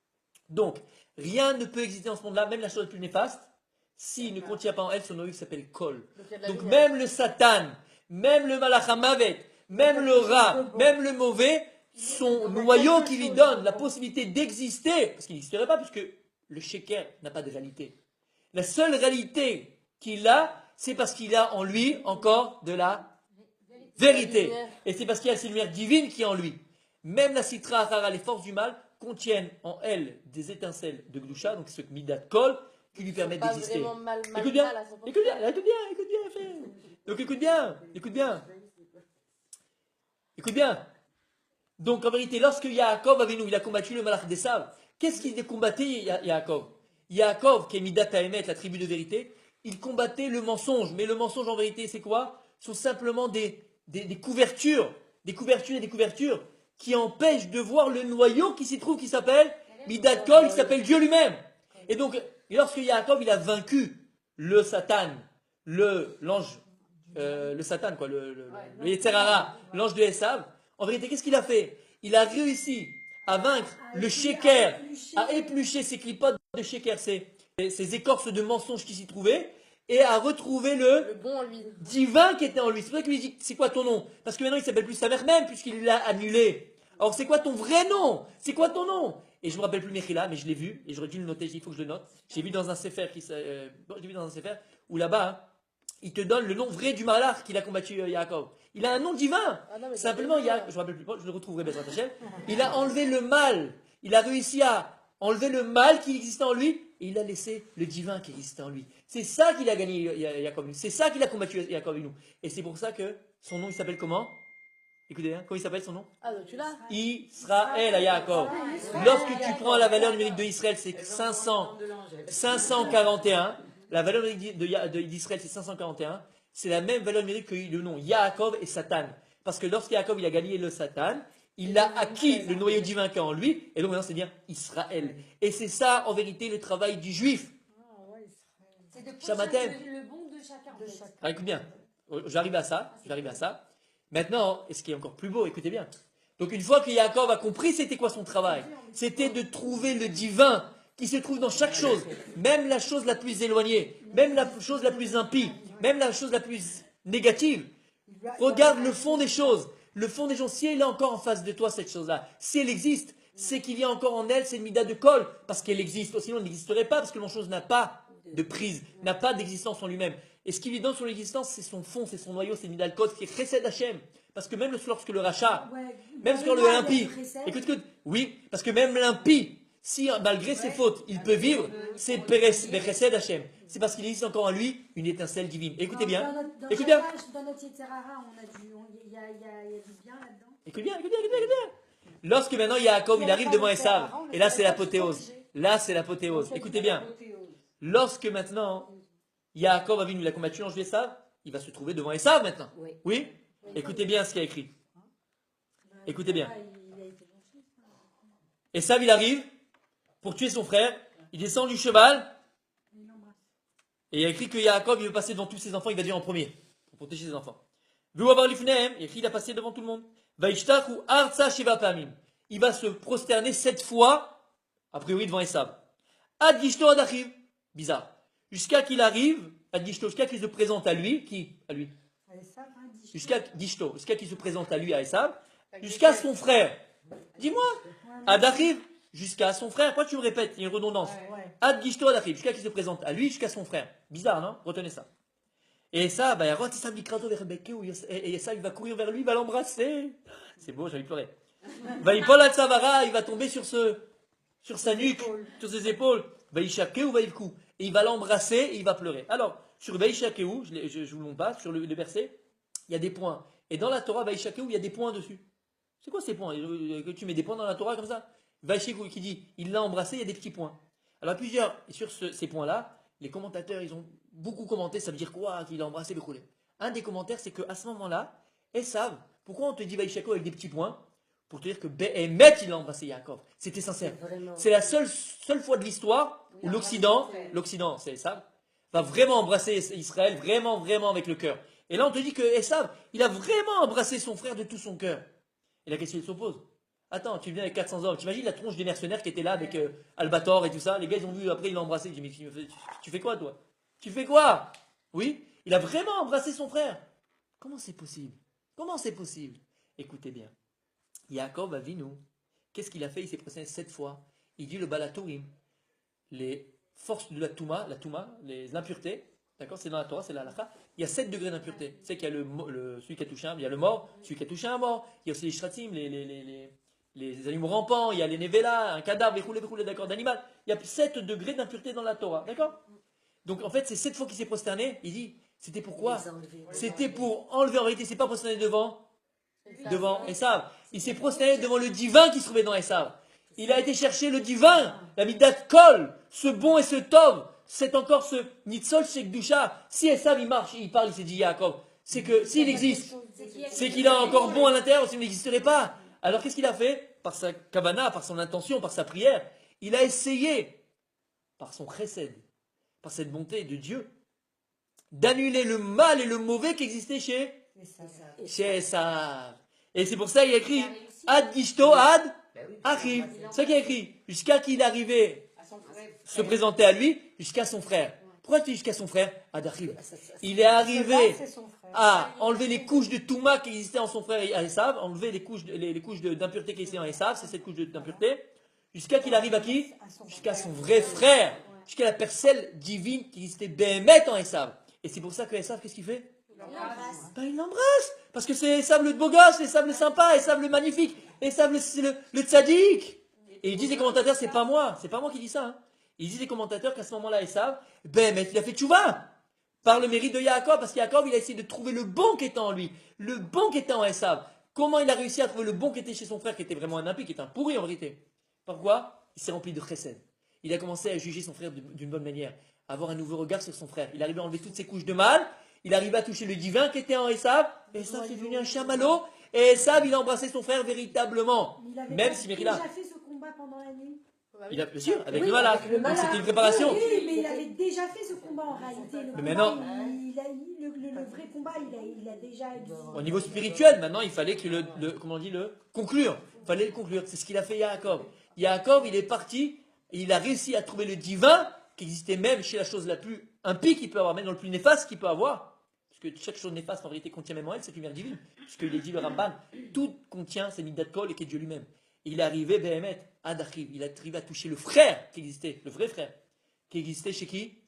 Donc, rien ne peut exister dans ce monde-là, même la chose la plus néfaste, s'il ne contient pas en elle son noyau qui s'appelle Kol. Donc même le Satan, même le Malach HaMavet, même le rat, même le mauvais, son noyau qui lui donne la possibilité d'exister, parce qu'il n'existerait pas, puisque le Sheker n'a pas de réalité. La seule réalité qu'il a, c'est parce qu'il a en lui encore de la vérité. Et c'est parce qu'il y a cette lumière divine qui est en lui. Même la Sitra Achara, les forces du mal, contiennent en elle des étincelles de Gdusha, donc ce Midat Kol, qui lui permettent d'exister. Écoute bien, frère. Donc écoute bien. Donc en vérité, lorsque Yaakov Avinu, il a combattu le Malach d'Esav, qu'est-ce qu'il combattait Yaakov? Yaakov, qui est Midat Haemet, la tribu de vérité, il combattait le mensonge. Mais le mensonge en vérité, c'est quoi? Ce sont simplement des couvertures, des couvertures qui empêchent de voir le noyau qui s'y trouve, qui s'appelle Midat Kol, qui s'appelle Dieu lui-même. Et donc, lorsque Yaakov, il a vaincu le Satan, le Satan, quoi, le Yetzerara, l'ange de Esav, en vérité, qu'est-ce qu'il a fait? Il a réussi à vaincre le Sheker, à éplucher ces clipotes de Sheker, ces écorces de mensonges qui s'y trouvaient, et à retrouver le bon en lui. divin qui était en lui. C'est pour ça qu'il lui dit, c'est quoi ton nom? Parce que maintenant, il s'appelle plus Samer même, puisqu'il l'a annulé. Alors, c'est quoi ton vrai nom? C'est quoi ton nom? Et je me rappelle plus Mechila, mais je l'ai vu, et j'aurais dû le noter, il faut que je le note. J'ai vu dans un sefer, j'ai vu dans un sefer où là-bas, hein, il te donne le nom vrai du malach qu'il a combattu Yaakov. Il a un nom divin. Ah non, mais Simplement, je me rappelle plus, je le retrouverai, Bezrat Hashem. Il a enlevé le mal. Il a réussi à enlever le mal qui existait en lui, et il a laissé le divin qui existait en lui. C'est ça qu'il a gagné Yaakov. C'est ça qu'il a combattu Yaakov nous. Et c'est pour ça que son nom, il s'appelle comment? Écoutez, hein, comment il s'appelle son nom? Ah, donc tu l'as. Israël à Yaakov. Lorsque tu prends la valeur numérique de Israël, c'est 541. La valeur numérique d'Israël, c'est 541. C'est la même valeur numérique que le nom Yaakov et Satan. Parce que lorsque Yaakov il a gagné le Satan, il a acquis le noyau divin qui est en lui. Et donc maintenant, c'est bien Israël. Et c'est ça, en vérité, le travail du juif. C'est de Shamatem. poser le bon de chacun. en fait. Ah, écoute bien. J'arrive à ça. Maintenant, et ce qui est encore plus beau, écoutez bien. Donc une fois que Yaakov a compris c'était quoi son travail, c'était de trouver le divin qui se trouve dans chaque chose, même la chose la plus éloignée, même la chose la plus impie, même la chose la plus négative. Regarde le fond des choses. Le fond des choses, si elle est encore en face de toi, cette chose-là, si elle existe, c'est qu'il y a encore en elle, c'est une mida de colle, parce qu'elle existe. Sinon, elle n'existerait pas, parce que la chose n'a pas de prise, n'a pas d'existence en lui-même. Et ce qui lui donne son existence, c'est son fond, c'est son noyau, c'est une mida de colle qui précède Hachem. Parce que même lorsque le rachat, même lorsque le impie, écoute, oui, parce que même l'impie, si malgré ses fautes, il peut vivre, c'est précède Hachem. C'est parce qu'il existe encore en lui une étincelle divine. Écoutez bien, écoutez bien. Dans notre Yetzirara, il y a du bien là-dedans. Écoute bien. Lorsque maintenant Yaakov, il arrive devant Esav, et là c'est l'apothéose. Écoutez bien. Lorsque maintenant Yaakov a vu, il a combattu l'ange d'Esav, il va se trouver devant Esav maintenant. Oui. Écoutez bien ce qu'il y a écrit. Écoutez bien. Esav, il arrive pour tuer son frère, il descend du cheval, et il y a écrit que Yaakov, il veut passer devant tous ses enfants, il va dire en premier, pour protéger ses enfants. Il y a écrit, il a passé devant tout le monde. Il va se prosterner 7 fois, a priori devant Esav. Ad Gishto Ad Achiv. Bizarre. Jusqu'à qu'il arrive, Ad Gishto, jusqu'à qu'il se présente à lui, qui? À lui. Jusqu'à Gishto, jusqu'à qu'il se présente à lui, à Esav, jusqu'à son frère. Dis-moi. Ad Achiv, jusqu'à son frère. Pourquoi tu me répètes? Il y a une redondance. Ad Gishto Ad Achiv, jusqu'à qu'il se présente à lui, jusqu'à son frère. Bizarre, non? Retenez ça. Et ça, et ça, il va courir vers lui, il va l'embrasser. C'est beau, j'ai envie de pleurer. Il va tomber sur sa nuque, sur ses épaules. Et il va l'embrasser et il va pleurer. Alors, sur Vaïshakeu, je vous montre pas, sur le verset, il y a des points. Et dans la Torah, Vaïshakeu, il y a des points dessus. C'est quoi ces points? Tu mets des points dans la Torah comme ça? Vaïshakeu qui dit, il l'a embrassé, il y a des petits points. Alors, sur ces points-là, les commentateurs, ils ont beaucoup commenté, ça veut dire quoi qu'il a embrassé le coulé. Un des commentaires, c'est qu'à ce moment-là, Esav, pourquoi on te dit Vaïshakeu avec des petits points? Pour te dire que Be'emet, il a embrassé Yaakov. C'était sincère. C'est la seule fois de l'histoire où l'Occident, c'est Esav, va vraiment embrasser Israël, vraiment avec le cœur. Et là, on te dit que Esav, il a vraiment embrassé son frère de tout son cœur. Et la question se pose. Attends, tu viens avec 400 hommes. Tu imagines la tronche des mercenaires qui étaient là avec Albator et tout ça. Les gars, ils ont vu, après, il l'a embrassé. Ils disent, mais tu fais quoi, toi? Tu fais quoi? Oui, il a vraiment embrassé son frère. Comment c'est possible? Écoutez bien. Yaakov Avinu, qu'est-ce qu'il a fait? Il s'est présenté 7 fois. Il dit le Balatourim, les forces de la Touma, les impuretés, d'accord, c'est dans la Torah, c'est la halakha. Il y a 7 degrés d'impureté. C'est qu'il y a celui qui a touché il y a le mort, celui qui a touché un mort. Il y a aussi les shratim, les animaux rampants. Il y a les nevela, un cadavre, les d'accord, d'animal. Il y a 7 degrés d'impureté dans la Torah, d'accord. Donc en fait, c'est 7 fois qu'il s'est prosterné. Il dit, c'était pourquoi? C'était pour enlever, en réalité, c'est pas prosterné devant Esav. Il s'est prosterné devant le divin qui se trouvait dans Esav. Il a été chercher le divin, la midat kol, ce bon et ce tov. C'est encore ce nitzol shekdusha. Si Esav il marche, il parle, il s'est dit Yaakov. C'est que s'il existe, c'est qu'il a encore bon à l'intérieur, sinon il n'existerait pas. Alors qu'est-ce qu'il a fait? Par sa kavana, par son intention, par sa prière, il a essayé, par son chesed, par cette bonté de Dieu, d'annuler le mal et le mauvais qui existait chez Esav. Et c'est pour ça qu'il a écrit Ad Gishto Ad Achiv. C'est ça qu'il a écrit. Jusqu'à qu'il arrivait se présenter à lui, jusqu'à son frère. Pourquoi tu dis jusqu'à son frère? Ad Achiv. Il est arrivé à enlever les couches de Touma qui existaient en son frère Esav, enlever les couches d'impureté qui existaient en Esav, c'est cette couche d'impureté, Jusqu'à qu'il arrive à qui? À son Jusqu'à frère. son vrai frère. Jusqu'à la parcelle divine qui existait Béhémet en Esav. Et c'est pour ça que Esav, qu'est-ce qu'il fait? Ben, il l'embrasse. Parce que c'est Esav le beau gosse, Esav le sympa, Esav le magnifique, Esav le tzaddik. Et ils disent les commentateurs, c'est pas moi qui dis ça. Hein. Ils disent les commentateurs qu'à ce moment-là, Esav, Béhémet, il a fait tchouva. Par le mérite de Yaakov, parce que Yaakov, il a essayé de trouver le bon qui était en lui, le bon qui était en Esav. Comment il a réussi à trouver le bon qui était chez son frère, qui était vraiment un impie, qui était un pourri en vérité? Pourquoi? Il s'est rempli de chesed. Il a commencé à juger son frère d'une bonne manière, à avoir un nouveau regard sur son frère. Il arrivait à enlever toutes ses couches de mal, il arrivait à toucher le divin qui était en Esav, et Esav est devenu un chamallow, et Esav, il a embrassé son frère véritablement. Il avait Même si Mérila, déjà fait ce combat pendant la nuit. il a, bien sûr, avec Oui, le malade. avec le Donc malade. c'était une préparation. Oui, mais il avait déjà fait ce combat en réalité. Le combat, maintenant- le vrai combat, il a déjà existé. Au niveau spirituel, maintenant, il fallait que comment on dit, le conclure. Il fallait le conclure. C'est ce qu'il a fait Yaakov. Yaakov, il est parti et il a réussi à trouver le divin qui existait même chez la chose la plus impie qu'il peut avoir, même dans le plus néfaste qu'il peut avoir. Parce que chaque chose néfaste, en vérité, contient même en elle cette lumière divine. Puisqu'il est dit, le Ramban, tout contient cette midat kol et qui est Dieu lui-même. Et il est arrivé, Béhémet, à Dachiv. Il est arrivé à toucher le frère qui existait, le vrai frère, qui existait chez qui?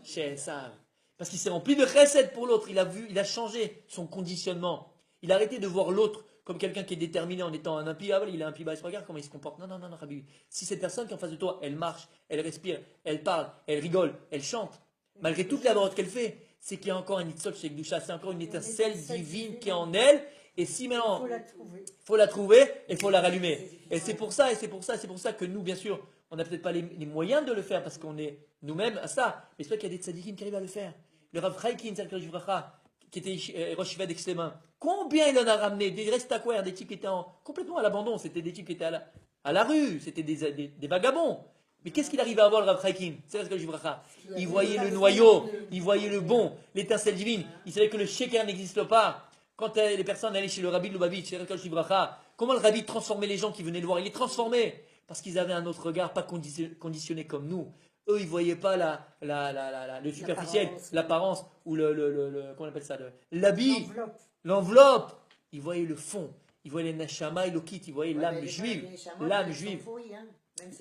Chez Esav. Parce qu'il s'est rempli de chesed pour l'autre. Il a vu, il a changé son conditionnement. Il a arrêté de voir l'autre comme quelqu'un qui est déterminé en étant un impie. Ah, voilà, il est impie, bah, regarde comment il se comporte. Non, non, non, non, Rabbi. Si cette personne qui est en face de toi, elle marche, elle respire, elle parle, elle rigole, elle chante, malgré toute la barotte qu'elle fait, c'est qu'il y a encore un itzot chez Gdusha, c'est encore une étincelle divine qui est en elle. Et si maintenant, faut la trouver. il faut la trouver et il faut la rallumer. Et c'est pour ça que nous, bien sûr, on n'a peut-être pas les moyens de le faire parce qu'on est nous-mêmes à ça. Mais c'est vrai qu'il y a des tzadikim qui arrivent à le faire. Le Rav Chaikin, qui était Rosh Yeshiva d'Aix-les-Bains, combien il en a ramené? Des restaquaires, des types qui étaient complètement à l'abandon. C'était des types qui étaient à la rue, c'était des vagabonds. Mais qu'est-ce qu'il arrivait à voir, le Rav Chaikin? C'est ce que je Il voyait le noyau, il voyait le bon, l'étincelle divine. Il savait que le sheker n'existe pas. Quand les personnes allaient chez le Rabbi de Lubavitch, comment le Rabbi transformait les gens qui venaient le voir? Il les transformait parce qu'ils avaient un autre regard, pas conditionné comme nous. Eux, ils ne voyaient pas le superficiel, l'apparence, ou comment on appelle ça, l'habit, l'enveloppe. Ils voyaient le fond. Ils voyaient les neshama et le kit. Ils voyaient l'âme juive. L'âme juive.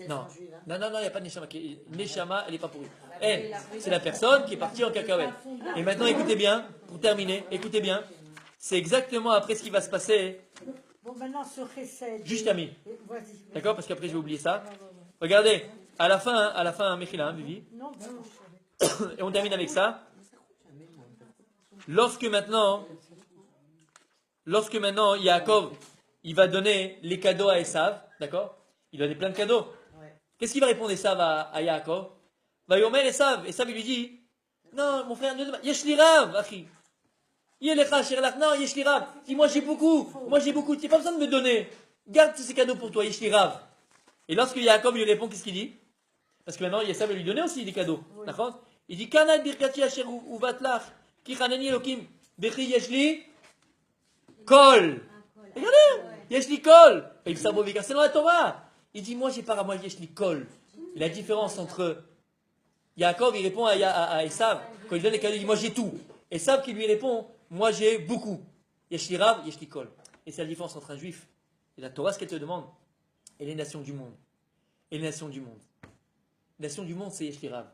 Non, non, non, il n'y a pas de neshama. Neshama, elle n'est pas pourrie. Elle, c'est la personne qui est partie en cacahuète. Et maintenant, écoutez bien, pour terminer, écoutez bien. C'est exactement après ce qui va se passer. Bon, maintenant, sur Chesed. Juste Ami. Vas-y. D'accord? Parce qu'après, je vais oublier ça. Regardez, à la fin, Mechila, hein, Vivi. Non, non. Et on termine avec ça. Lorsque maintenant, Yaakov, il va donner les cadeaux à Esav, d'accord? Il va donner plein de cadeaux. Qu'est-ce qu'il va répondre Esav à Yaakov? Va y omer Esav. Esav, il lui dit, non, mon frère, yesh li rav, achi. Non, yesh li rav. Dis, moi j'ai beaucoup, tu n'as pas besoin de me donner. Garde tous ces cadeaux pour toi, yesh li rav. Et lorsque Yaakov lui répond, qu'est-ce qu'il dit? Parce que maintenant, Esav va lui donner aussi des cadeaux. D'accord? Il dit, Kanal birkati asher uvatlach, ki chanani elokim, bechi yesh li kol. Regardez, yesh li kol. Et c'est dans la Torah. Il dit, moi j'ai pas à moi yesh li kol. La différence entre Yaakov, il répond à Esav, quand il donne les cadeaux, il dit, moi j'ai tout. Esav qui lui répond, moi j'ai beaucoup. Yesh li rav, yesh li kol. Et c'est la différence entre un juif et la Torah, ce qu'elle te demande, et les nations du monde. Et les nations du monde. Les nations du monde, c'est yesh li rav.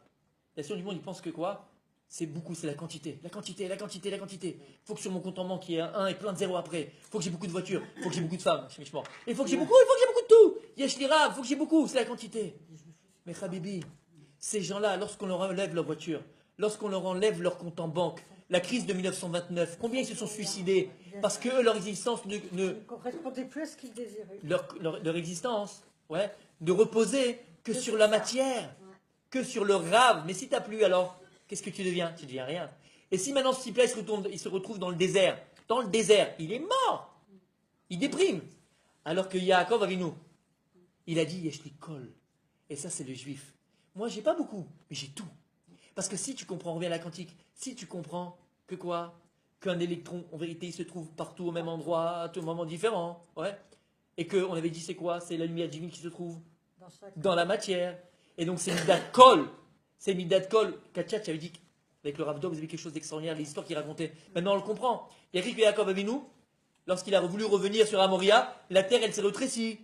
Les nations du monde, ils pensent que quoi? C'est beaucoup, c'est la quantité. La quantité. Il faut que sur mon compte en banque, il y ait un 1 et plein de zéros après. Il faut que j'ai beaucoup de voitures. Il faut que j'ai beaucoup de femmes. Il faut que j'ai beaucoup de tout. Yesh li rav, il faut que j'ai beaucoup, c'est la quantité. Mais Habibi, ces gens-là, lorsqu'on leur enlève leur voiture, lorsqu'on leur enlève leur compte en banque, la crise de 1929, combien ils se sont suicidés? Parce que eux, leur existence ne correspondait plus à ce qu'ils désiraient. leur existence, ne reposait que sur la matière, que sur le rave. Mais si tu n'as plus, alors, qu'est-ce que tu deviens? Tu deviens rien. Et si maintenant ce type-là, il se retrouve dans le désert, il est mort. Il déprime. Alors que Yaakov Avinu, il a dit Yesh li kol. Et ça, c'est le juif. Moi, j'ai pas beaucoup, mais j'ai tout. Parce que si tu comprends, on revient à la quantique, si tu comprends que quoi? Qu'un électron, en vérité, il se trouve partout au même endroit, à tout moment différent, et qu'on avait dit c'est quoi? C'est la lumière divine qui se trouve dans la matière. Et donc c'est Midat Kol. C'est Midat Kol. Katchat avait dit, avec le Rav Dov, vous avez quelque chose d'extraordinaire, l'histoire qu'il racontait. Maintenant on le comprend. Il y a écrit que Yaakov Avinu, lorsqu'il a voulu revenir sur Amoria, la terre elle s'est rétrécie.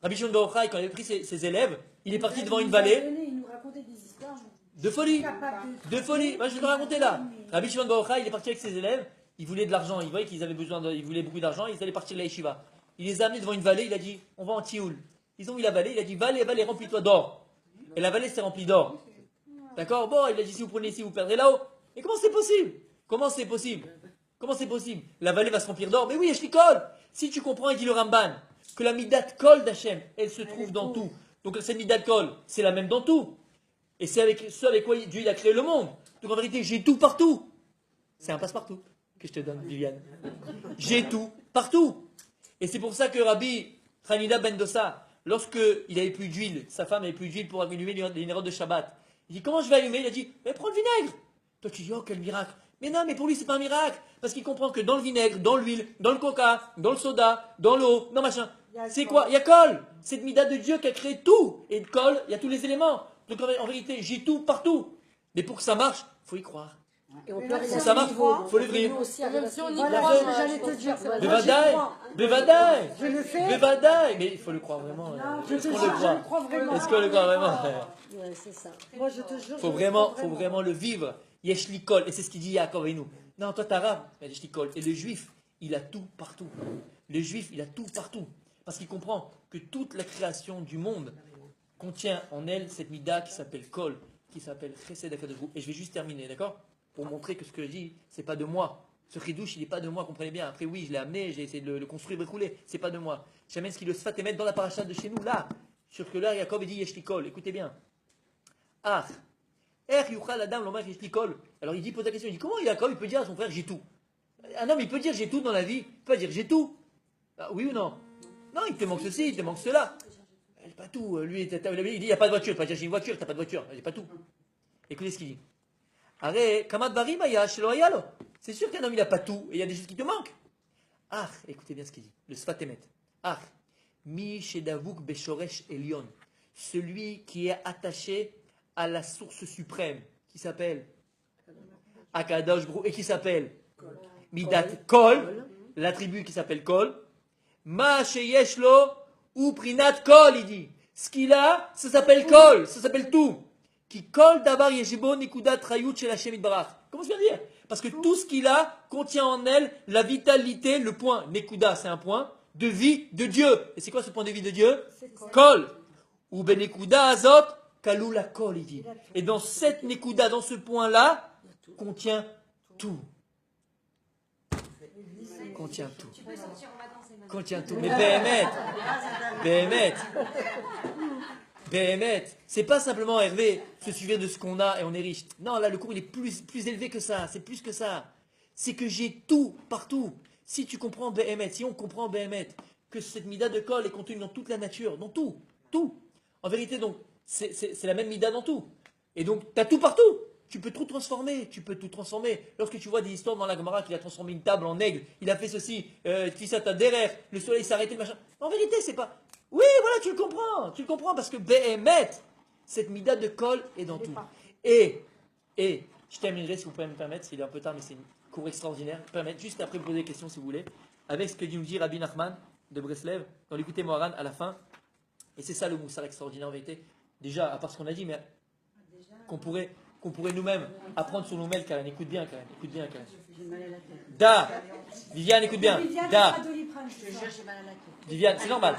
Rabbi Shimon Bar Yochai, quand il avait pris ses élèves, il est parti devant une vallée Il nous racontait des histoires. de folie. Capable De folie. Moi, je vais te raconter là. Rabbi Shimon Bar Yochai, il est parti avec ses élèves. Il voulait de l'argent. Il voyait qu'ils avaient ils voulaient beaucoup d'argent. Ils allaient partir de la yeshiva. Il les a amenés devant une vallée. Il a dit, on va en Tioul. Ils ont mis la vallée. Il a dit, vallée, remplis-toi d'or. Et la vallée s'est remplie d'or. D'accord? Bon, il a dit, si vous prenez ici, vous perdrez là-haut. Et comment c'est possible? Comment c'est possible? Comment c'est possible? La vallée va se remplir d'or. Mais oui, je colle. Si tu comprends, il dit le Ramban, que la midat kol d'Hachem, elle se trouve dans tout. Donc cette midat kol, c'est la même dans tout. Et c'est avec ce avec quoi Dieu il a créé le monde. Donc en vérité, j'ai tout partout. C'est un passe-partout que je te donne, Viviane. J'ai tout partout. Et c'est pour ça que Rabbi Hanina ben Dossa, lorsque il avait plus d'huile, sa femme avait plus d'huile pour allumer les nérodes de Shabbat, il dit, comment je vais allumer? Il a dit, mais prends le vinaigre. Toi tu dis, oh quel miracle. Mais non, mais pour lui c'est pas un miracle. Parce qu'il comprend que dans le vinaigre, dans l'huile, dans le coca, dans le soda, dans l'eau, dans machin, c'est quoi? Il y a Kol. C'est de Mida de Dieu qui a créé tout. Et de Kol, il y a tous les éléments. Donc en vérité, j'ai tout partout. Mais pour que ça marche, il faut y croire. Et on peut Pour que ça marche, il faut l'ouvrir. Même si on y Voilà, croit, j'allais te dire. Bevadaï, Bevadaï, Je le fais. Bevadaï. Mais il faut le croire vraiment. Je te Est-ce qu'on jure, le je le croit? crois vraiment. Est-ce qu'on le croit vraiment? Ouais, c'est ça. Moi, je te jure. Faut vraiment le vivre. Yesh likol. Et c'est ce qu'il dit Yaakov et nous. Non, toi t'es arabe. Yesh likol. Et le juif, il a tout partout. Le juif, il a tout partout. Parce qu'il comprend que toute la création du monde contient en elle cette mida qui s'appelle kol, qui s'appelle chesed akadosh Baruch Hu. Et je vais juste terminer, d'accord? Pour montrer que ce que je dis, c'est pas de moi. Ce chidouche, il n'est pas de moi, comprenez bien. Après, oui, je l'ai amené, j'ai essayé de le construire, de le couler. C'est pas de moi. J'amène ce qu'il le sfat et mettre dans la paracha de chez nous, là. Sur que là, Yaakov, il dit yesh likol. Écoutez bien. Ah. Alors il dit, pose la question, il dit, comment Yaakov il peut dire à son frère j'ai tout? Un homme il peut dire j'ai tout dans la vie, il peut pas dire j'ai tout. Ah, oui ou non? Non, il te manque ceci, il te manque cela. Il pas tout, lui il dit il n'y a pas de voiture, il peut pas dire j'ai une voiture, t'as pas de voiture, j'ai pas tout. Écoutez ce qu'il dit. Arrête, Kamad Barim Ayash Loyalo. C'est sûr qu'un homme il n'a pas tout, et il y a des choses qui te manquent. Ah, écoutez bien ce qu'il dit, le Sfatemet. Ah, Mi Shedavuk Beshoresh Elion, celui qui est attaché à la source suprême, qui s'appelle Akadosh Baruch Hu, et qui s'appelle Midat Kol, l'attribut qui s'appelle Kol, Ma Sheyesh Lo ou Prinat Kol, il dit. Ce qu'il a, ça s'appelle Kol, ça s'appelle tout. Qui Kol Davar Yeshibo Nikudat Rayut Shel Hashem Itbarach. Comment je viens de dire? Parce que tout ce qu'il a contient en elle la vitalité, le point, Nekuda, c'est un point, de vie de Dieu. Et c'est quoi ce point de vie de Dieu? Kol. Ou Benekuda Azot, Kalula Kol, il dit. Et dans cette Nekuda, dans ce point-là, contient tout. Contient tout. Tu peux sortir, on va danser maintenant. Contient tout. Mais Béhémet, c'est pas simplement Hervé, se suivre de ce qu'on a et on est riche. Non, là, le cours, il est plus élevé que ça. C'est plus que ça. C'est que j'ai tout, partout. Si tu comprends Béhémet, si on comprend Béhémet, que cette mida de Kol est contenue dans toute la nature, dans tout. Tout. En vérité, donc, c'est la même mida dans tout. Et donc, tu as tout partout. Tu peux tout transformer. Tu peux tout transformer. Lorsque tu vois des histoires dans la Gemara qu'il a transformé une table en aigle, il a fait ceci, Tfisata derrière, le soleil s'est arrêté, le machin. En vérité, c'est pas. Oui, voilà, tu le comprends, parce que Béhémet, cette mida de Kol est dans tout. Et, je terminerai, si vous pouvez me permettre, s'il est un peu tard, mais c'est une cours extraordinaire, permettre, juste après vous poser des questions, si vous voulez, avec ce que nous dit Rabbi Nachman de Breslev, dans l'écouté Moharan à la fin, et c'est ça le moussard extraordinaire en vérité, déjà, à part ce qu'on a dit, mais qu'on pourrait nous-mêmes apprendre sur nous-mêmes, Karen, écoute bien, Karen. Da, Viviane, écoute bien, Da. Viviane, c'est normal.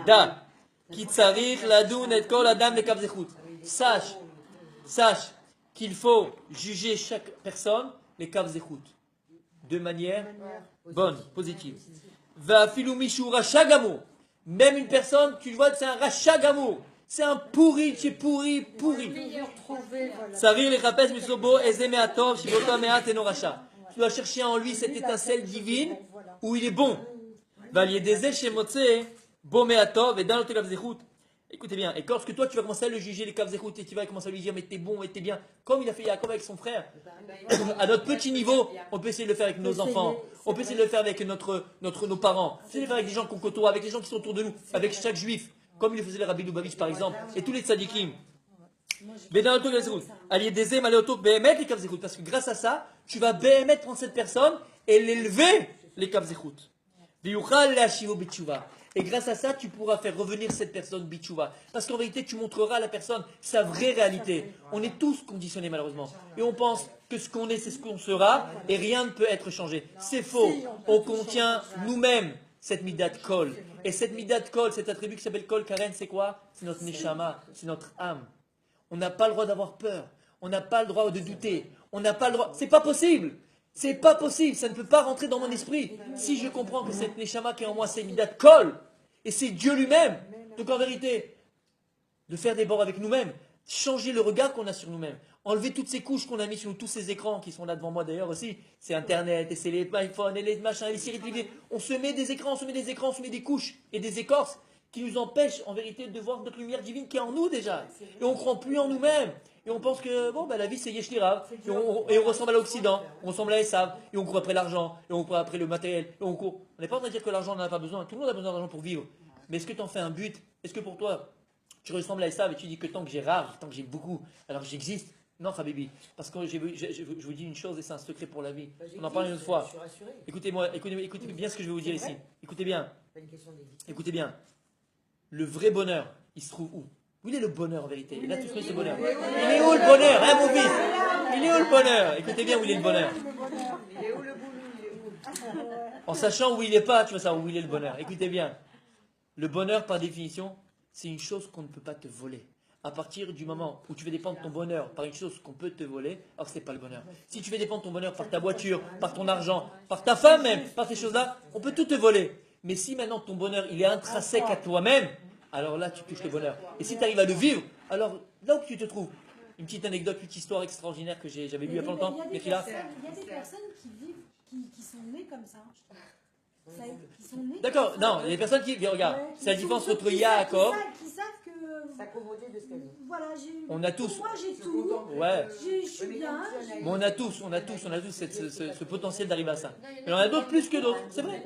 Da. Kitsarir ladoun et kol adam le kavzechut. Sache qu'il faut juger chaque personne les kavzechut de manière bonne, positive. Va filou mishu racha gamour. Même une personne, tu vois, c'est un racha gamour. C'est un pourri, tu es pourri. Sarir le chapes misobo ezeme atov shiboto meat eno racha. Tu dois chercher en lui cette étincelle divine où il est bon. Valier des chez Motse, Boméatov et dans l'autre Kavzechut. Écoutez bien, et lorsque toi tu vas commencer à le juger les Kavzechut et tu vas commencer à lui dire mais t'es bon, mais t'es bien, comme il a fait Yaakov avec son frère, à notre petit niveau, on peut essayer de le faire avec nos enfants, on peut essayer de le faire avec nos parents, essayer de le faire avec les gens qu'on côtoie, avec les gens qui sont autour de nous, avec chaque juif, comme il le faisait le Rabbi Lubavitch par exemple, et tous les tzadikim. Mais dans l'autre Kavzechut, allié des aimes, aller Béhémet les Kavzechut, parce que grâce à ça, tu vas Béhémet prendre cette personne et l'élever les Kavzechut. Et grâce à ça, tu pourras faire revenir cette personne bitchouva. Parce qu'en vérité, tu montreras à la personne sa vraie réalité. On est tous conditionnés malheureusement. Et on pense que ce qu'on est, c'est ce qu'on sera. Et rien ne peut être changé. C'est faux. On contient nous-mêmes cette midat kol. Et cette midat kol, cet attribut qui s'appelle kol karen, c'est quoi? C'est notre neshama, c'est notre âme. On n'a pas le droit d'avoir peur. On n'a pas le droit de douter. On n'a pas le droit. C'est pas possible. C'est pas possible. Ça ne peut pas rentrer dans mon esprit. Si je comprends que cette neshama qui est en moi, c'est midat kol. Et c'est Dieu lui-même. Donc en vérité, de faire des bords avec nous-mêmes, changer le regard qu'on a sur nous-mêmes, enlever toutes ces couches qu'on a mis sur nous, tous ces écrans qui sont là devant moi d'ailleurs aussi, c'est Internet, et c'est les iPhones, et les machins, et les séries télévisées. On se met des écrans, on se met des écrans, on se met des couches et des écorces qui nous empêchent en vérité de voir notre lumière divine qui est en nous déjà. Et on ne croit plus en nous-mêmes. Et on pense que bon, la vie c'est Yeshlirav. Et on ressemble à l'Occident, on ressemble à Esav, et on court après l'argent, et on court après le matériel, et on court. On n'est pas en train de dire que l'argent on n'en a pas besoin, tout le monde a besoin d'argent pour vivre. Mais est-ce que tu en fais un but? Est-ce que pour toi, tu ressembles à Esav et tu dis que tant que j'ai rare, tant que j'ai beaucoup, alors j'existe? Non, Habibi, parce que je vous dis une chose et c'est un secret pour la vie. On en parle une autre fois. Je suis rassuré. Écoutez-moi, écoutez bien ce que je vais vous dire ici. Écoutez bien, Pas une question d'existence. écoutez bien. Le vrai bonheur, il se trouve où? Où il est le bonheur en vérité? Il a tous ce bonheur. Il est où le bonheur, hein, mon fils? Il est où le bonheur? Écoutez bien où il est le bonheur. Il est où le boulot? Il est où? En sachant où il n'est pas, tu vas savoir où il est le bonheur. Écoutez bien. Le bonheur, par définition, c'est une chose qu'on ne peut pas te voler. À partir du moment où tu veux dépendre de ton bonheur par une chose qu'on peut te voler, alors ce n'est pas le bonheur. Si tu veux dépendre de ton bonheur par ta voiture, par ton argent, par ta femme même, par ces choses-là, on peut tout te voler. Mais si maintenant ton bonheur, il est intrinsèque à toi-même, alors là, tu touches le bonheur. Et si tu arrives à le vivre, alors là où tu te trouves, une petite anecdote, une petite histoire extraordinaire que j'avais lue il y a pas longtemps, Il y a des personnes qui vivent, qui sont nées comme ça. Qui sont nées D'accord, comme ça. non, il y a des personnes qui, regarde, Ouais, c'est la qui différence sont- entre qui Yaakov, savent que. S'accommoder de ce qu'elle veut. Voilà, on a tous, moi j'ai tout. ouais, Je suis bien. mais on a tous ce potentiel d'arriver à ça. Mais il y en a d'autres plus que d'autres, c'est vrai.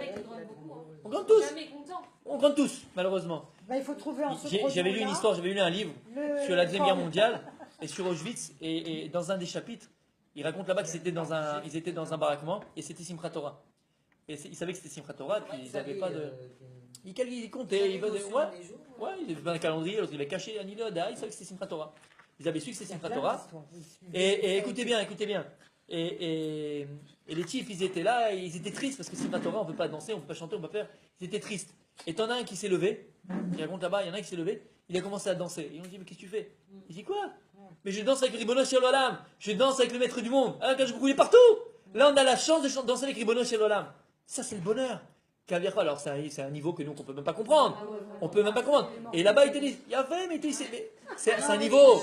On gagne tous, Jamais content. on gagne tous, malheureusement. Bah, il faut trouver en ce J'avais lu une histoire, j'avais lu un livre sur la Deuxième Guerre mondiale et sur Auschwitz, et dans un des chapitres, il raconte là-bas qu'ils étaient dans un baraquement, et c'était Simchat Torah. Et ils savaient que c'était Simchat Torah, puis ils n'avaient pas de... Ils comptaient, ouais, ils avaient un calendrier, l'autre il avait caché un îlot, ils savaient que c'était Simchat Torah. Ils avaient su que c'était Simchat Torah. Et écoutez bien. Et les types, ils étaient là, et ils étaient tristes parce que Simchat Torah, on ne peut pas danser, on ne peut pas chanter, on ne peut pas faire. Ils étaient tristes. Et t'en as un qui s'est levé, il raconte là-bas, il y en a un qui s'est levé, il a commencé à danser. Et on dit, mais qu'est-ce que tu fais? Il dit, quoi? Mais je danse avec Ribono Shel Olam, je danse avec le maître du monde. Ah, quand je vous partout. Là, on a la chance de danser avec Ribono Shel Olam. Ça, c'est le bonheur. Alors, c'est un niveau que nous, on ne peut même pas comprendre. On peut même pas comprendre. Et là-bas, ils te disent, il y a fait, mais c'est un niveau.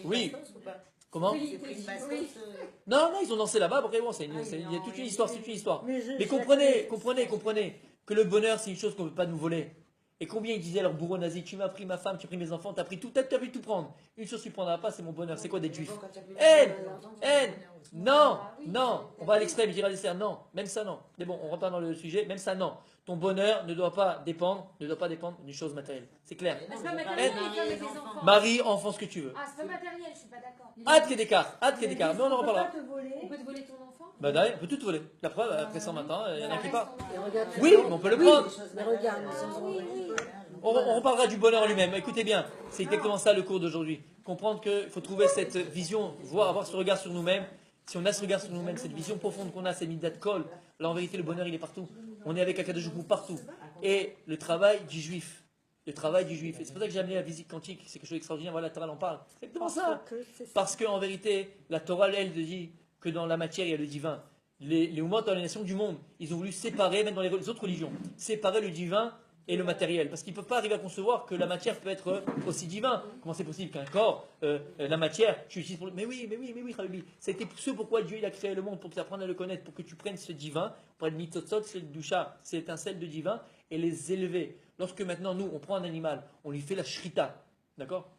Oui. Comment? Non, ils ont dansé là-bas. Après, bon, il y a toute une histoire, c'est toute une histoire. Mais comprenez que le bonheur, c'est une chose qu'on ne peut pas nous voler. Et combien ils disaient à leur bourreau nazi, tu m'as pris ma femme, tu as pris mes enfants, tu as pris tout, tu as pu tout prendre. Une chose que tu ne prendras pas, c'est mon bonheur. C'est quoi d'être juif? Haine. Non, on va à l'extrême, il dira des non, même ça non. Mais bon, on repart dans le sujet, même ça non. Ton bonheur ne doit pas dépendre d'une chose matérielle. C'est clair. C'est pas matériel, les femmes et les enfants. Mari, enfant, ce que tu veux. Ah, c'est pas matériel, je suis pas d'accord. Hâte qu'il y ait d'écart, mais on en reparlera. On peut te voler ton enfant? Bah d'ailleurs, on peut tout voler. La preuve, après 120 ans, il y en a qui pas. Et regarde, Oui, mais on peut le prendre. mais regarde, nous sommes en- On reparlera du bonheur en lui-même. Écoutez bien, c'est exactement ça le cours d'aujourd'hui. Comprendre qu'il faut trouver cette vision, avoir ce regard sur nous-mêmes. Si on a ce regard sur nous-mêmes, cette vision profonde qu'on a, cette midat kol, là en vérité le bonheur il est partout. On est avec Akadosh Baruch Hu partout. Et le travail du juif. Et c'est pour ça que j'ai amené la visite quantique, c'est quelque chose d'extraordinaire, voilà, la Torah en parle. C'est exactement ça. Parce qu'en vérité, la Torah, elle, dit que dans la matière, il y a le divin. Les Ummot dans les nations du monde, ils ont voulu séparer, même dans les autres religions, séparer le divin et le matériel. Parce qu'ils ne peuvent pas arriver à concevoir que la matière peut être aussi divin. Comment c'est possible qu'un corps, la matière, tu utilises pour... Mais oui, Habibi. C'était ce pourquoi Dieu il a créé le monde, pour que tu apprennes à le connaître, pour que tu prennes ce divin, pour être mitzotzot, c'est le doucha, c'est étincelle de divin, et les élever. Lorsque maintenant, nous, on prend un animal, on lui fait la shrita, d'accord?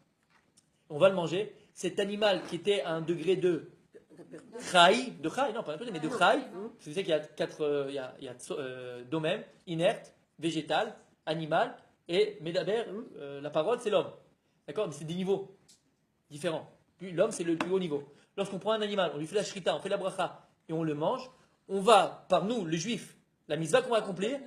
On va le manger. Cet animal qui était à un degré de chai, non pas un peu, mais de chai, vous savez qu'il y a quatre, il y a domem, inerte, végétal, animal, et médaber, la parole, c'est l'homme. D'accord? Mais c'est des niveaux différents. Puis l'homme, c'est le plus haut niveau. Lorsqu'on prend un animal, on lui fait la shrita, on fait la bracha, et on le mange, on va, par nous, le juif, la mitzvah qu'on va accomplir,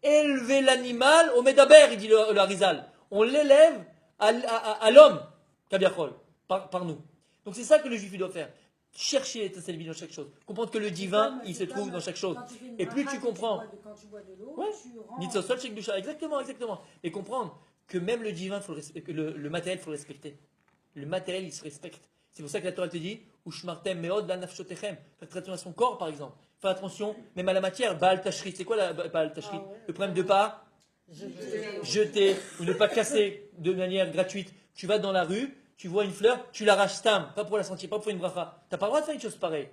élever l'animal au Medaber, il dit le Harizal. On l'élève à l'homme, Kabiachol, par nous. Donc c'est ça que le juif il doit faire. Chercher l'étincelle divine dans chaque chose. Comprendre que le divin, il se trouve dans chaque chose. Et plus tu comprends. Quand tu bois de l'eau, Ouais. tu rends... Nitzosol, Sheikh Dusha. Exactement, exactement. Et comprendre que même le divin, que le matériel, il faut le respecter. Le matériel, il se respecte. C'est pour ça que la Torah te dit Ushmartem meod la nafshotechem. Faites attention à son corps, par exemple. Faites attention même à la matière. Baal Tashri. C'est quoi la Baal Tashri? Le problème de pas jeter ou ne pas casser de manière gratuite. Tu vas dans la rue, tu vois une fleur, tu l'arraches stam, pas pour la sentir, pas pour une bracha. Tu n'as pas le droit de faire une chose pareille.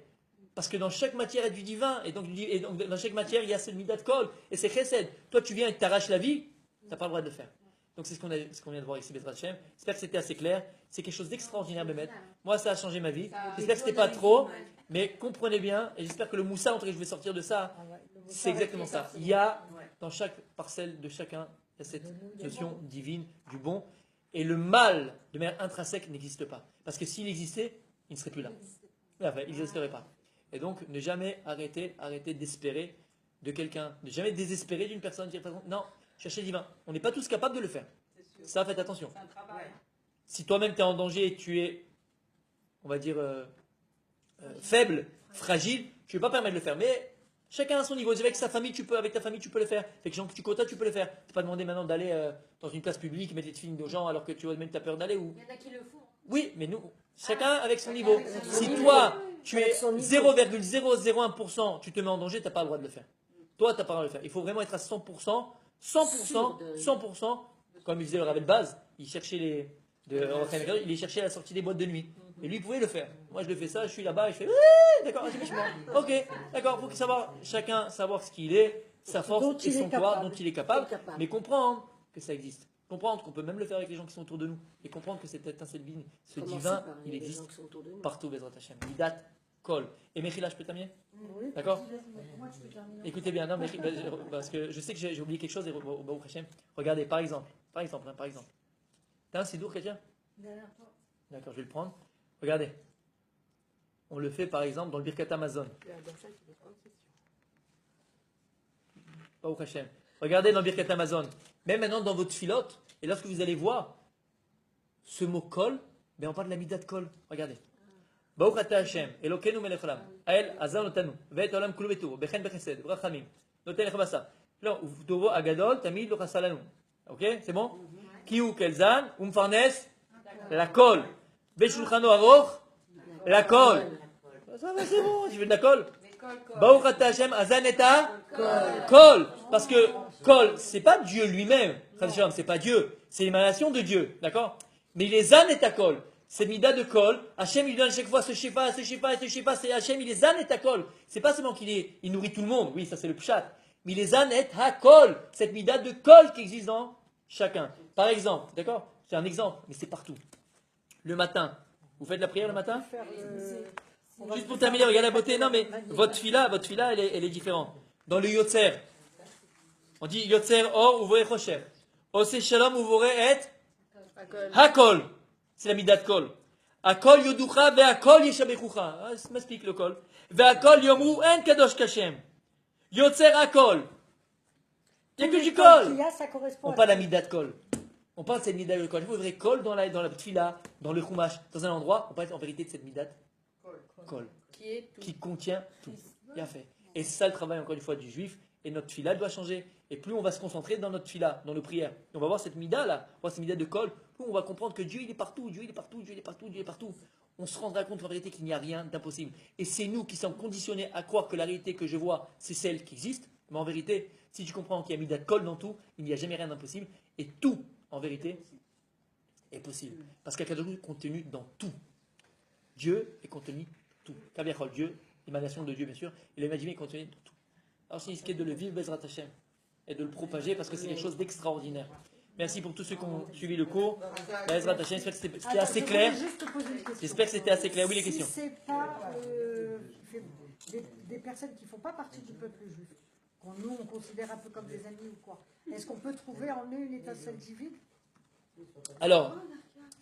Parce que dans chaque matière, il y a du divin. Et donc dans chaque matière, il y a ce midat kol. Et c'est chesed. Toi, tu viens et tu t'arraches la vie, tu n'as pas le droit de le faire. Donc c'est ce qu'on vient de voir ici, Bezrat Hashem. J'espère que c'était assez clair. C'est quelque chose d'extraordinaire, Bémet. Moi, ça a changé ma vie. J'espère que ce n'était pas trop. Mais comprenez bien, et j'espère que le moussa, entre que je vais sortir de ça, c'est exactement ça. Il y a, dans chaque parcelle de chacun, il y a cette notion divine, du bon. Et le mal, de manière intrinsèque, n'existe pas. Parce que s'il existait, il ne serait plus là. Enfin, il n'existerait pas. Et donc, ne jamais arrêter d'espérer de quelqu'un, ne jamais désespérer d'une personne. Dire, non, cherchez le divin. On n'est pas tous capables de le faire. Ça, faites attention. C'est un travail. Si toi-même tu es en danger et tu es, on va dire, faible, fragile, tu ne peux pas permettre de le faire. Mais chacun à son niveau. Avec sa famille, avec ta famille, tu peux le faire. Avec les gens que tu côtoies, tu peux le faire. Tu ne pas demander maintenant d'aller dans une place publique, mettre des films aux gens alors que tu vois même tu as peur d'aller. Ou... Il y en a qui le font. Oui, mais nous, chacun avec son niveau. Si toi, tu es 0,001%, tu te mets en danger, tu n'as pas le droit de le faire. Toi, tu n'as pas le droit de le faire. Il faut vraiment être à 100%, 100%, comme il disait le Rav Baz, il cherchait il cherchait à la sortie des boîtes de nuit. Et lui, il pouvait le faire. Moi, je le fais ça, je suis là-bas, et je fais, d'accord, ok, d'accord, il faut chacun savoir ce qu'il est, sa force et son pouvoir dont il est capable, mais comprendre que ça existe. Comprendre qu'on peut même le faire avec les gens qui sont autour de nous. Et comprendre que cette étincelle divine, ce divin, il existe partout, Bezrat Hashem. Midat, kol. Et Mechila, je peux terminer? D'accord? Écoutez bien, non, mais, parce que je sais que j'ai oublié quelque chose, et Baruch Hashem. Regardez, par exemple. T'as un sidour, Katia? D'accord, je vais le prendre. Regardez. On le fait, par exemple, dans le Birkat Amazon. Baruch Hashem. Regardez dans le Birkat Amazon. Même maintenant dans votre filote, et lorsque vous allez voir ce mot kol, mais on parle de la midat kol. Regardez. Baruch ata Hashem, Elokeinu melech olam, Ael azar notanu, ve'et olam kulu betu, bechen bechesed, brachamim, noten lech basa. Non, utovo agadol, tamid lo chasalanu. Ok, c'est bon? Kiu kelzan, umfarnes, la kol. Beshulchano aroch, la kol. Ça va, c'est bon, tu veux de la kol? Baruch ata Hashem, azaneta, kol. Parce que kol, c'est pas Dieu lui-même, c'est pas Dieu, c'est l'émanation de Dieu, d'accord? Mais il est zaneta kol. C'est mida de kol. Hachem il donne à chaque fois ce shefa, c'est Hachem, il est zan et kol. C'est pas seulement il nourrit tout le monde, oui, ça c'est le pshat. Mais il est zan et kol. Cette mida de kol qui existe dans chacun. Par exemple, d'accord? C'est un exemple, mais c'est partout. Le matin, vous faites la prière le matin? Juste pour terminer, regardez la beauté. Non, mais votre fila, elle est différente. Dans le yotzer, on dit yotzer or ouvrez chosher. Ose shalom ouvrez et hakol. C'est la midat kol. Akol yoducha ve'akol yeshabechucha. Ça m'explique le kol. Ve'akol yomru en kadosh kashem. Yotzer akol. Il n'y a que du kol. On parle de la midat kol. On parle de cette midat de kol. Il faut vrai kol dans la tfila, dans le chumash, dans un endroit. On parle en vérité de cette midat kol. Qui contient tout. Bien fait. Et c'est ça le travail encore une fois du juif. Et notre tfila doit changer. Et plus on va se concentrer dans notre tfila, dans nos prières. Et on va voir cette mida là, on va voir cette mida de kol. Plus on va comprendre que Dieu il est partout, Dieu il est partout, Dieu il est partout, Dieu il est partout. On se rendra compte en vérité qu'il n'y a rien d'impossible. Et c'est nous qui sommes conditionnés à croire que la réalité que je vois, c'est celle qui existe. Mais en vérité, si tu comprends qu'il y a mida de kol dans tout, il n'y a jamais rien d'impossible. Et tout, en vérité, est possible. Parce qu'il y a quelque chose contenu dans tout. Dieu est contenu dans tout. Kaviachol, Dieu, l'émanation de Dieu bien sûr, et l'imaginé est contenu dans tout. Alors c'est ce qui est de le vivre Bezrat Hashem et de le propager parce que c'est quelque chose d'extraordinaire. Merci pour tous ceux qui ont suivi le cours. Bezrat Hashem, j'espère que c'était assez clair. J'espère que c'était assez clair. Oui, les questions. Si c'est pas des personnes qui ne font pas partie du peuple juif, qu'on nous on considère un peu comme des amis ou quoi, est-ce qu'on peut trouver en eux une étincelle divine? Alors,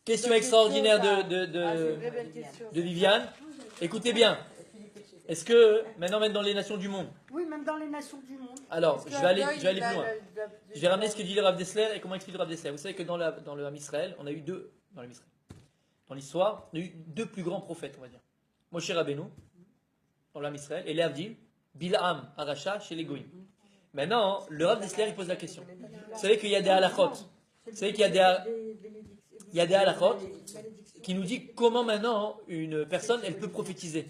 question extraordinaire de Viviane. Écoutez bien. Est-ce que, maintenant, même dans les nations du monde, Oui, même dans les nations du monde. alors, je vais aller plus loin. Je vais ramener ce que dit le Rav Dessler et comment explique le Rav Dessler. Vous savez que dans le Ham Israël, on a eu deux, dans le Ham Israël, dans l'histoire, on a eu deux plus grands prophètes, on va dire. Moshe Rabbeinu, dans le Ham Israël, et Léavdil, Bil'am, Aracha, chez les Goïm. Maintenant, le Rav Dessler, il pose la question. Vous savez qu'il y a des halachot. Vous savez qu'il y a des halachot qui nous dit comment maintenant une personne, elle peut prophétiser.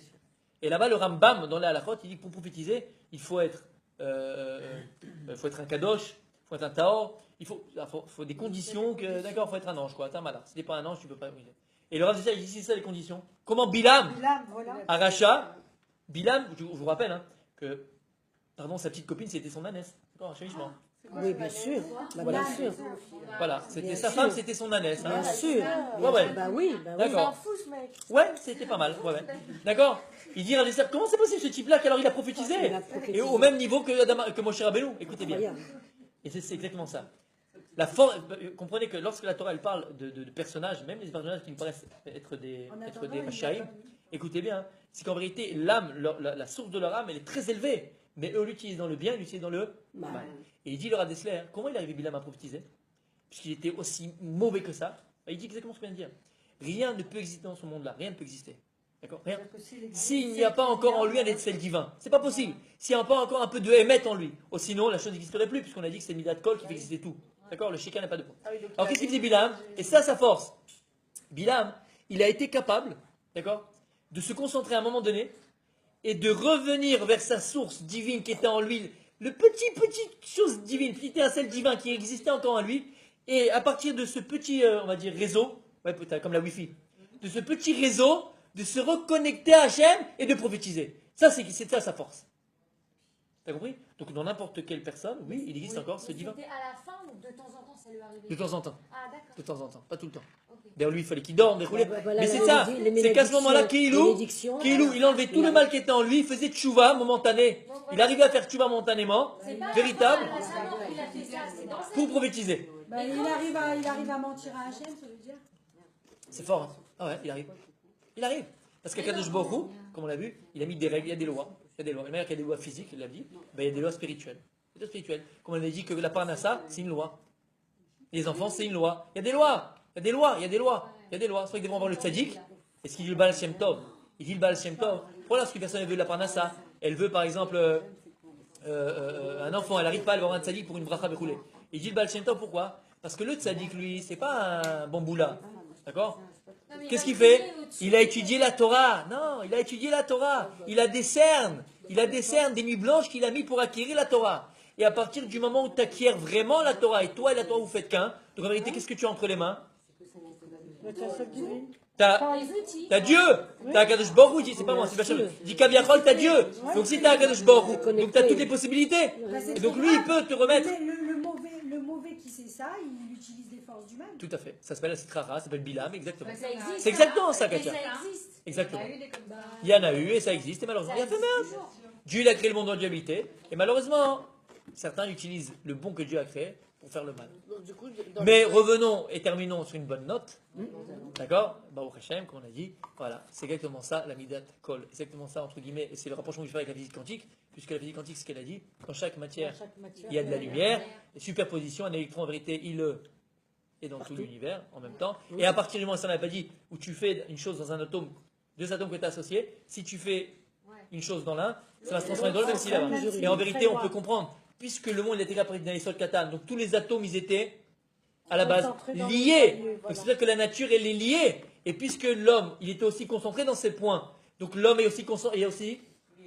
Et là-bas, le Rambam, dans les halachot, il dit que pour prophétiser, il faut être un kadosh, il faut être un taor, il faut des conditions que, d'accord, il faut être un ange, quoi, t'es un malin. Si t'es pas un ange, tu peux pas. Et le Rav Dessler, il dit, c'est ça les conditions. Comment Bilam, Voilà. Aracha, Bilam, je vous rappelle que, pardon, sa petite copine, c'était son ânesse. D'accord, chemichement. Oui, bien sûr. Bah, Voilà. bien sûr. Voilà, c'était Bien sa sûr. femme, c'était son ânesse. Hein. Bien sûr. Ouais, ouais. Bah oui, bah oui. D'accord. Ouais, c'était pas mal. Ouais, ouais. D'accord. Il dit, comment c'est possible ce type-là qu'alors il a prophétisé Il a prophétisé. et au même niveau que Moshe Rabbeinu. Écoutez bien. Incroyable. Et c'est exactement ça. Comprenez que lorsque la Torah elle parle de personnages, même les personnages qui nous paraissent être des Machaïm, écoutez bien, c'est qu'en vérité, l'âme, la source de leur âme, elle est très élevée. Mais eux l'utilisent dans le bien, ils l'utilisent dans le mal. Et il dit, le Rav Dessler, comment il est arrivé Bilam à prophétiser? Puisqu'il était aussi mauvais que ça. Il dit exactement ce que je viens de dire. Rien ne peut exister dans ce monde-là. Rien ne peut exister. D'accord? Rien. S'il n'y a pas encore en lui un étincelle divin, c'est pas possible. S'il n'y a pas encore un peu de émet en lui, ou sinon la chose n'existerait plus, puisqu'on a dit que c'est Midat Kol qui fait exister tout. D'accord? Le Shekin n'a pas de point. Alors qu'est-ce qu'il faisait Bilam? Et ça, sa force. Bilam, il a été capable, d'accord, de se concentrer à un moment donné et de revenir vers sa source divine qui était en lui, le petite chose divine, petit étincelle divin qui existait encore en lui, et à partir de ce petit, on va dire, réseau, ouais, peut-être comme la Wi-Fi, de ce petit réseau, de se reconnecter à Hachem et de prophétiser. Ça, c'est ça sa force. T'as compris? Donc dans n'importe quelle personne, oui, il existe encore ce divin. C'était à la fin ou de temps en temps ça lui arrivait? De temps en temps. Ah d'accord. De temps en temps, pas tout le temps. D'ailleurs, lui, il fallait qu'il dorme, déroulé. Voilà, Mais c'est ça, c'est qu'à ce moment-là, Kihilou, il enlevait tout le mal qui était en lui, il faisait tchouva momentané. Il arrivait à faire tchouva momentanément, véritable, pour prophétiser. Bah, il arrive à mentir à Hachem, ça veut dire. C'est fort, hein? Ah ouais, il arrive. Il arrive. Parce qu'à Kadosh Baruch Hu, comme on l'a vu, il a mis des règles, il y a des lois. Il y a des lois. Et même qu'il y a des lois physiques, il l'a dit, ben, il y a des lois spirituelles. Des lois spirituelles. Comme on avait dit que la parnassa, c'est une loi. Les enfants, c'est une loi. Il y a des lois. Il y a des lois, il y a des lois, il y a des lois. C'est vrai qu'ils devront avoir le tzaddik. Et ce qu'il dit le Baal Shem Tov, il dit le Baal Shem Tov. Voilà, lorsqu'une personne veut la parnassa, elle veut par exemple un enfant, elle n'arrive pas à avoir un tzaddik pour une bracha bechoulé. Il dit le Baal Shem Tov, pourquoi? Parce que le tzaddik, lui, c'est pas un bamboula. D'accord? Qu'est-ce qu'il fait? Il a étudié la Torah. Non, il a étudié la Torah. Il a des cernes. Il a des cernes, des nuits blanches qu'il a mis pour acquérir la Torah. Et à partir du moment où tu acquiers vraiment la Torah, et toi et la Torah vous faites qu'un, donc en vérité, qu'est-ce que tu as entre les mains? T'as Dieu, t'as Akadosh Baruch Hu, c'est pas moi, c'est Bachem. Dis Kaviachol, t'as Dieu. Donc si t'as Akadosh Baruch Hu, donc t'as toutes les possibilités. Et donc lui, il peut te remettre. Le mauvais qui sait ça, il utilise des forces du mal. Tout à fait. Ça s'appelle la Sitrara, ça s'appelle Bilam, exactement. Ça existe. C'est exactement ça, Katia. Ça existe. Exactement. Il y en a eu et ça existe, et malheureusement, il y a fait même. Dieu il a créé le monde où Dieu habitait, et malheureusement, certains utilisent le bon que Dieu a créé pour faire le mal. Donc, du coup, Mais revenons et terminons sur une bonne note. D'accord? Baruch Hashem, comme on a dit. Voilà, c'est exactement ça, la Midat Kol. Exactement ça, entre guillemets, et c'est le rapprochement que je fais avec la physique quantique, puisque la physique quantique, c'est ce qu'elle a dit. Dans chaque matière, il y a de la lumière, et superposition, un électron, en vérité, il est dans tout l'univers en même temps. Et à partir du moment où ça n'a pas dit, où tu fais une chose dans un atome, deux atomes que tu as associés, si tu fais une chose dans l'un, ça va se transformer dans l'autre, même si là-bas. Et en vérité, on peut comprendre, puisque le monde était créé par Isol Katan, donc tous les atomes, ils étaient à la base liés. Donc c'est-à-dire que la nature, elle est liée. Et puisque l'homme, il était aussi concentré dans ses points, donc l'homme est aussi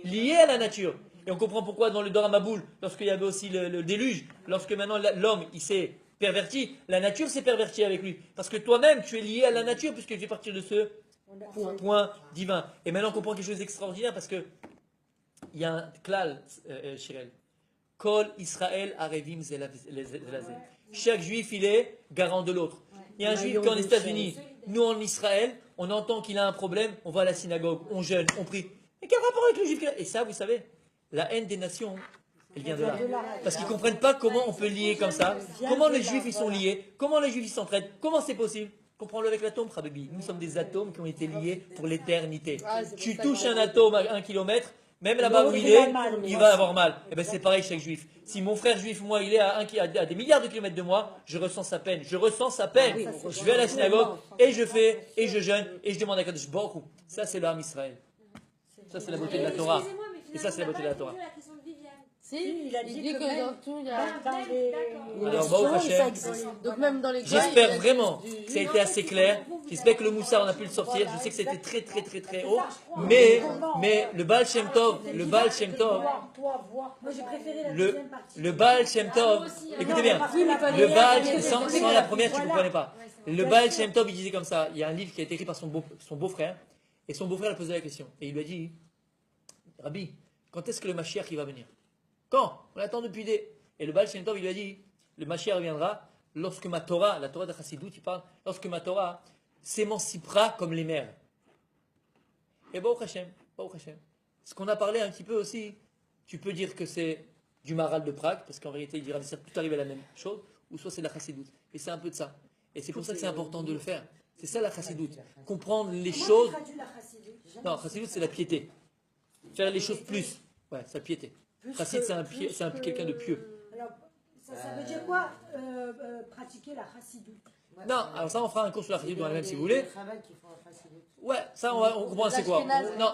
lié à la nature. Et on comprend pourquoi dans le Dor HaMaboul, lorsqu'il y avait aussi le déluge, lorsque maintenant l'homme, il s'est perverti, la nature s'est pervertie avec lui. Parce que toi-même, tu es lié à la nature, puisque tu fais partir de ce point divin. Et maintenant, on comprend quelque chose d'extraordinaire, parce que il y a un klal, Shirel. Kol Israël Arevim Zelazé. Chaque juif, il est garant de l'autre. Il y a un juif qui est en États-Unis. Nous, en Israël, on entend qu'il a un problème, on va à la synagogue, on jeûne, on prie. Et quel rapport avec le juif? Et ça, vous savez, la haine des nations, elle vient de là. Parce qu'ils ne comprennent pas comment on peut lier comme ça. Comment les juifs, ils sont liés. Comment les juifs, ils s'entraident. Comment c'est possible? Comprends-le avec l'atome, Habibi. Nous sommes des atomes qui ont été liés pour l'éternité. Tu touches un atome à 1 kilomètre, Même là-bas où il est, il va avoir mal. Et ben c'est pareil chaque juif. Si mon frère juif, moi, il est à des milliards de kilomètres de moi, je ressens sa peine. Je ressens sa peine. Je vais à la synagogue et je fais, et je jeûne, et je demande à Kadosh Baruch Hu. Ça, c'est l'âme Israël. Ça, c'est la beauté de la Torah. Excusez-moi, mais Et ça, c'est la beauté de la Torah. finalement, on n'a pas répondu à la question de Viviane. Si, il a dit que que même dans tout, il y a... dans les... il y a Alors, des Baruch choses, Hashem. ça existe. Donc même dans les J'espère vraiment que ça a été assez clair. J'espère que le moussard, on a pu le sortir. Je sais que c'était très, très, très, très haut. Mais le Baal Shem Tov, le Baal Shem Tov, Moi, j'ai préféré la le, deuxième partie. le Baal Shem Tov, écoutez bien, le Baal, sans la première, tu ne comprenais pas. Le Baal Shem Tov, il disait comme ça. Il y a un livre qui a été écrit par son beau-frère. Et son beau-frère a posé la question. Et il lui a dit, Rabbi, quand est-ce que le Mashiach il va venir? Quand? On l'attend depuis des... Et le Baal Shem Tov, il lui a dit, le Mashiach viendra lorsque ma Torah, la Torah de Chassidut, il parle, lorsque ma Torah s'émancipera comme les mers. Et Baruch Hashem, Baruch Hashem. Ce qu'on a parlé un petit peu aussi, tu peux dire que c'est du Maral de Prague, parce qu'en réalité, il dira que tout arrive à la même chose, ou soit c'est de la Chassidut. Et c'est un peu de ça. Et c'est pour ça que c'est important de le faire. C'est ça la Chassidut. Comprendre les choses. Non, Chassidut, c'est la piété. Faire les choses plus. Ouais, c'est la piété. Chassid, c'est quelqu'un de pieux. Alors, ça veut dire quoi pratiquer la chassidoute? Non, alors ça, on fera un cours sur la Chassidut dans la même si vous voulez. Qui font la Chassidut. Ouais, ça, on comprend c'est quoi. Non,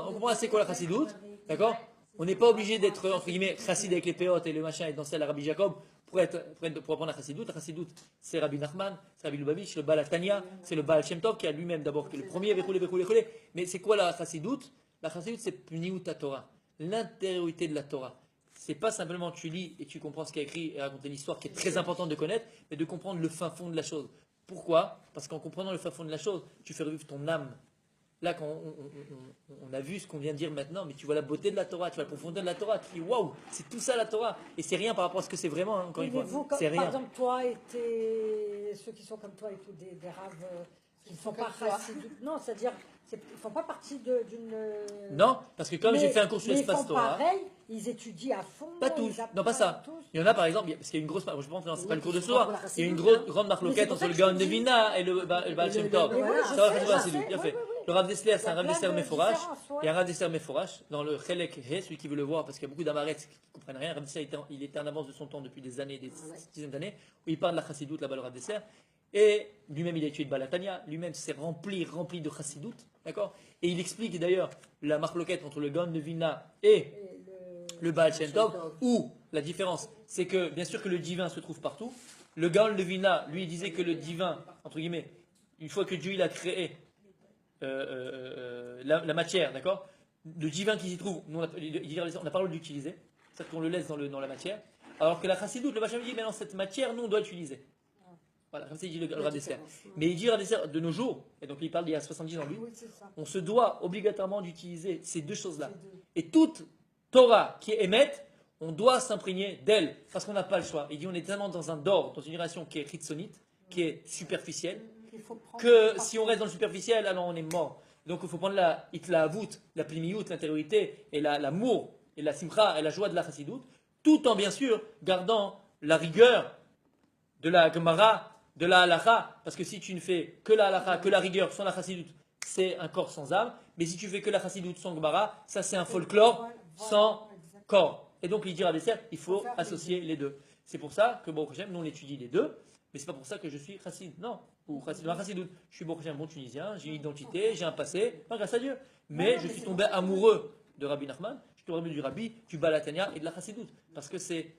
on comprend c'est quoi la Chassidut. D'accord? On n'est pas obligé d'être, entre guillemets, chassid avec les péotes et le machin et danser à la Rabbi Jacob pour apprendre la Chassidut. La Chassidut, c'est Rabbi Nachman, c'est Rabbi Lubavitch, le Baal Tanya, c'est le Baal Shem Tov qui a lui-même d'abord le premier, Bechoulé. Mais c'est quoi la Chassidut? La Chassidut, c'est Pniut Torah, l'intériorité de la Torah. C'est pas simplement tu lis et tu comprends ce qu'il y a écrit et raconter une histoire qui est très importante de connaître, mais de comprendre le fin fond de la chose. Pourquoi? Parce qu'en comprenant le fin fond de la chose, tu fais revivre ton âme. Là, quand on a vu ce qu'on vient de dire maintenant, mais tu vois la beauté de la Torah, tu vois la profondeur de la Torah, tu dis waouh, c'est tout ça la Torah. Et c'est rien par rapport à ce que c'est vraiment, hein, encore une fois. Vous, C'est par rien. exemple, toi et ceux qui sont comme toi et tout, des raves qui ne font pas chassidoute. Non, c'est-à-dire, ils ne font pas partie d'une... Non, parce que comme j'ai fait un cours sur mais l'espace ils font Torah. pareil, ils étudient à fond. Pas tous, non pas ça. Tous. Il y en a par exemple, parce qu'il y a une grosse, je pense que c'est pas le cours de ce soir, il y a une grande marloquette entre le Gaon de Vina et le Baal Shem Tov. Ça va faire la Chassidut, bien fait. Le Rav Dessler, c'est un Rav Dessler Meforash. Il y a un Rav Dessler Meforash dans le Chelek He, celui qui veut le voir, parce qu'il y a beaucoup d'Amarets qui ne comprennent rien. Rav Dessler, il était en avance de son temps depuis des années, des dizaines d'années, où il parle de la Chassidut là-bas, le Rav Dessler. Et lui-même, il a étudié de Balatania, lui-même, c'est rempli de Chassidut, d'accord? Et il explique d'ailleurs la marloquette entre le Gaon de Vina et le Baal Shem Tov, où la différence, c'est que, bien sûr que le divin se trouve partout. Le Gaon de Vina, lui, disait que le divin, entre guillemets, une fois que Dieu il a créé la matière, d'accord? Le divin qui s'y trouve, nous, on n'a pas le droit d'utiliser, c'est qu'on le laisse dans la matière. Alors que la Chassidut, le Bacham dit, mais non, cette matière, nous, on doit l'utiliser. Voilà, comme ça il dit le Rav Dessler. Mais il dit Rav Dessler, de nos jours, et donc il parle d'il y a 70 ans lui, on se doit obligatoirement d'utiliser ces deux choses-là. Et toute Torah qui est émette, on doit s'imprégner d'elle, parce qu'on n'a pas le choix. Il dit on est tellement dans un dor, dans une génération qui est chitsonite, qui est superficielle, que si on reste dans le superficiel, alors on est mort. Donc il faut prendre la itlaavout, la plimiout, l'intériorité, et l'amour, et la simcha, et la joie de la chassidut, tout en bien sûr gardant la rigueur de la Gemara, de la halakha, parce que si tu ne fais que la halakha, que la rigueur sans la chassidut, c'est un corps sans âme, mais si tu fais que la chassidut sans Gemara, ça c'est un folklore sans corps. Et donc il dit à Dessler, il faut associer les deux. C'est pour ça que Baruch Hashem, nous on étudie les deux, mais c'est pas pour ça que je suis chassid, non, ou chassidut. Je suis Baruch Hashem, bon Tunisien, j'ai une identité, j'ai un passé, pas grâce à Dieu, mais je suis tombé amoureux de Rabbi Nachman, je suis tombé amoureux du Rabbi, du Balatania et de la chassidut, parce que c'est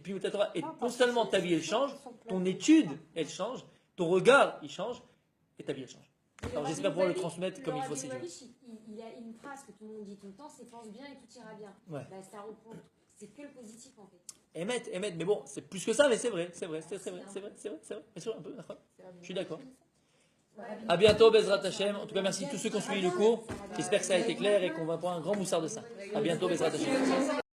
Pniut Torah. Et non seulement ta vie elle change, ton étude elle change, ton regard il change, et ta vie elle change. Alors j'espère pouvoir le transmettre comme il faut. Il a une phrase que tout le monde dit tout le temps, c'est pense bien et tout ira bien. Ouais. Bah, ça reprend, c'est que le positif en fait. Émettre, mais bon, c'est plus que ça, mais c'est vrai. Bien sûr, un peu, je suis d'accord. A bientôt, Bezrat Hashem. En tout cas, merci à tous ceux qui ont suivi le cours. J'espère que ça a été clair et qu'on va prendre un grand moussard de ça. A bientôt, Bezrat Hashem.